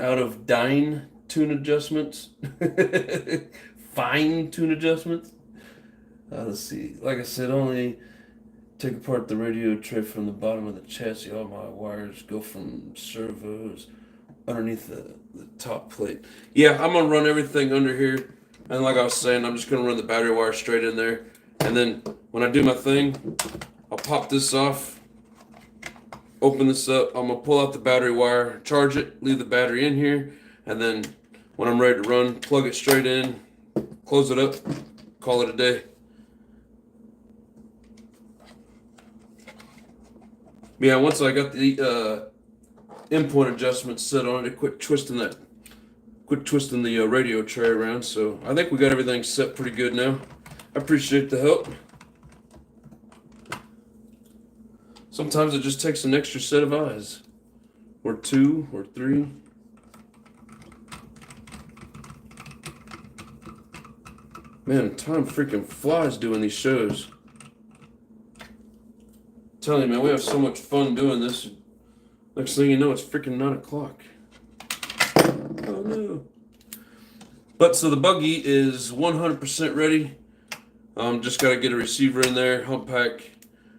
out of dyne tune adjustments, fine tune adjustments. Let's see. Like I said, only take apart the radio tray from the bottom of the chassis. All my wires go from servos underneath the top plate. Yeah, I'm gonna run everything under here, and like I was saying, I'm just gonna run the battery wire straight in there, and then when I do my thing, I'll pop this off, open this up. I'm gonna pull out the battery wire, charge it, leave the battery in here, and then when I'm ready to run, plug it straight in, close it up, call it a day. Yeah, once I got the endpoint adjustment set on it, quit twisting the radio tray around. So I think we got everything set pretty good now. I appreciate the help. Sometimes it just takes an extra set of eyes, or two, or three. Man, time freaking flies doing these shows. I'm telling you, man, we have so much fun doing this. Next thing you know, it's freaking 9 o'clock. Oh no. But so the buggy is 100% ready. Just got to get a receiver in there, hump pack.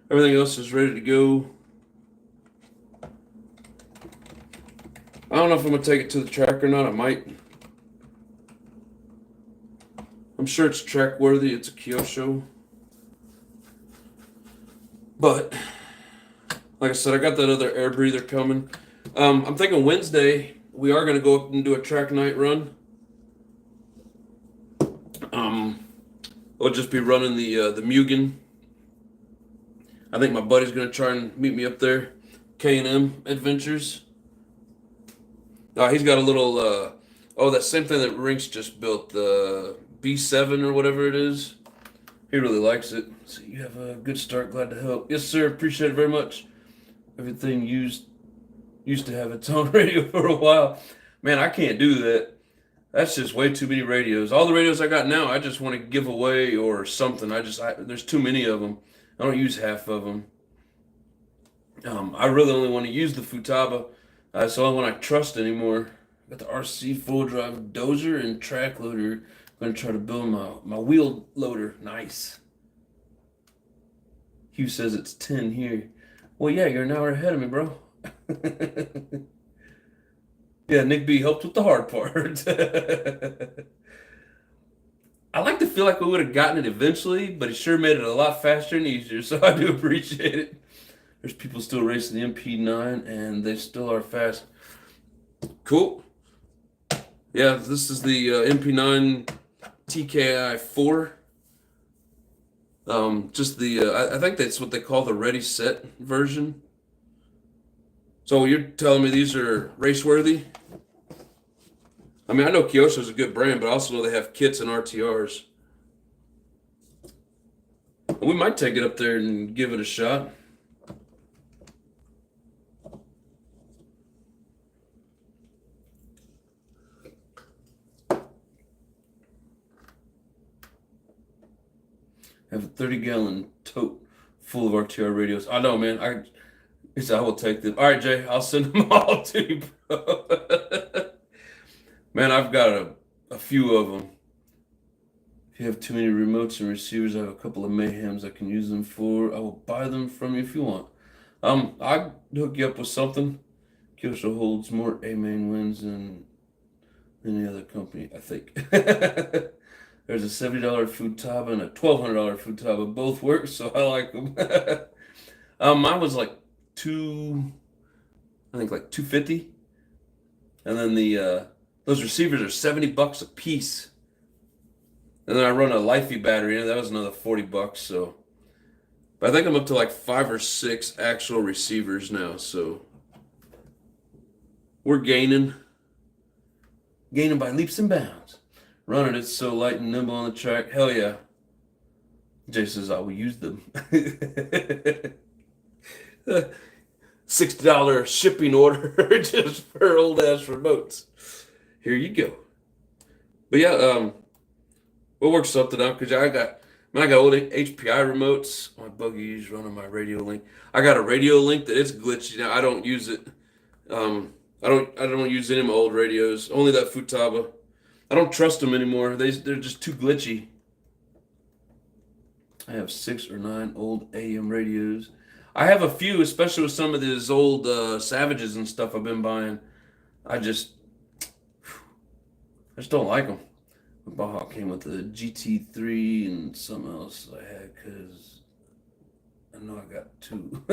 Everything else is ready to go. I don't know if I'm going to take it to the track or not. I might. I'm sure it's track worthy. It's a Kyosho. But like I said, I got that other air breather coming. I'm thinking Wednesday we are going to go up and do a track night run. I'll just be running the Mugen. I think my buddy's going to try and meet me up there. K&M Adventures. He's got a little, that same thing that Rinks just built, the B7 or whatever it is. He really likes it. So you have a good start. Glad to help. Yes, sir. Appreciate it very much. Everything used to have its own radio for a while. Man, I can't do that. That's just way too many radios. All the radios I got now, I just want to give away or something. There's too many of them. I don't use half of them. I really only want to use the Futaba. It's the only one I trust anymore. Got the RC full drive dozer and track loader. I'm going to try to build my wheel loader. Nice. Hugh says it's 10 here. Well, yeah, you're an hour ahead of me, bro. Yeah, Nick B helped with the hard part. I like to feel like we would have gotten it eventually, but he sure made it a lot faster and easier, so I do appreciate it. There's people still racing the MP9, and they still are fast. Cool. Yeah, this is the MP9 TKI4. I think that's what they call the ready set version. So you're telling me these are race worthy? I mean, I know Kyosho is a good brand, but I also know they have kits and RTRs. We might take it up there and give it a shot. have a 30-gallon tote full of RTR radios. I know, man. I will take them. All right, Jay, I'll send them all to you, bro. Man, I've got a few of them. If you have too many remotes and receivers, I have a couple of mayhems I can use them for. I will buy them from you if you want. I'd hook you up with something. Kyosho holds more A-main wins than any other company, I think. There's a $70 Futaba and a $1,200 Futaba. Both work, so I like them. Mine was like I think like 250, and then the those receivers are $70 a piece. And then I run a Lifey battery, and that was another $40. So, but I think I'm up to like 5 or 6 actual receivers now. So we're gaining by leaps and bounds. Running it so light and nimble on the track. Hell yeah. Jay says I will use them. $60 shipping order just for old ass remotes. Here you go. But yeah, we'll work something out because I got old HPI remotes. My buggy's running my radio link. I got a radio link that it's glitchy now. I don't use it. I don't use any of my old radios. Only that Futaba. I don't trust them anymore. They're just too glitchy. I have 6 or 9 old AM radios. I have a few, especially with some of these old Savages and stuff I've been buying. I just don't like them. The Baja came with the GT3 and something else I had because I know I got 2.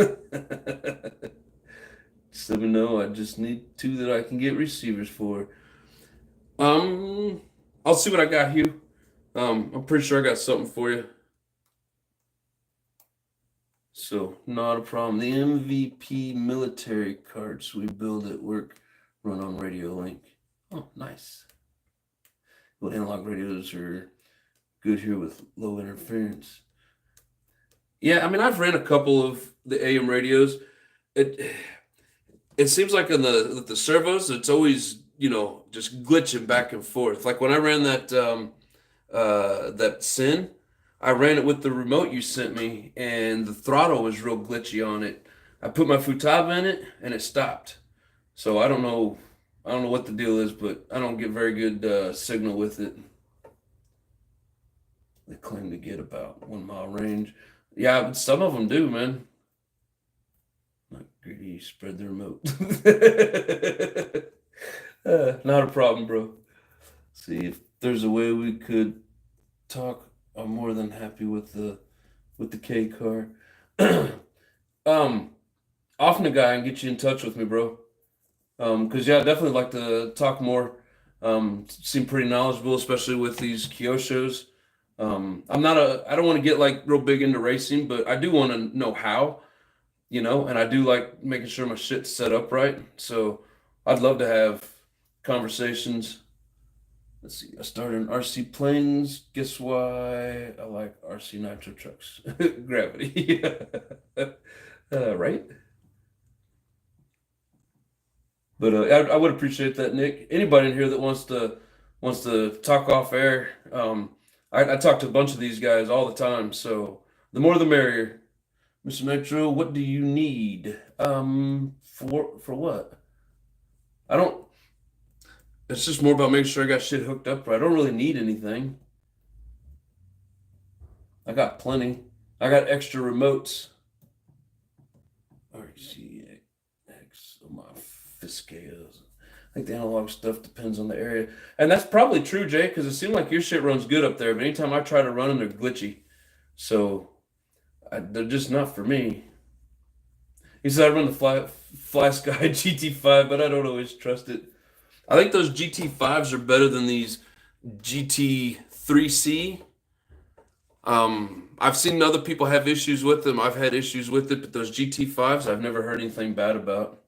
Just let me know. I just need 2 that I can get receivers for. I'll see what I got here. I'm pretty sure I got something for you. So, not a problem. The MVP military carts we build at work run on Radio Link. Oh, nice. Well, analog radios are good here with low interference. Yeah, I mean, I've ran a couple of the AM radios. It seems like in the servos, it's always, just glitching back and forth. Like when I ran that Sin, I ran it with the remote you sent me, and the throttle was real glitchy on it. I put my Futaba in it, and it stopped. So I don't know what the deal is, but I don't get very good signal with it. They claim to get about 1 mile range. Yeah, some of them do, man. Not greedy, spread the remote. Not a problem, bro. See if there's a way we could talk. I'm more than happy with the K car. Often a guy and get you in touch with me, bro. Because yeah, I'd definitely like to talk more. Seem pretty knowledgeable, especially with these Kyoshos. I don't want to get like real big into racing, but I do want to know how, and I do like making sure my shit's set up right. So I'd love to have conversations. Let's see. I started in RC planes. Guess why I like RC nitro trucks? Gravity. Right? But I would appreciate that, Nick. Anybody in here that wants to talk off air. I talk to a bunch of these guys all the time, so the more the merrier. Mr. Nitro, what do you need? For what? I don't. It's just more about making sure I got shit hooked up right. I don't really need anything. I got plenty. I got extra remotes. RCX on my Fiscales. I think the analog stuff depends on the area. And that's probably true, Jay, because it seemed like your shit runs good up there. But anytime I try to run them, they're glitchy. So they're just not for me. He said I run the Fly Sky GT5, but I don't always trust it. I think those GT5s are better than these GT3C. I've seen other people have issues with them. I've had issues with it, but those GT5s I've never heard anything bad about.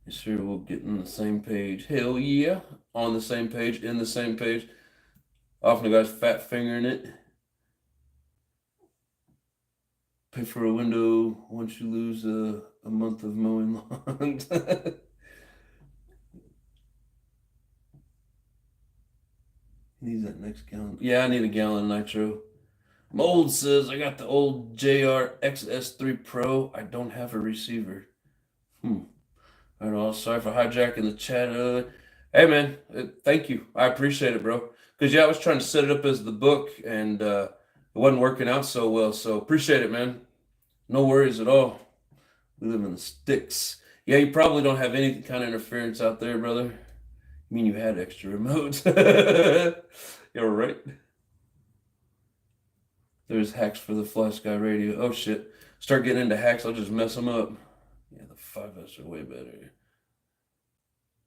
You sure we'll get on the same page? Hell yeah. On the same page, in the same page. Often the guy's fat fingering it. Pay for a window once you lose a month of mowing lawns. He needs that next gallon. Yeah, I need a gallon of nitro. Mold says I got the old JR XS3 Pro. I don't have a receiver. I don't know. Sorry for hijacking the chat earlier. Hey man, thank you. I appreciate it, bro. Because yeah, I was trying to set it up as the book, and it wasn't working out so well. So appreciate it, man. No worries at all. We live in the sticks. Yeah, you probably don't have any kind of interference out there, brother. I mean, you had extra remotes. You're right. There's hacks for the Fly Sky Radio. Oh shit! Start getting into hacks, I'll just mess them up. Yeah, the 5S are way better.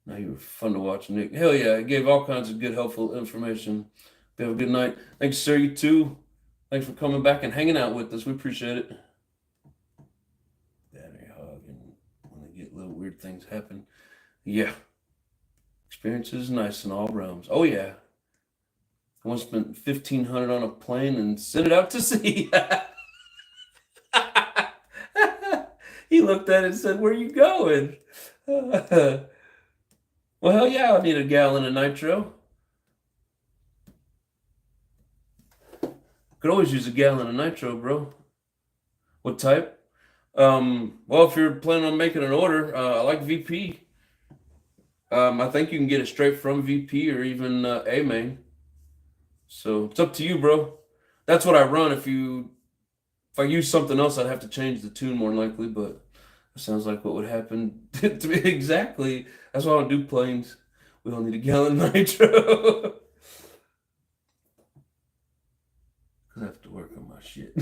Now you were fun to watch, Nick. Hell yeah, it gave all kinds of good, helpful information. Have a good night. Thanks, sir. You too. Thanks for coming back and hanging out with us. We appreciate it. Battery hog, and when they get little weird things happen. Yeah. Experience is nice in all realms. Oh yeah. I once spent $1,500 on a plane and sent it out to sea. He looked at it and said, "Where you going?" Well, hell yeah, I need a gallon of nitro. Could always use a gallon of nitro, bro. What type? Well, if you're planning on making an order, I like VP. I think you can get it straight from VP or even A main. So it's up to you, bro. That's what I run. If I use something else, I'd have to change the tune more than likely, but that sounds like what would happen to me. Exactly. That's why I don't do planes. We don't need a gallon of nitro. I have to work on my shit.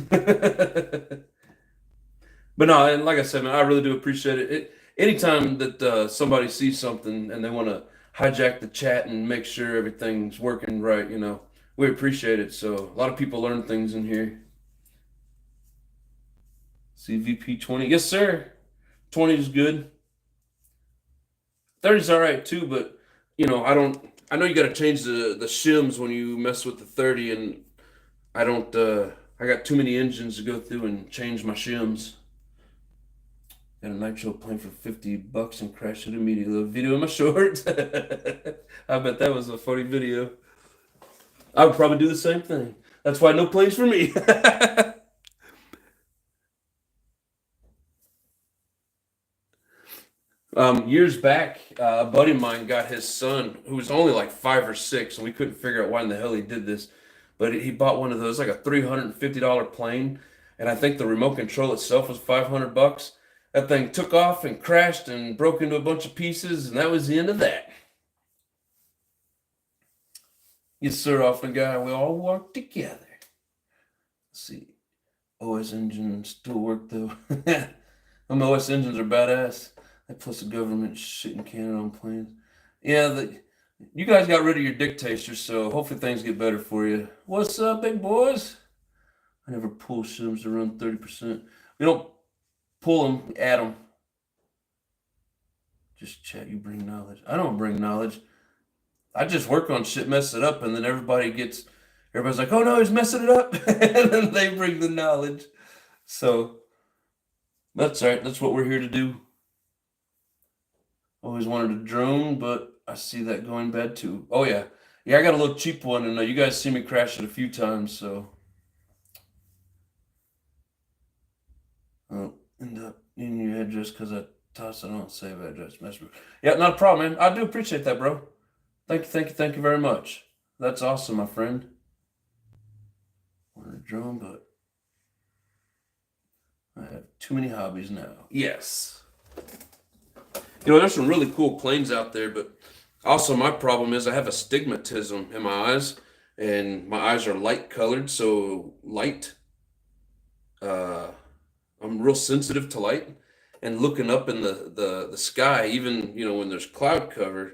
But no, and like I said, man, I really do appreciate it. Anytime that somebody sees something and they want to hijack the chat and make sure everything's working right, we appreciate it. So a lot of people learn things in here. CVP 20, yes sir. 20 is good. 30 is all right too, but I don't. I know you got to change the shims when you mess with the 30, and I don't. I got too many engines to go through and change my shims. Got a nitro plane for $50 and crashed it immediately. A video in my shorts. I bet that was a funny video. I would probably do the same thing. That's why no planes for me. Years back, a buddy of mine got his son, who was only like 5 or 6, and we couldn't figure out why in the hell he did this. But he bought one of those, like a $350 plane, and I think the remote control itself was $500. That thing took off and crashed and broke into a bunch of pieces, and that was the end of that. Yes, sir, off the guy. We all work together. Let's see. OS engines still work though. Them OS engines are badass. That plus the government shitting cannon on planes. Yeah, you guys got rid of your dictators, so hopefully things get better for you. What's up, big boys? I never pull shims to run 30%. We don't pull them, we add them. Just chat, you bring knowledge. I don't bring knowledge. I just work on shit, mess it up, and then everybody's like, "Oh no, he's messing it up," and then they bring the knowledge. So that's right. That's what we're here to do. Always wanted a drone, but I see that going bad too. Oh yeah, yeah. I got a little cheap one, and you guys see me crash it a few times. So I'll end up in your address because I don't save address. Yeah, not a problem, man. I do appreciate that, bro. Thank you very much. That's awesome, my friend. Want a drone, but I have too many hobbies now. Yes. There's some really cool planes out there, but also my problem is I have astigmatism in my eyes, and my eyes are light colored, so light. I'm real sensitive to light, and looking up in the sky, even when there's cloud cover.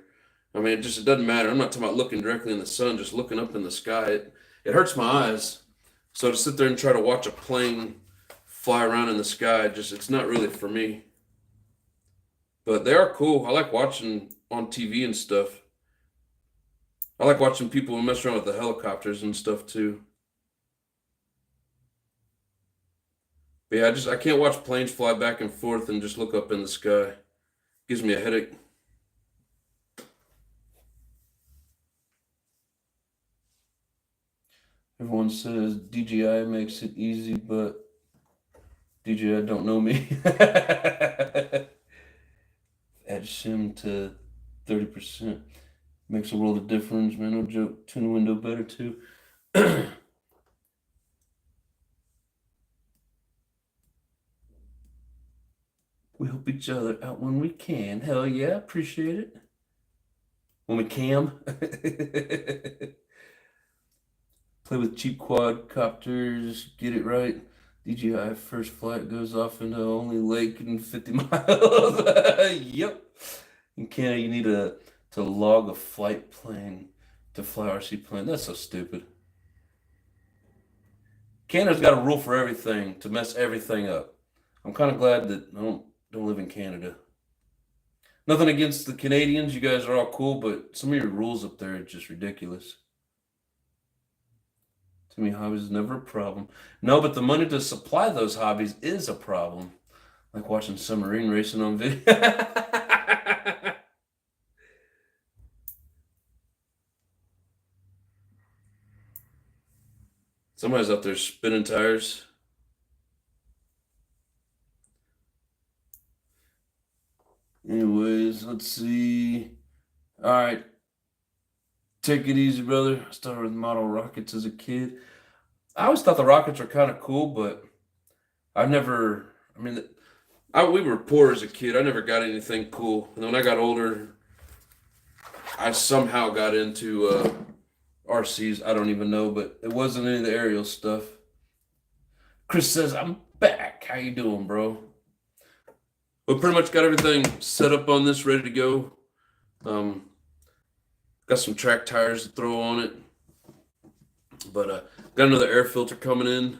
I mean, it doesn't matter. I'm not talking about looking directly in the sun, just looking up in the sky. It hurts my eyes. So to sit there and try to watch a plane fly around in the sky, it's not really for me. But they are cool. I like watching on TV and stuff. I like watching people mess around with the helicopters and stuff too. But yeah, I can't watch planes fly back and forth and just look up in the sky. Gives me a headache. Everyone says DJI makes it easy, but DJI don't know me. Add shim to 30%. Makes a world of difference, man. No joke. Tune the window better, too. We help each other out when we can. Hell yeah, appreciate it. When we can. Play with cheap quadcopters, get it right. DJI first flight goes off into only lake in 50 miles. Yep. In Canada, you need to log a flight plane to fly RC plane. That's so stupid. Canada's got a rule for everything to mess everything up. I'm kind of glad that I don't live in Canada. Nothing against the Canadians. You guys are all cool, but some of your rules up there are just ridiculous. To me, hobbies is never a problem. No, but the money to supply those hobbies is a problem. Like watching submarine racing on video. Somebody's out there spinning tires. Anyways, let's see. All right. Take it easy, brother. I started with model rockets as a kid. I always thought the rockets were kind of cool, but I've never, we were poor as a kid. I never got anything cool. And then when I got older, I somehow got into RCs. I don't even know, but it wasn't any of the aerial stuff. Chris says, I'm back. How you doing, bro? We pretty much got everything set up on this, ready to go. Got some track tires to throw on it. But got another air filter coming in.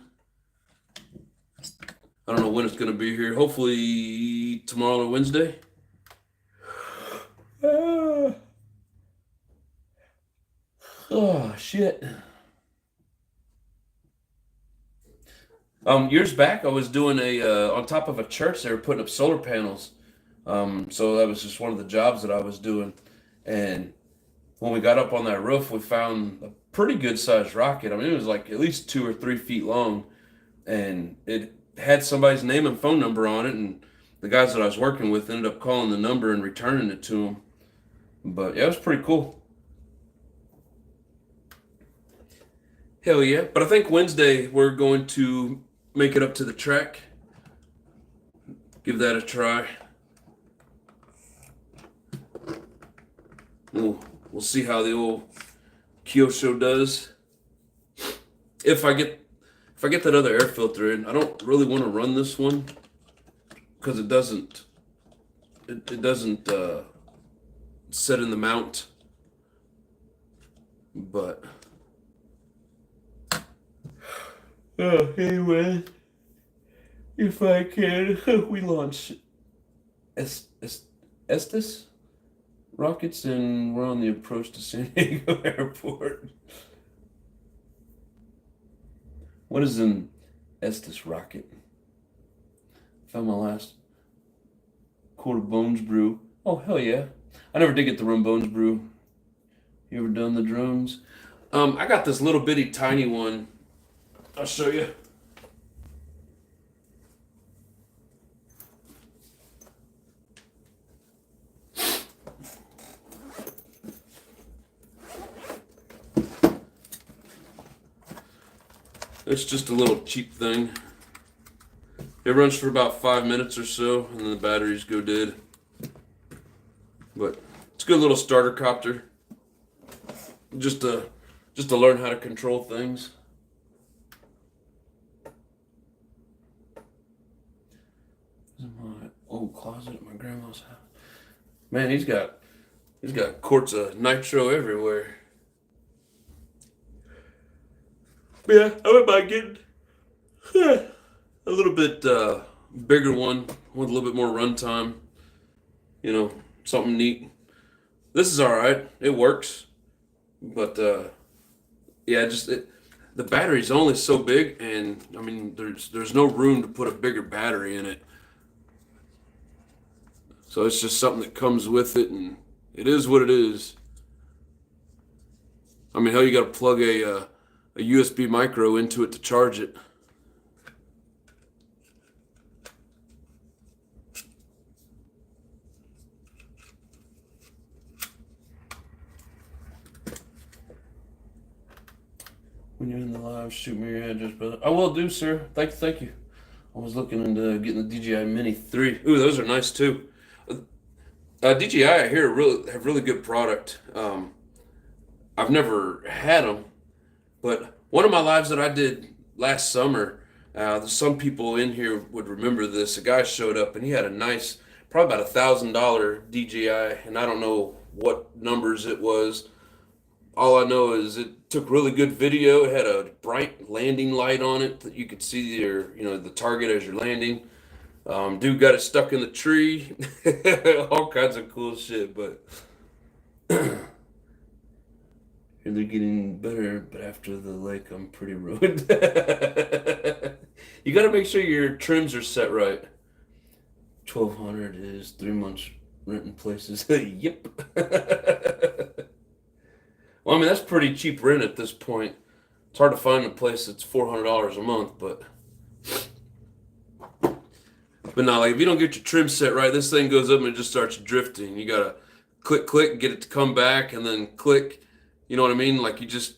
I don't know when it's going to be here. Hopefully tomorrow or Wednesday. Oh, shit. Years back, I was doing on top of a church, they were putting up solar panels. So that was just one of the jobs that I was doing. And when we got up on that roof, we found a pretty good sized rocket. It was like at least 2 or 3 feet long. And it had somebody's name and phone number on it. And the guys that I was working with ended up calling the number and returning it to them. But yeah, it was pretty cool. Hell yeah. But I think Wednesday we're going to make it up to the track. Give that a try. We'll see how the old Kyosho does. If I get that other air filter in, I don't really want to run this one because it doesn't set in the mount. But anyway, if I can, we launch Estes rockets, and we're on the approach to San Diego Airport. What is an Estes rocket? Found my last quart of Bones Brew. Oh, hell yeah. I never did get the rum Bones Brew. You ever done the drones? I got this little bitty tiny one. I'll show you. It's just a little cheap thing. It runs for about 5 minutes or so, and then the batteries go dead. But it's a good little starter copter. Just to learn how to control things. This is my old closet at my grandma's house. Man, he's got quarts of nitro everywhere. Yeah, I wouldn't mind getting a little bit bigger one with a little bit more runtime. Something neat. This is all right. It works, but yeah, the battery's only so big, and there's no room to put a bigger battery in it. So it's just something that comes with it, and it is what it is. Hell, you got to plug a a USB micro into it to charge it. When you're in the live, shoot me your address, brother. I will do, sir. Thank you. I was looking into getting the DJI Mini 3. Ooh, those are nice too. DJI, I hear, have really good product. I've never had them, but one of my lives that I did last summer, some people in here would remember this. A guy showed up and he had a nice, probably about $1,000 DJI, and I don't know what numbers it was. All I know is it took really good video. It had a bright landing light on it that you could see the target as you're landing. Dude got it stuck in the tree. All kinds of cool shit, but they're getting better, but after the lake, I'm pretty ruined. You got to make sure your trims are set right. 1,200 is 3 months renting places. Yep. Well, I mean, that's pretty cheap rent at this point. It's hard to find a place that's $400 a month, but not like if you don't get your trim set right, this thing goes up and it just starts drifting. You gotta click, get it to come back, and then click. You know what I mean? Like you just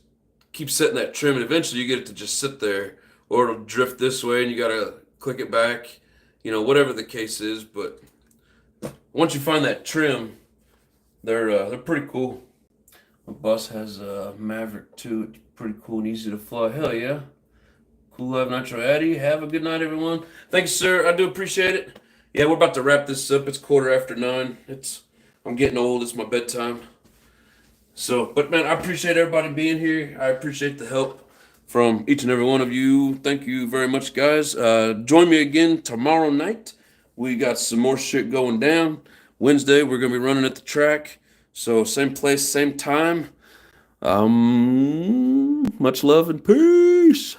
keep setting that trim, and eventually you get it to just sit there, or it'll drift this way, and you gotta click it back. Whatever the case is. But once you find that trim, they're pretty cool. My bus has a Maverick too. It's pretty cool and easy to fly. Hell yeah. Cool Love Nitro Addy. Have a good night, everyone. Thank you, sir. I do appreciate it. Yeah, we're about to wrap this up. It's 9:15. I'm getting old. It's my bedtime. So, but man, I appreciate everybody being here. I appreciate the help from each and every one of you. Thank you very much, guys. Join me again tomorrow night. We got some more shit going down. Wednesday, we're going to be running at the track. So, same place, same time. Much love and peace.